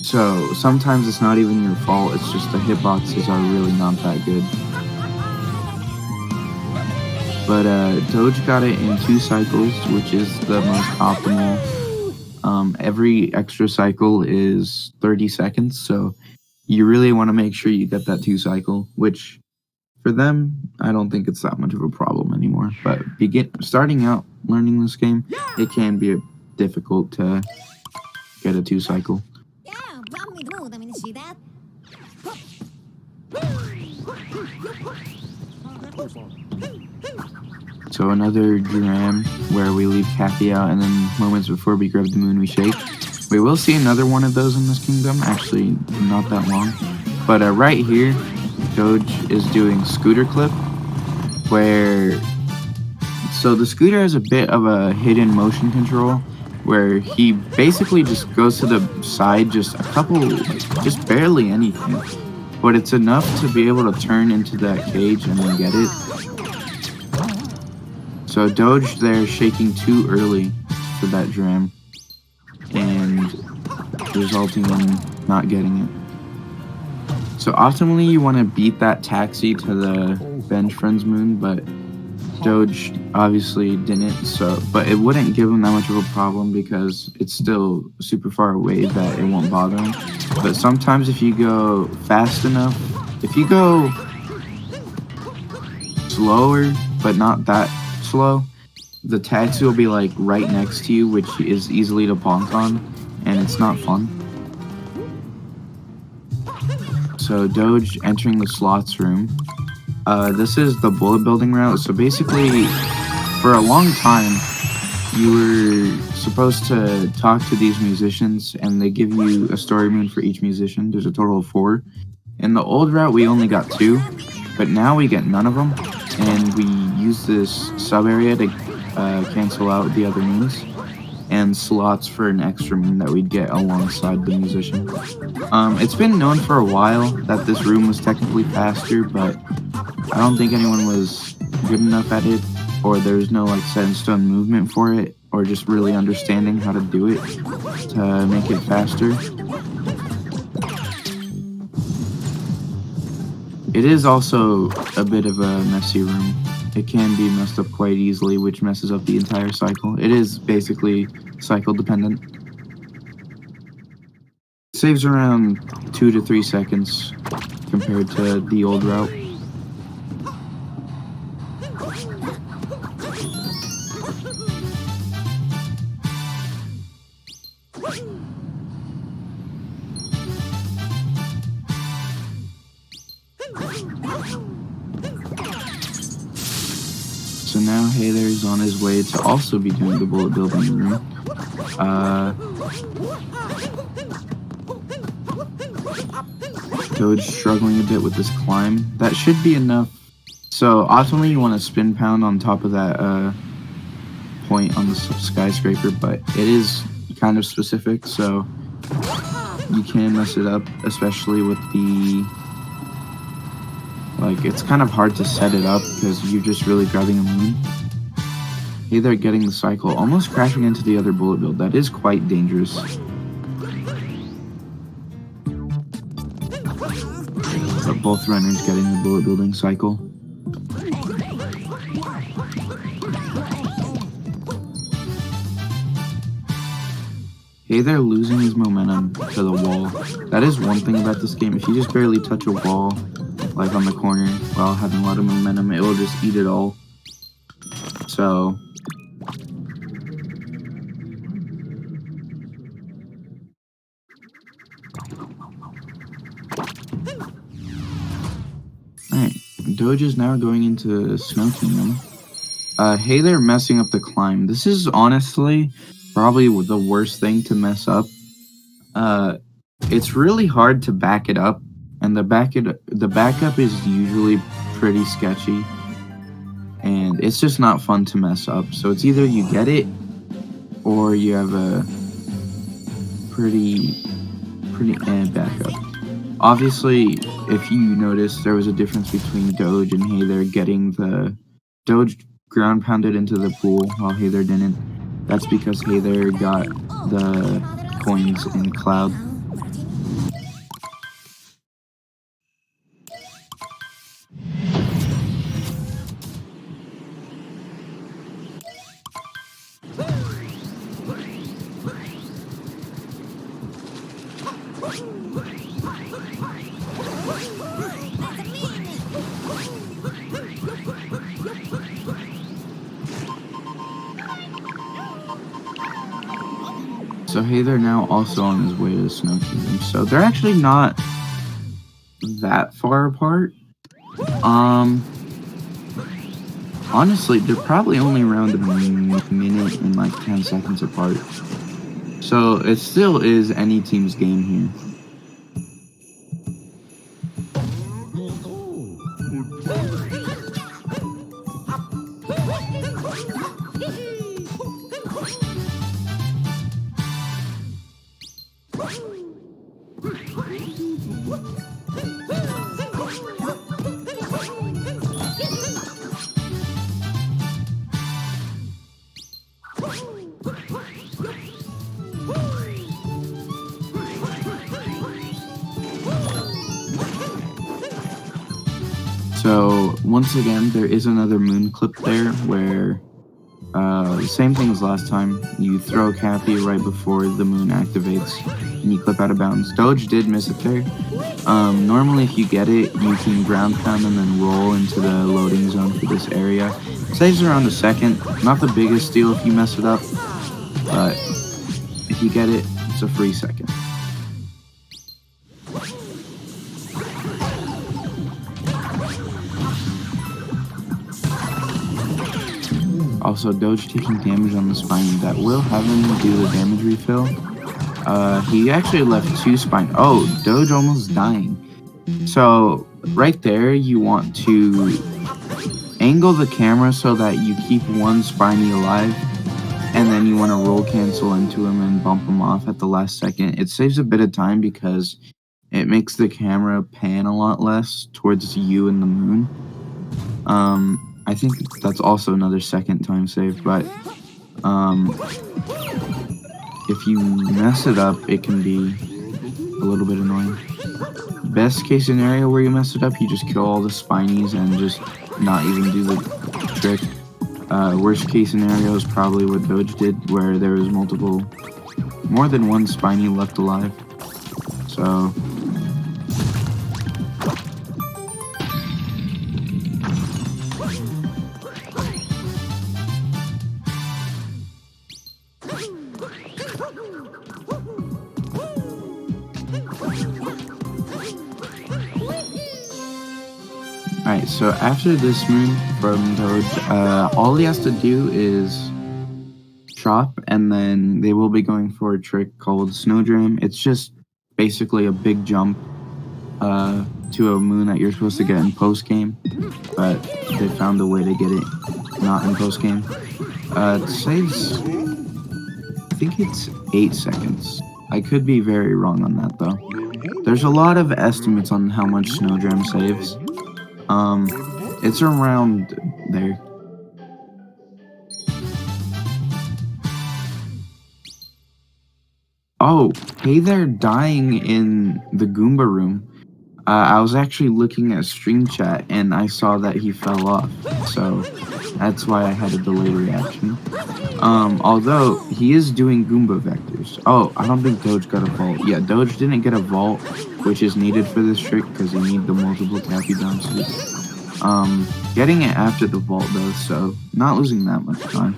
So sometimes it's not even your fault, it's just the hitboxes are really not that good. But Doge got it in 2 cycles, which is the most optimal. Every extra cycle is 30 seconds, so you really want to make sure you get that 2 cycle, which for them, I don't think it's that much of a problem anymore. But starting out learning this game, it can be difficult to get a 2 cycle. Yeah, run me through. I mean, see that? So another dram where we leave Kathy out, and then moments before we grab the moon, we shake. We will see another one of those in this kingdom, actually not that long. But right here, Doge is doing scooter clip, where, so the scooter has a bit of a hidden motion control, where he basically just goes to the side just just barely anything. But it's enough to be able to turn into that cage and then get it. So Doge there shaking too early for that dram, and resulting in not getting it. So optimally you want to beat that taxi to the bench friend's moon, but Doge obviously didn't, but it wouldn't give him that much of a problem because it's still super far away that it won't bother him. But sometimes if you go fast enough, if you go slower but not that slow, the taxi will be like right next to you, which is easily to bonk on, and it's not fun. So Doge entering the slots room. This is the bullet building route. So basically, for a long time, you were supposed to talk to these musicians, and they give you a story moon for each musician. There's a total of 4. In the old route, we only got 2, but now we get none of them, and we use this sub area to cancel out the other moons, and slots for an extra moon that we'd get alongside the musician. It's been known for a while that this room was technically faster, but I don't think anyone was good enough at it, or there's no like set in stone movement for it, or just really understanding how to do it to make it faster. It is also a bit of a messy room. It can be messed up quite easily, which messes up the entire cycle. It is basically cycle dependent. It saves around 2 to 3 seconds compared to the old route. So now Hayler's on his way to also be doing the bullet building room. Doge struggling a bit with this climb. That should be enough. So optimally you want to spin pound on top of that point on the skyscraper, but it is kind of specific, so you can mess it up, especially with the, like, it's kind of hard to set it up because you're just really grabbing a moon. Either getting the cycle, almost crashing into the other bullet build. That is quite dangerous. But both runners getting the bullet building cycle. Hey, they're losing his momentum to the wall. That is one thing about this game. If you just barely touch a wall, like on the corner, while having a lot of momentum, it will just eat it all. So alright, Doge is now going into Snow Kingdom. Hey, they're messing up the climb. This is honestly probably the worst thing to mess up. It's really hard to back it up, and the backup is usually pretty sketchy. and it's just not fun to mess up. So it's either you get it, or you have a pretty backup. Obviously, if you notice, there was a difference between Doge and Hey There getting the Doge ground pounded into the pool while Hey There didn't. That's because Hey There got the coins in Cloud. So Hey There now also on his way to the Snow Kingdom. So they're actually not that far apart. Honestly, they're probably only around a minute and like 10 seconds apart. So it still is any team's game here. So once again, there is another moon clip there where same thing as last time. You throw Cappy right before the moon activates and you clip out of bounds. Doge did miss it there. Normally if you get it, you can ground pound and then roll into the loading zone for this area. Saves around a second. Not the biggest deal if you mess it up, but if you get it, it's a free second. Also, Doge taking damage on the spiny. That will have him do the damage refill. He actually left 2 spine. Oh, Doge almost dying. So, right there, you want to angle the camera so that you keep 1 spiny alive. And then you want to roll cancel into him and bump him off at the last second. It saves a bit of time because it makes the camera pan a lot less towards you and the moon. I think that's also another second time save, but if you mess it up, it can be a little bit annoying. Best case scenario where you mess it up, you just kill all the spinies and just not even do the trick. Worst case scenario is probably what Doge did, where there was more than 1 spiny left alive. So Alright, so after this moon from Doge, all he has to do is chop, and then they will be going for a trick called Snowdram. It's just basically a big jump to a moon that you're supposed to get in post-game, but they found a way to get it not in post-game. It saves, I think it's 8 seconds. I could be very wrong on that, though. There's a lot of estimates on how much Snowdram saves. It's around there. Oh, hey there, dying in the Goomba room. I was actually looking at stream chat and I saw that he fell off, so that's why I had a delayed reaction. Although he is doing Goomba vectors. Oh, I don't think Doge got a vault. Yeah, Doge didn't get a vault, which is needed for this trick because you need the multiple tappy bounces. Getting it after the vault though, so not losing that much time.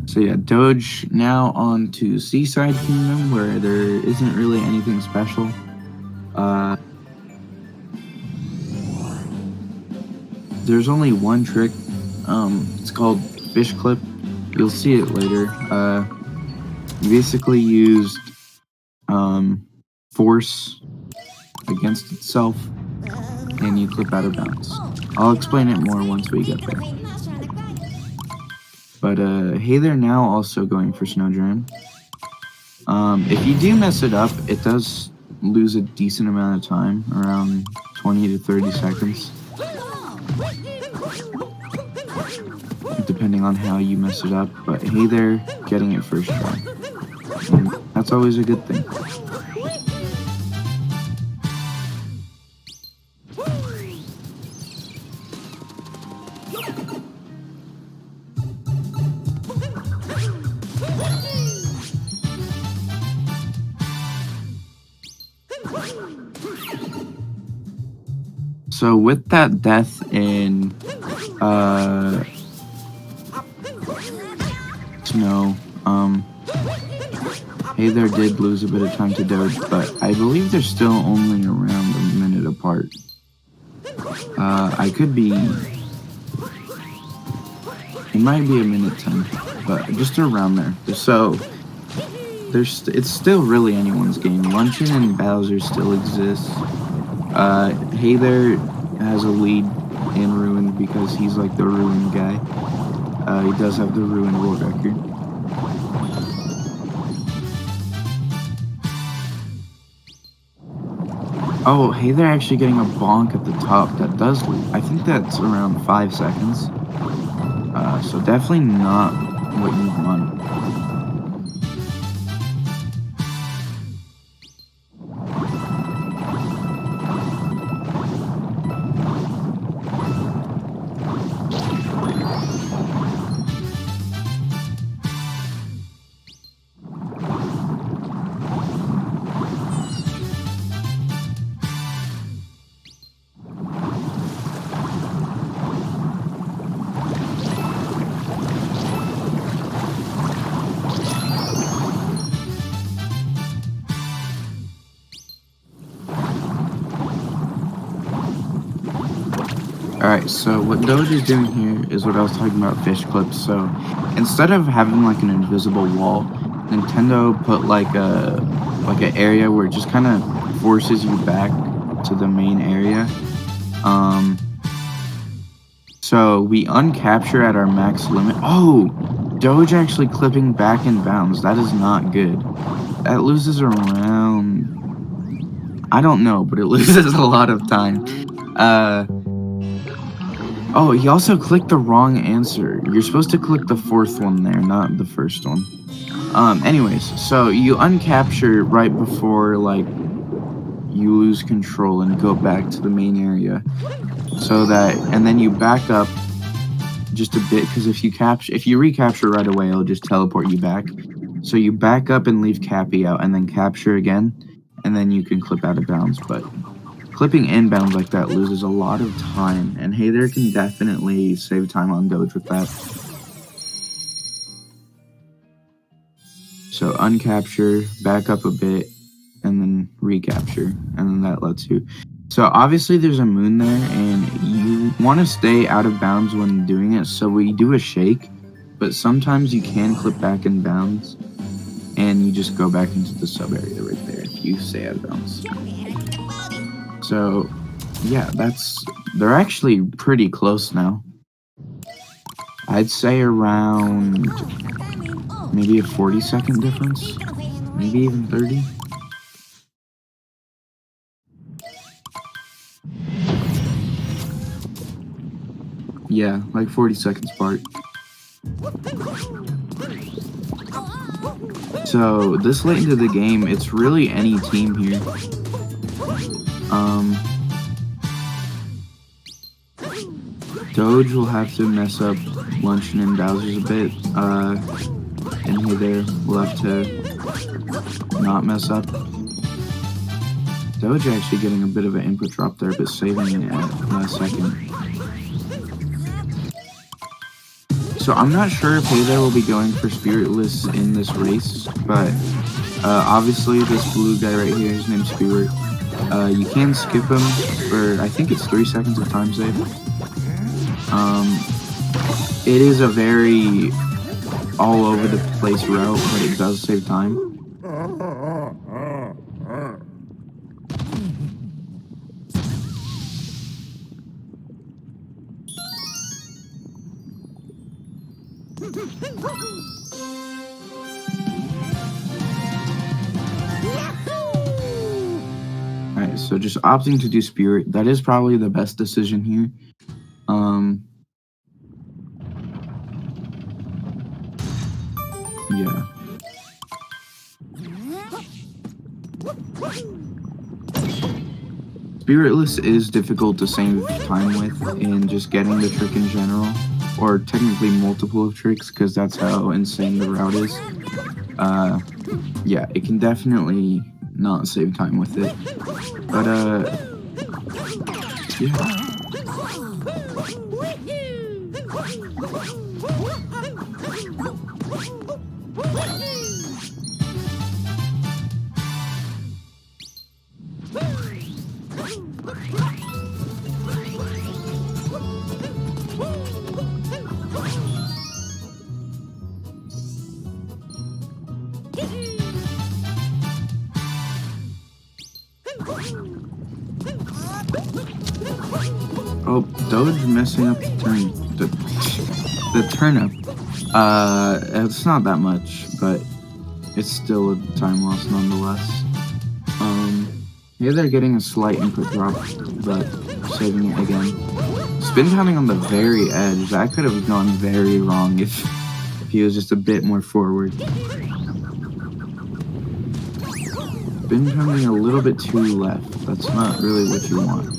So yeah, Doge now on to Seaside Kingdom, where there isn't really anything special. there's only one trick. It's called fish clip. You'll see it later. You basically used force against itself, and you clip out of bounds. I'll explain it more once we get there. But hey there now, also going for Snowdram. If you do mess it up, it does lose a decent amount of time, around 20 to 30 seconds. Depending on how you mess it up, but hey there, getting it first try. And that's always a good thing. So with that death in snow, hey there did lose a bit of time to Doge, but I believe they're still only around a minute apart. I could be, it might be a minute 10, but just around there. So it's still really anyone's game. Luncheon and Bowser still exists. Hey there has a lead in Ruin because he's like the Ruin guy. He does have the Ruin world record. Oh, hey there actually getting a bonk at the top. That does, I think that's around 5 seconds. So definitely not what you want. Alright, so what Doge is doing here is what I was talking about, fish clips. So instead of having like an invisible wall, Nintendo put like an area where it just kind of forces you back to the main area. So we uncapture at our max limit. Oh, Doge actually clipping back in bounds. That is not good. That loses around, I don't know, but it loses a lot of time. Oh, he also clicked the wrong answer. You're supposed to click the fourth one there, not the first one. Anyways, so you uncapture right before, like, you lose control and go back to the main area. So that, and then you back up just a bit, because if you recapture right away, it'll just teleport you back. So you back up and leave Cappy out, and then capture again, and then you can clip out of bounds, but clipping inbound like that loses a lot of time, and hey there can definitely save time on Doge with that. So uncapture, back up a bit, and then recapture, and then that lets you. So obviously there's a moon there, and you want to stay out of bounds when doing it, so we do a shake, but sometimes you can clip back in bounds, and you just go back into the sub area right there if you stay out of bounds. So, yeah, they're actually pretty close now. I'd say around maybe a 40-second difference, maybe even 30. Yeah, like 40 seconds apart. So, this late into the game, it's really any team here. Doge will have to mess up Luncheon and Bowser's a bit, and hey there will have to not mess up. Doge actually getting a bit of an input drop there, but saving it at last second. So I'm not sure if hey there will be going for Spiritless in this race, but obviously this blue guy right here, his name's Spirit. You can skip him for, I think it's 3 seconds of time save. It is a very all over the place route, but it does save time. Alright, so just opting to do Spirit, that is probably the best decision here. Yeah. Spiritless is difficult to save time with in just getting the trick in general, or technically multiple of tricks, because that's how insane the route is. Yeah, it can definitely not save time with it. But, yeah. Oh, Doge messing up the turnip. It's not that much, but it's still a time loss nonetheless. Here they're getting a slight input drop, but saving it again. Spin pounding on the very edge. That could have gone very wrong if he was just a bit more forward. Spin pounding a little bit too left. That's not really what you want.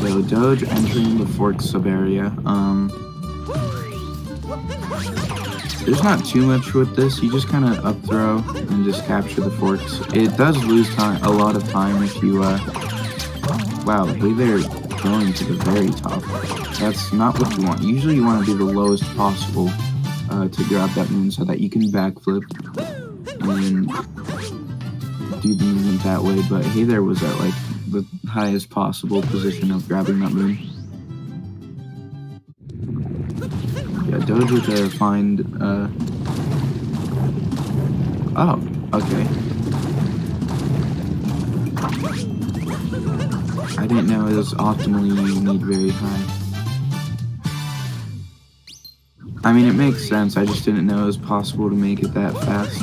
So Doge entering the fork sub area. There's not too much with this. You just kind of up throw and just capture the forks. It does lose time, a lot of time if you wow, hey there, going to the very top. That's not what you want. Usually you want to do the lowest possible to grab that moon so that you can backflip and do the movement that way. But hey there was at like the highest possible position of grabbing that moon. Yeah, Doge with a find, oh, okay. I didn't know it was optimally you need very high. I mean, it makes sense, I just didn't know it was possible to make it that fast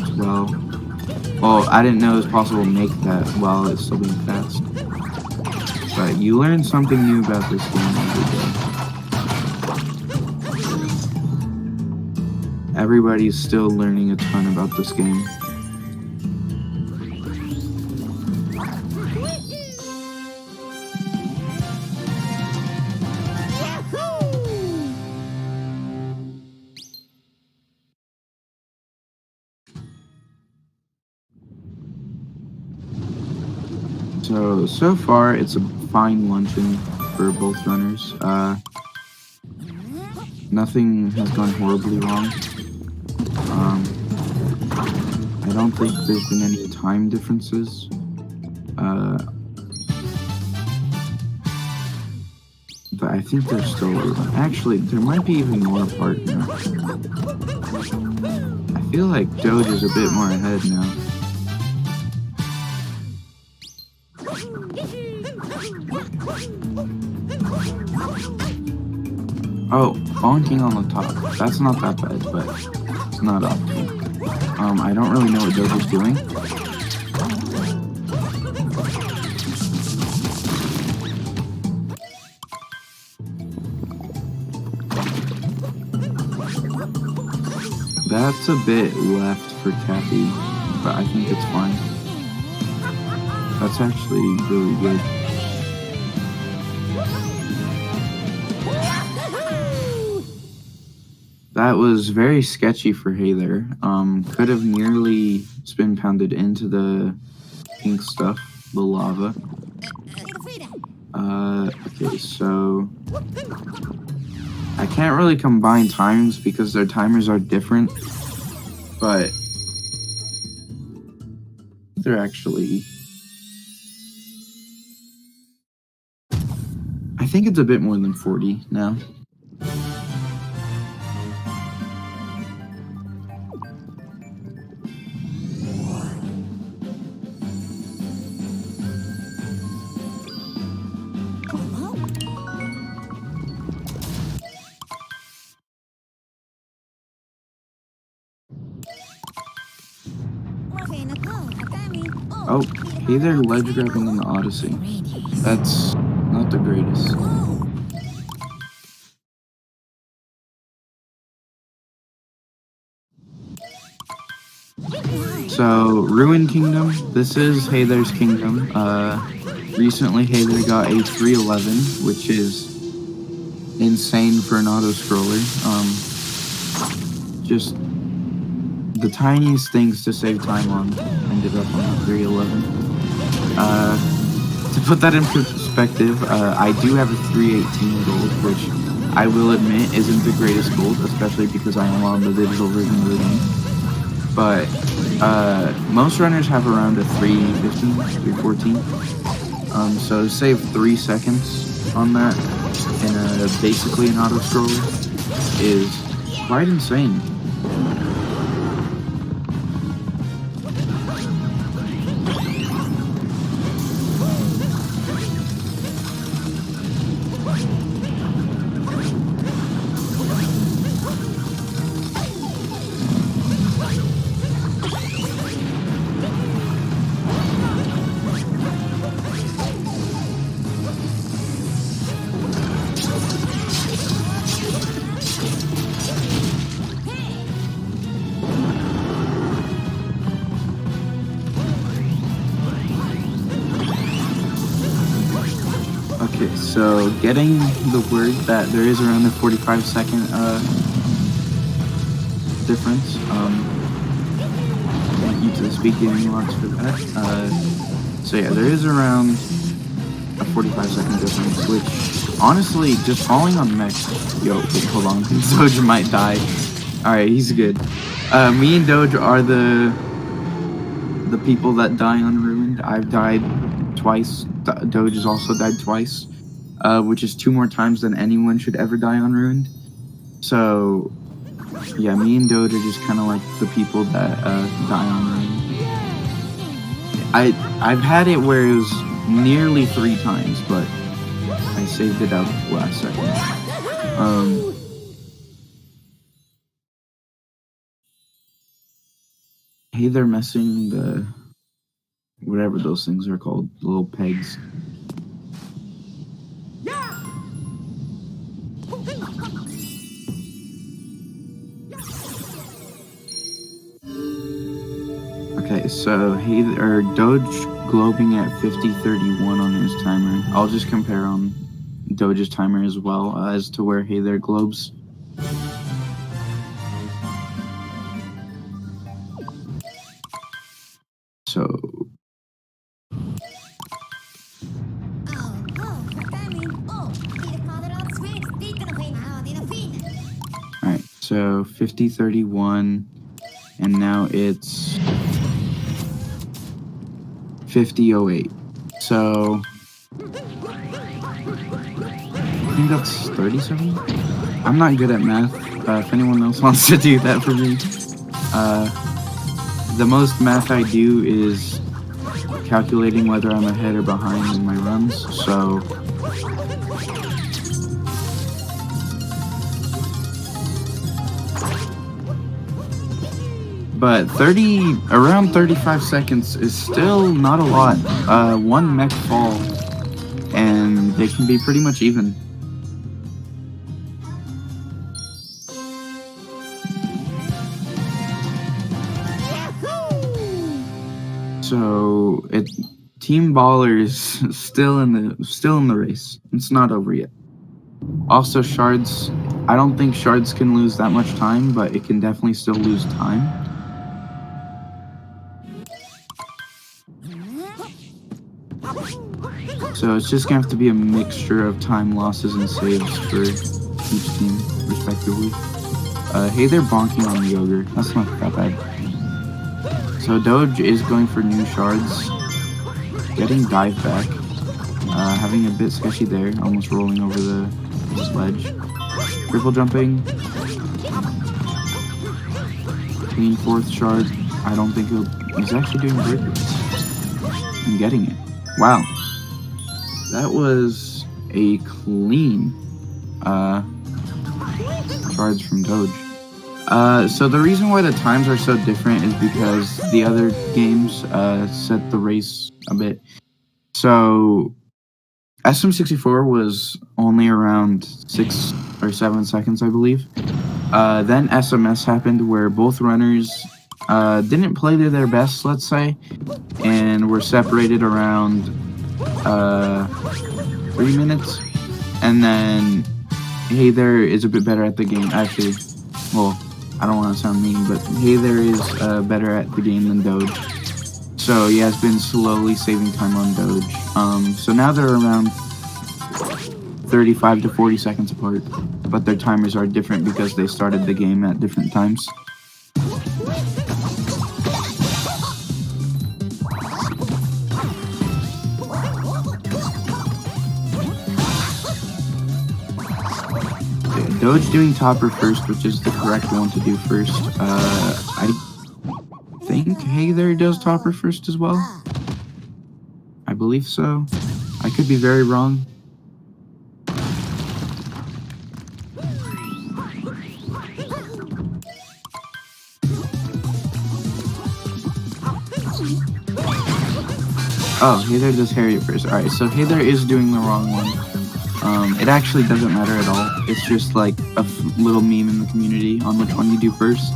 well, I didn't know it was possible to make that while it's still being fast. But you learn something new about this game every day. Everybody's still learning a ton about this game. So far, it's a fine luncheon for both runners. Nothing has gone horribly wrong. I don't think there's been any time differences. But I think there's still... Actually, there might be even more apart now. I feel like Doge is a bit more ahead now. Oh, bonking on the top. That's not that bad, but it's not optimal. I don't really know what Doge is doing. That's a bit left for Kathy, but I think it's fine. That's actually really good. That was very sketchy for Hey there. Could have nearly spin pounded into the pink stuff, the lava. Okay, so I can't really combine times because their timers are different, but they're actually... I think it's a bit more than 40 now. Oh, hey there, ledge grabbing in the Odyssey. That's not the greatest. So, Ruined Kingdom, this is Hey There's Kingdom. Recently Hey There got a 311, which is insane for an auto-scroller. Just the tiniest things to save time on ended up on a 311. To put that in perspective, I do have a 318 gold, which I will admit isn't the greatest gold, especially because I am on the digital version of the game. But most runners have around a 315, 314. So to save 3 seconds on that in basically an auto scroller is quite insane. Okay, so getting the word that there is around a 45-second difference. Thank you to the SpeedGaming logs for that. So yeah, there is around a 45-second difference, which honestly, just falling on mech. Yo, wait, hold on, Doge might die. All right, he's good. Me and Doge are the people that die on Ruined. I've died twice. Doge has also died twice, which is 2 more times than anyone should ever die on Ruined. So, yeah, me and Doge are just kind of like the people that die on Ruined. I've had it where it was nearly 3 times, but I saved it out last second. Hey, they're messing the... whatever those things are called, the little pegs. Okay, so Doge globing at 50:31 on his timer. I'll just compare on Doge's timer as well as to where Hey There globes. So alright, so 50:31, and now it's 50:08. So I think that's 37? I'm not good at math. If anyone else wants to do that for me. The most math I do is calculating whether I'm ahead or behind in my runs, so... But around 35 seconds is still not a lot. 1 mech fall, and they can be pretty much even. So Team Baller is still in the race. It's not over yet. Also, Shards. I don't think Shards can lose that much time, but it can definitely still lose time. So it's just gonna have to be a mixture of time losses and saves for each team, respectively. Hey, they're bonking on the ogre. That's not that bad. So Doge is going for new shards. Getting dive back. Having a bit sketchy there. Almost rolling over the ledge. Triple jumping. Clean fourth shard. I don't think he's actually doing great. And getting it. Wow. That was a clean shards from Doge. So the reason why the times are so different is because the other games set the race a bit. So SM64 was only around 6 or 7 seconds, I believe. Then SMS happened where both runners didn't play to their best, let's say, and were separated around 3 minutes. And then Hey There is a bit better at the game. Actually, well, I don't want to sound mean, but Hey There is better at the game than Doge. So he has been slowly saving time on Doge. So now they're around 35 to 40 seconds apart, but their timers are different because they started the game at different times. Doge doing topper first, which is the correct one to do first. I think Hey There does topper first as well. I believe so. I could be very wrong. Oh, Hey There does Harriet first. Alright, so Hey There is doing the wrong one. It actually doesn't matter at all. It's just like a little meme in the community on which one you do first.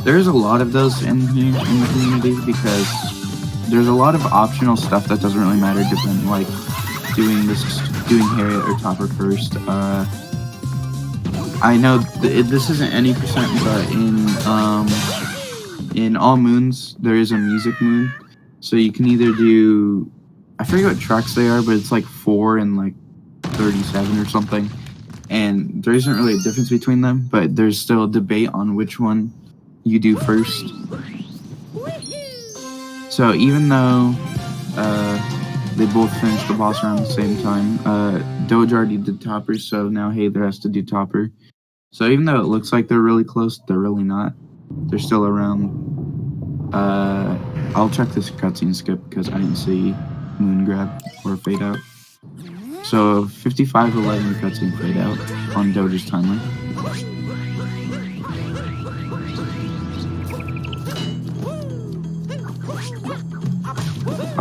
There's a lot of those in here in the community because there's a lot of optional stuff that doesn't really matter, depending like doing Harriet or topper first. I know this isn't any percent, but in all moons there is a music moon, so you can either do, I forget what tracks they are, but it's like 4 and like 37 or something, and there isn't really a difference between them, but there's still a debate on which one you do first. So even though they both finished the boss around the same time, Doge already did topper, so now Hey There has to do topper. So even though it looks like they're really close, they're really not. They're still around. I'll check this cutscene skip because I didn't see moon grab or fade out. So 55:11 cutscene fade out on Doge's timer.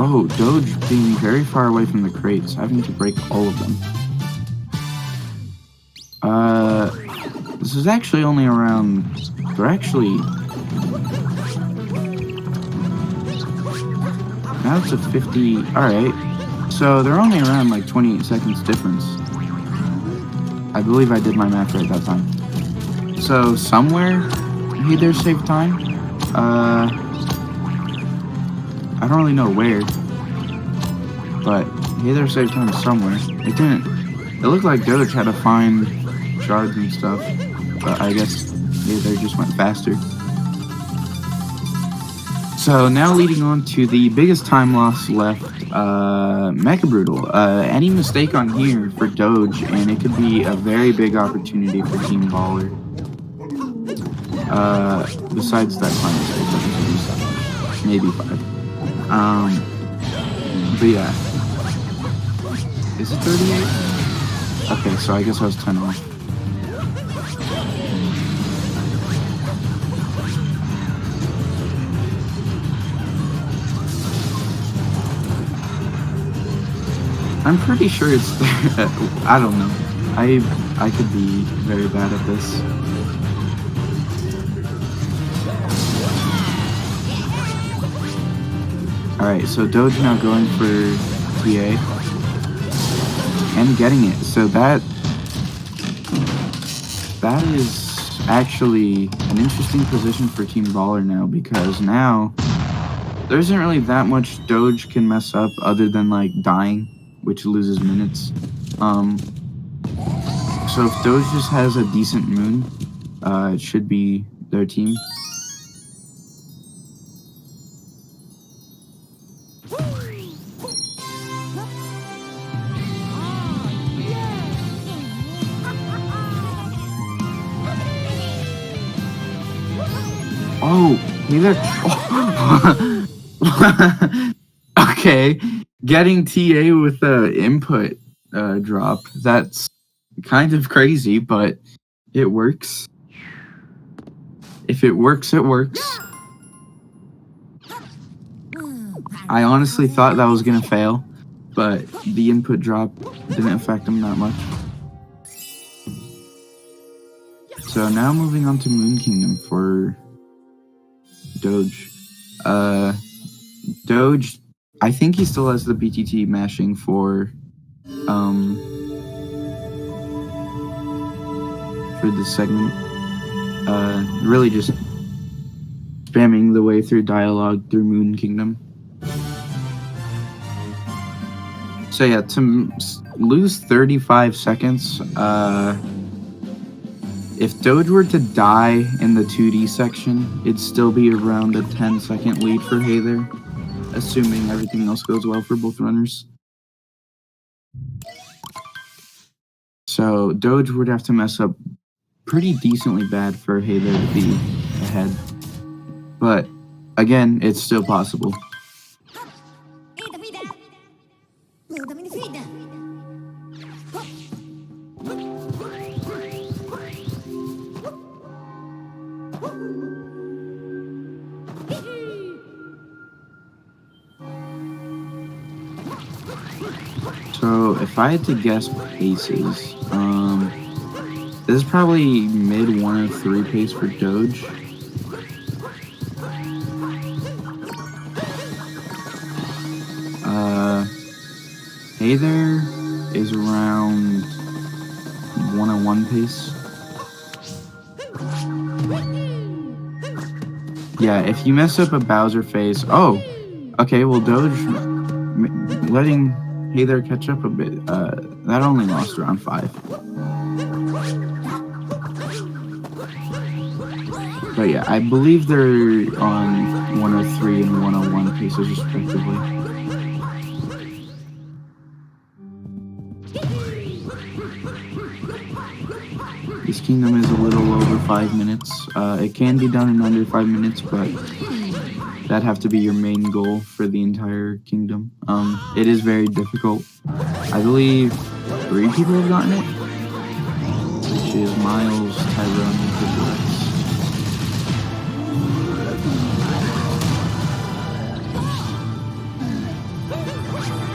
Oh, Doge being very far away from the crates, having to break all of them. This is actually only around, they're actually, now it's a 50, alright. So they're only around like 28 seconds difference. I believe I did my math right that time. So somewhere, Hey There saved time. I don't really know where, but Hey There saved time somewhere. It didn't. It looked like Doge had to find shards and stuff, but I guess Hey There just went faster. So now leading on to the biggest time loss left, Mecha Brutal. Any mistake on here for Doge, and it could be a very big opportunity for Team Baller. Besides that final mistake, maybe 5. But yeah. Is it 38? Okay, so I guess I was 10 off. I'm pretty sure it's I don't know. I could be very bad at this. Alright, so Doge now going for TA and getting it. So that is actually an interesting position for Team Baller now, because now there isn't really that much Doge can mess up other than like dying, which loses minutes. So if Doge just has a decent moon, it should be their team. Oh, hey there. Oh. Okay, getting TA with the input drop. That's kind of crazy, but it works. If it works, it works. I honestly thought that was gonna fail, but the input drop didn't affect him that much. So now moving on to Moon Kingdom for Doge. Doge, I think he still has the BTT mashing for this segment. Really just spamming the way through dialogue through Moon Kingdom. So yeah, to lose 35 seconds, if Doge were to die in the 2D section, it'd still be around a 10-second lead for Hayther, assuming everything else goes well for both runners. So Doge would have to mess up pretty decently bad for Hayther to be ahead. But again, it's still possible. So if I had to guess paces, this is probably mid 103 pace for Doge. Hayther is around 101 pace. Yeah, if you mess up a Bowser phase, oh, okay, well Doge letting Hayther catch up a bit, that only lost around 5. But yeah, I believe they're on 103 and 101 paces respectively. This kingdom is a little over 5 minutes. It can be done in under 5 minutes, but that'd have to be your main goal for the entire kingdom. It is very difficult. I believe 3 people have gotten it, which is Miles, Tyrone, and Rex.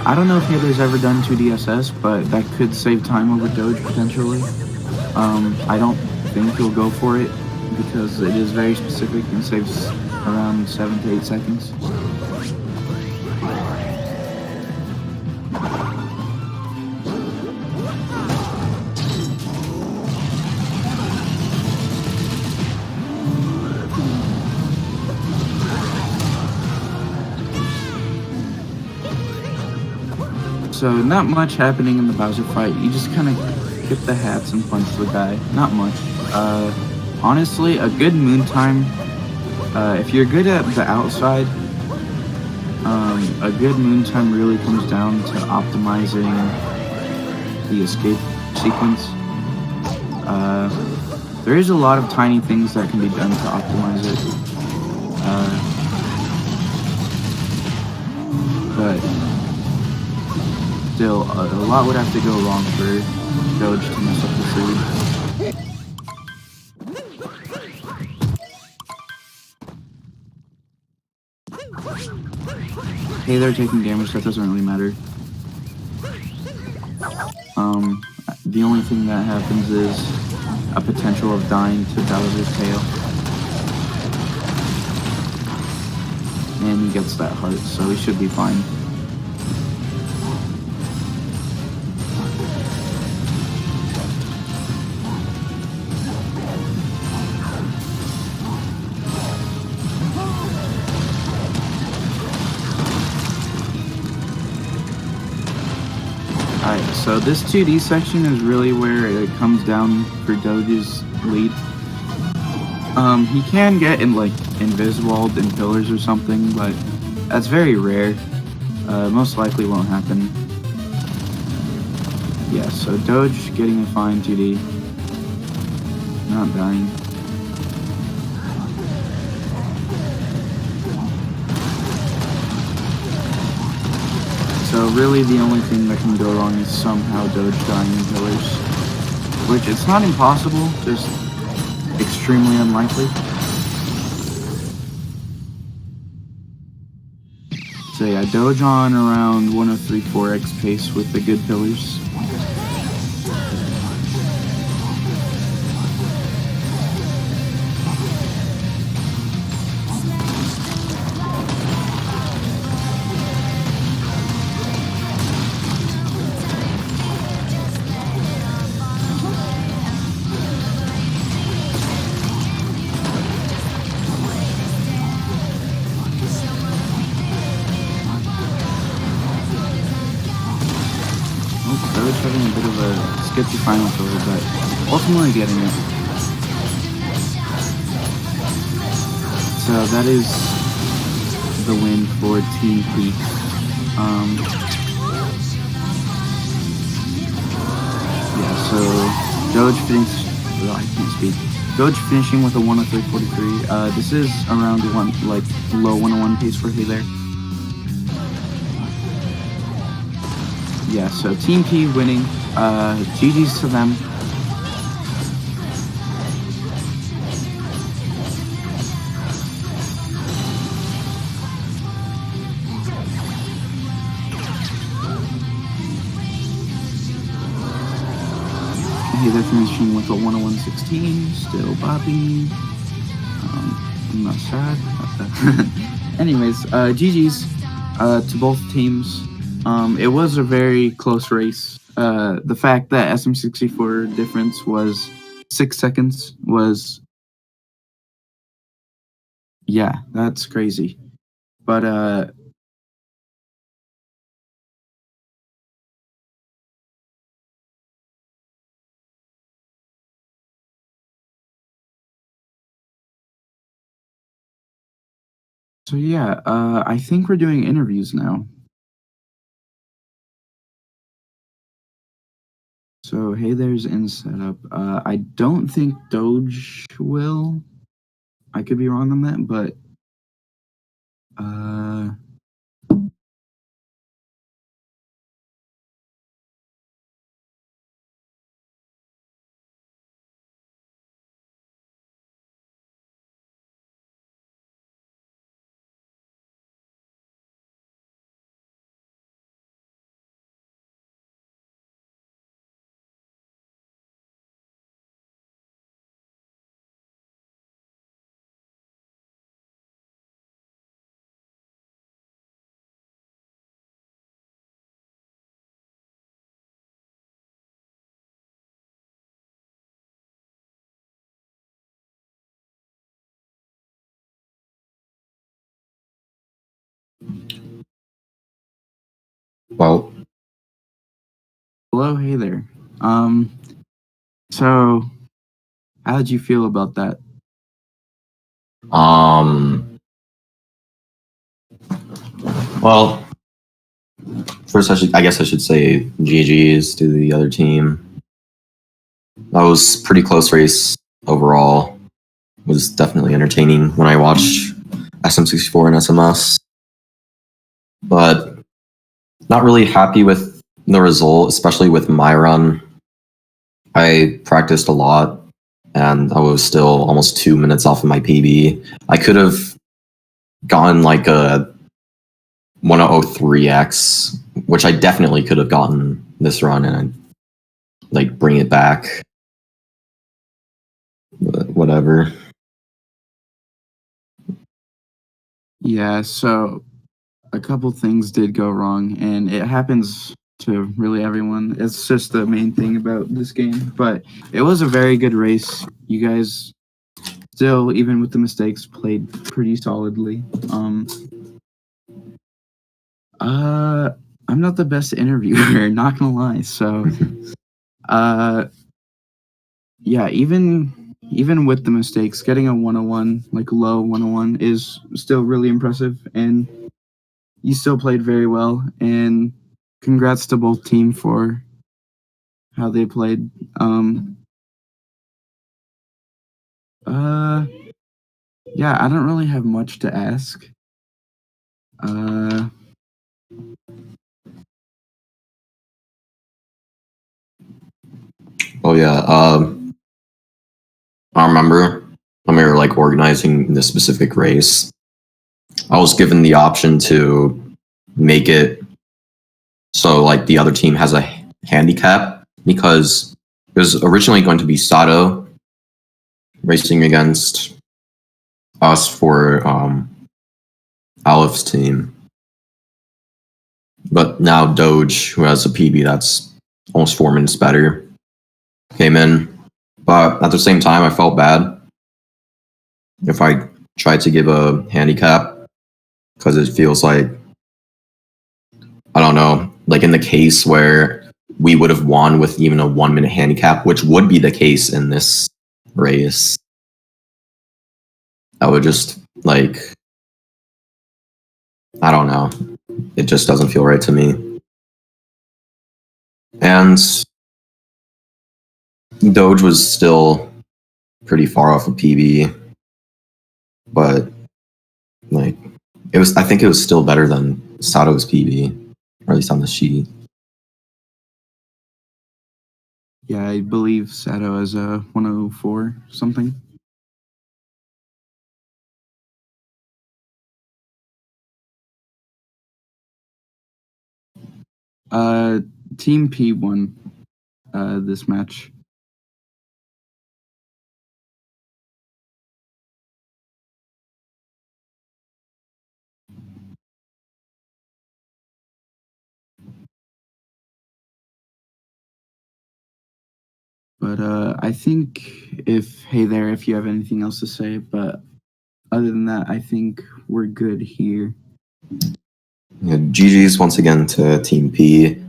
I don't know if Hayther's ever done 2DSS, but that could save time over Doge potentially. I don't think he'll go for it because it is very specific and saves around 7 to 8 seconds. So not much happening in the Bowser fight. You just kind of get the hats and punch the guy. Not much. Honestly, a good moon time. If you're good at the outside, a good moon time really comes down to optimizing the escape sequence. There is a lot of tiny things that can be done to optimize it. But still, a lot would have to go wrong for Doge to mess up the food. Hey, they're taking damage, that doesn't really matter. The only thing that happens is a potential of dying to Bowser's tail. And he gets that heart, so he should be fine. Alright, so this 2D section is really where it comes down for Doge's lead. He can get in like invisibled in pillars or something, but that's very rare. Most likely won't happen. Yeah, so Doge getting a fine 2D. Not dying. So really the only thing that can go wrong is somehow Doge dying in pillars. Which, it's not impossible, just extremely unlikely. So yeah, Doge on around 103.4x pace with the good pillars. Doge having a bit of a sketchy final throw, but ultimately getting it. So that is the win for Team Peak. Yeah, so Doge finished. Well, I can't speak. Doge finishing with a 103.43. This is around low 101 pace for Hey there. Yeah, so Team P winning. GG's to them. Hey, they're finishing with a 101.16, still bopping. I'm not sad about that. Anyways, GG's to both teams. It was a very close race. The fact that SM64 difference was 6 seconds was, yeah, that's crazy. But so yeah, I think we're doing interviews now. So hey, there's in setup. I don't think Doge will. I could be wrong on that, but Well, hello, hey there. So how did you feel about that? well, first I guess I should say GG's to the other team. That was pretty close race overall. It was definitely entertaining when I watched SM64 and SMS, but not really happy with the result, especially with my run. I practiced a lot, and I was still almost 2 minutes off of my PB. I could have gotten like a 103x, which I definitely could have gotten this run and like bring it back. But whatever. Yeah, so a couple things did go wrong, and it happens to really everyone. It's just the main thing about this game, but it was a very good race. You guys still, even with the mistakes, played pretty solidly. I'm not the best interviewer, not gonna lie. So, yeah, even with the mistakes, getting a 101, like low 101, is still really impressive, and you still played very well. And congrats to both team for how they played. Yeah, I don't really have much to ask. Oh yeah. I remember when we were like organizing this specific race, I was given the option to make it so like the other team has a handicap because it was originally going to be Sato racing against us for Aleph team. But now Doge, who has a PB that's almost 4 minutes better, came in. But at the same time, I felt bad if I tried to give a handicap because it feels like, I don't know, like in the case where we would have won with even a 1 minute handicap, which would be the case in this race. I would just like, I don't know. It just doesn't feel right to me. And Doge was still pretty far off of PB, but like it was. I think it was still better than Sato's PB, or at least on the sheet. Yeah, I believe Sato has a 104 something. Team P won this match. But I think if you have anything else to say, but other than that, I think we're good here. Yeah, GG's once again to Team P.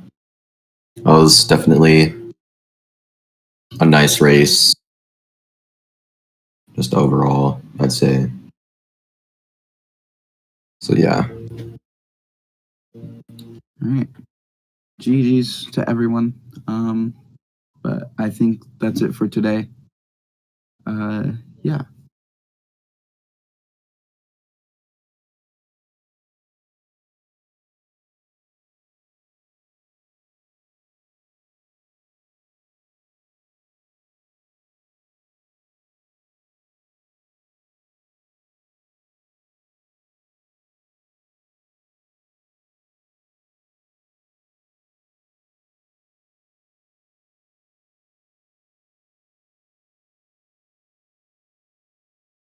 That was definitely a nice race. Just overall, I'd say. So yeah. All right. GG's to everyone. But I think that's it for today. Yeah.